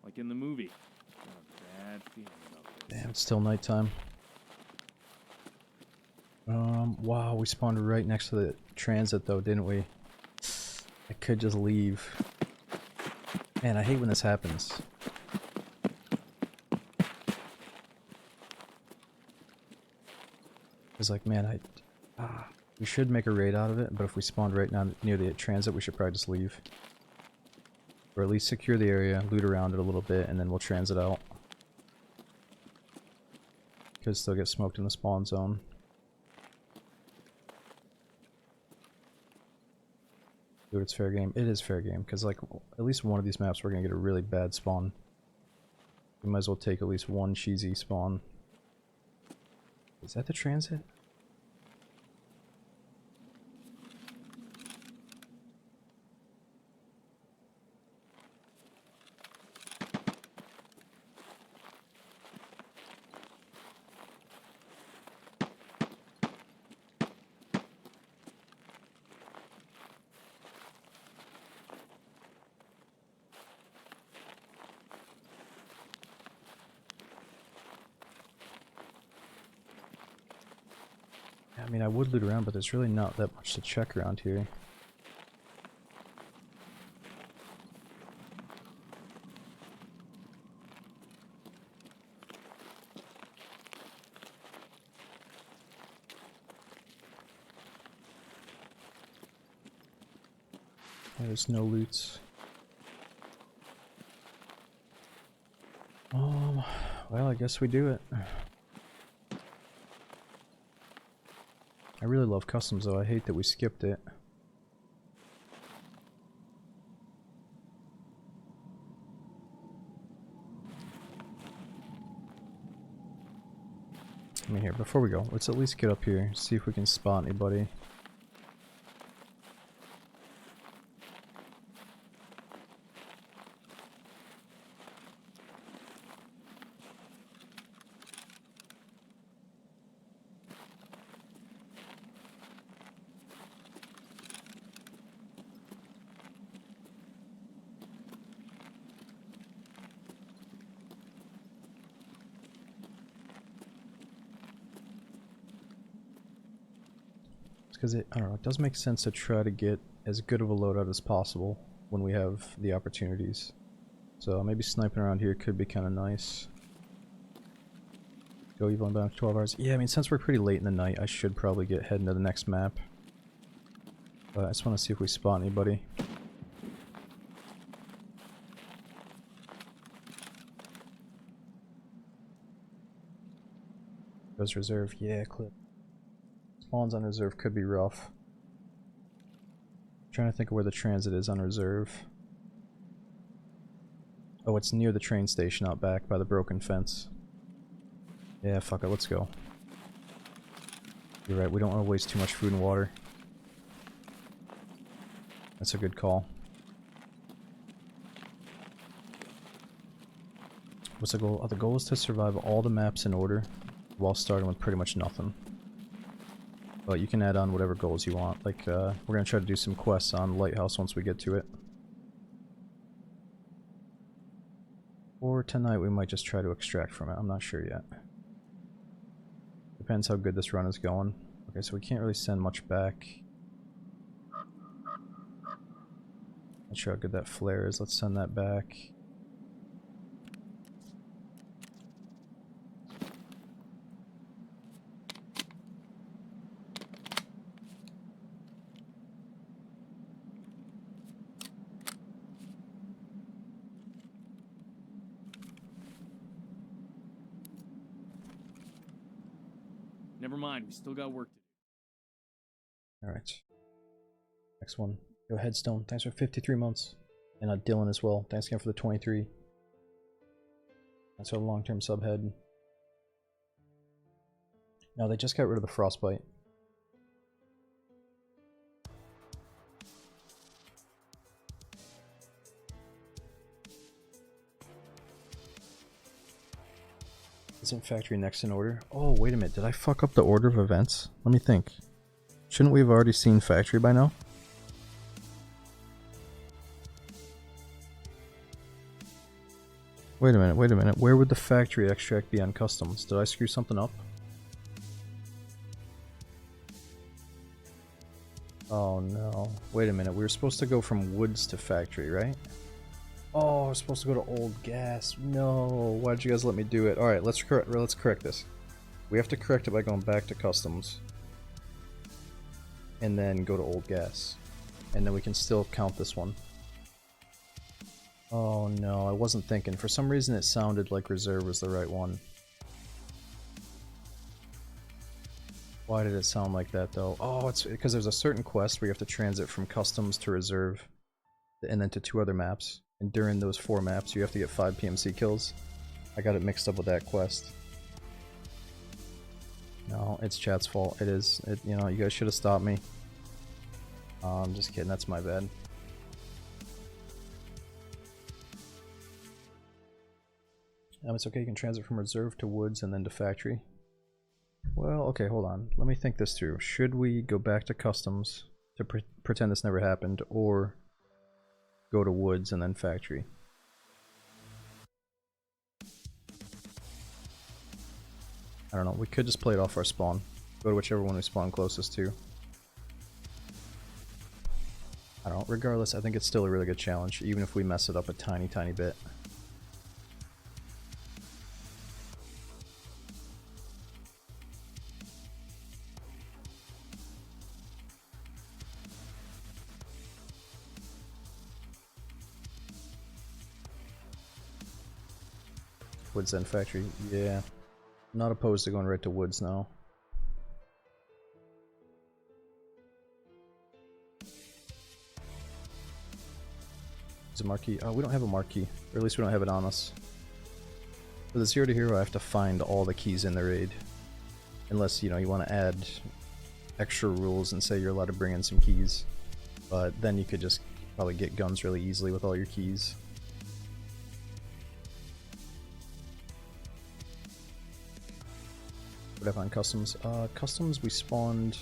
Like in the movie. Got a bad feeling about this. Damn, it's still nighttime. Wow, we spawned right next to the transit though, didn't we? I could just leave. Man, I hate when this happens. It's like, man, we should make a raid out of it, but if we spawned right now near the transit, we should probably just leave. Or at least secure the area, loot around it a little bit, and then we'll transit out. Could still get smoked in the spawn zone. Dude, it's fair game. It is fair game, because like, at least one of these maps we're gonna get a really bad spawn. We might as well take at least one cheesy spawn. Is that the transit? I mean, I would loot around, but there's really not that much to check around here. There's no loots. Well, I guess we do it. I really love customs though, I hate that we skipped it. I mean, here, before we go, let's at least get up here, see if we can spot anybody. Because I don't know, it does make sense to try to get as good of a loadout as possible when we have the opportunities. So maybe sniping around here could be kind of nice. Go evil and back 12 hours. Yeah, I mean, since we're pretty late in the night, I should probably get heading to the next map. But I just want to see if we spot anybody. Goes reserve. Yeah, clip. Spawns on reserve could be rough. Trying to think of where the transit is on reserve. Oh, it's near the train station out back by the broken fence. Yeah, fuck it, let's go. You're right, we don't want to waste too much food and water. That's a good call. What's the goal? Oh, the goal is to survive all the maps in order while starting with pretty much nothing. But you can add on whatever goals you want. Like, we're gonna try to do some quests on Lighthouse once we get to it. Or tonight we might just try to extract from it. I'm not sure yet. Depends how good this run is going. Okay, so we can't really send much back. Not sure how good that flare is. Let's send that back. Never mind, we still got work to do. Alright. Next one. Go Headstone. Thanks for 53 months. And Dylan as well. Thanks again for the 23. That's our long-term subhead. No, they just got rid of the frostbite. Isn't factory next in order? Oh, wait a minute. Did I fuck up the order of events? Let me think. Shouldn't we have already seen factory by now? Wait a minute, wait a minute. Where would the factory extract be on customs? Did I screw something up? Oh no. Wait a minute, we were supposed to go from woods to factory, right? Oh, we're supposed to go to old gas. No, why'd you guys let me do it? Alright, let's correct this. We have to correct it by going back to customs. And then go to old gas. And then we can still count this one. Oh no, I wasn't thinking. For some reason it sounded like reserve was the right one. Why did it sound like that though? Oh, it's because there's a certain quest where you have to transit from customs to reserve and then to 2 other maps. And during those 4 maps you have to get 5 PMC kills. I got it mixed up with that quest. No, it's chat's fault. It is. You know, you guys should have stopped me. I'm just kidding, that's my bad. It's okay, you can transit from reserve to woods and then to factory. Well, okay, hold on. Let me think this through. Should we go back to customs to pretend this never happened, or go to woods and then factory? I don't know, we could just play it off our spawn. Go to whichever one we spawn closest to. I don't know, regardless, I think it's still a really good challenge, even if we mess it up a tiny, tiny bit. Woods and factory, yeah. I'm not opposed to going right to woods now. Is a marquee? Oh, we don't have a marquee. Or at least we don't have it on us. For the 0 to hero, I have to find all the keys in the raid. Unless, you know, you want to add extra rules and say you're allowed to bring in some keys. But then you could just probably get guns really easily with all your keys. What I find customs? Customs we spawned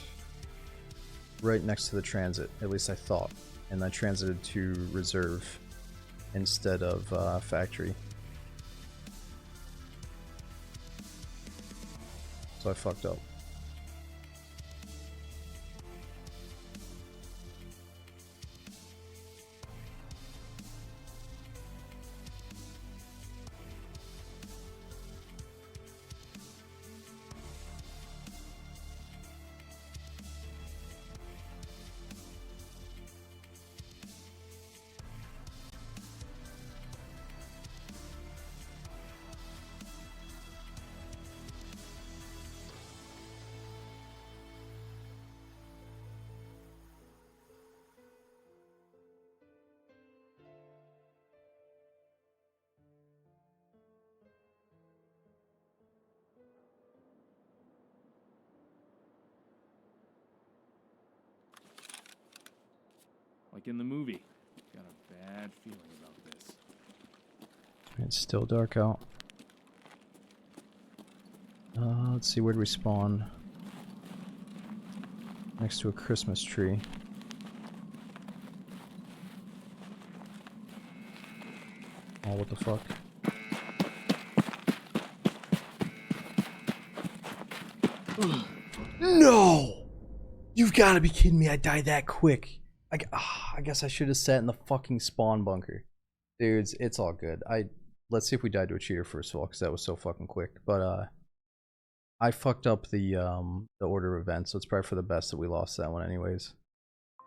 right next to the transit, at least I thought. And I transited to reserve instead of factory. So I fucked up. Like in the movie. Got a bad feeling about this. It's still dark out. Let's see, where'd we spawn? Next to a Christmas tree. Oh, what the fuck? No! You've got to be kidding me, I died that quick. I guess I should have sat in the fucking spawn bunker. Dudes, it's all good. Let's see if we died to a cheater first of all, because that was so fucking quick. But I fucked up the order of events, so it's probably for the best that we lost that one anyways.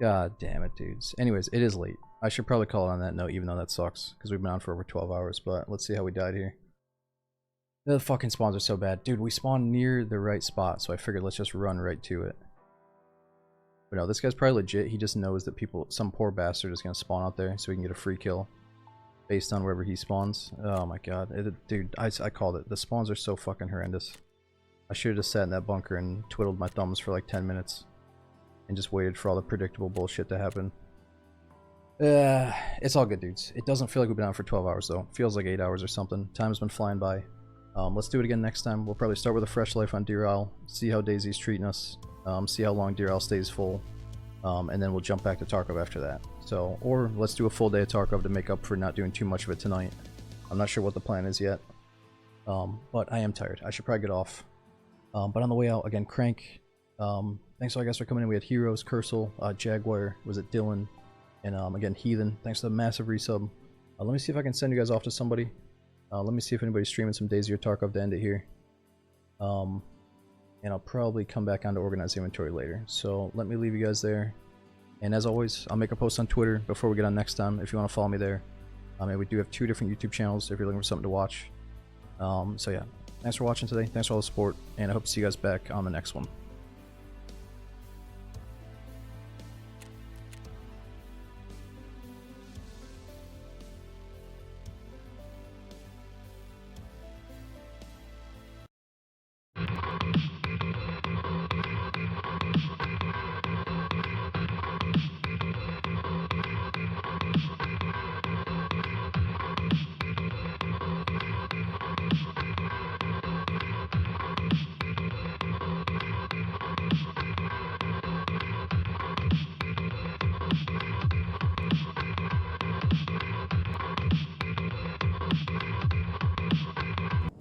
God damn it, dudes. Anyways, it is late. I should probably call it on that note, even though that sucks, because we've been on for over 12 hours, but let's see how we died here. The fucking spawns are so bad. Dude, we spawned near the right spot, so I figured let's just run right to it. But no, this guy's probably legit. He just knows that some poor bastard is going to spawn out there so he can get a free kill based on wherever he spawns. Oh my god. Dude, I called it. The spawns are so fucking horrendous. I should have just sat in that bunker and twiddled my thumbs for like 10 minutes. And just waited for all the predictable bullshit to happen. It's all good, dudes. It doesn't feel like we've been out for 12 hours though. It feels like 8 hours or something. Time's been flying by. Let's do it again next time. We'll probably start with a fresh life on Deer Isle. See how Daisy's treating us. See how long Deer Isle stays full. And then we'll jump back to Tarkov after that. So, or let's do a full day of Tarkov to make up for not doing too much of it tonight. I'm not sure what the plan is yet. But I am tired. I should probably get off. But on the way out, again, Crank. Thanks all you guys for coming in. We had Heroes, Cursal, Jaguar, was it Dylan, and again, Heathen. Thanks for the massive resub. Let me see if I can send you guys off to somebody. Let me see if anybody's streaming some DayZ or Tarkov to end it here. And I'll probably come back on to organize the inventory later. So let me leave you guys there. And as always, I'll make a post on Twitter before we get on next time if you want to follow me there. And we do have 2 different YouTube channels if you're looking for something to watch. So yeah, thanks for watching today. Thanks for all the support, and I hope to see you guys back on the next one.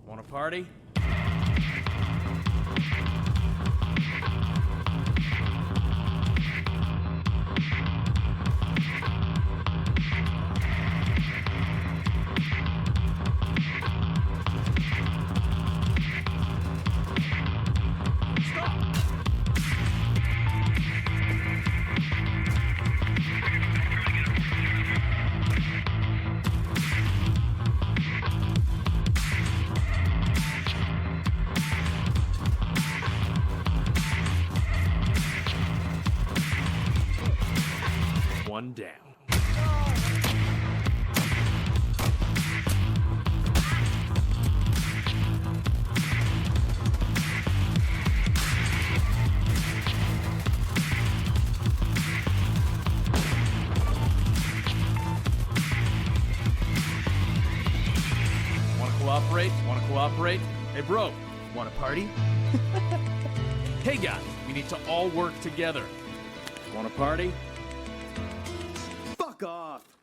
Want a party? One down. Wanna cooperate? Wanna cooperate? Hey bro, wanna party? Hey guys, we need to all work together. Wanna party? Fuck off!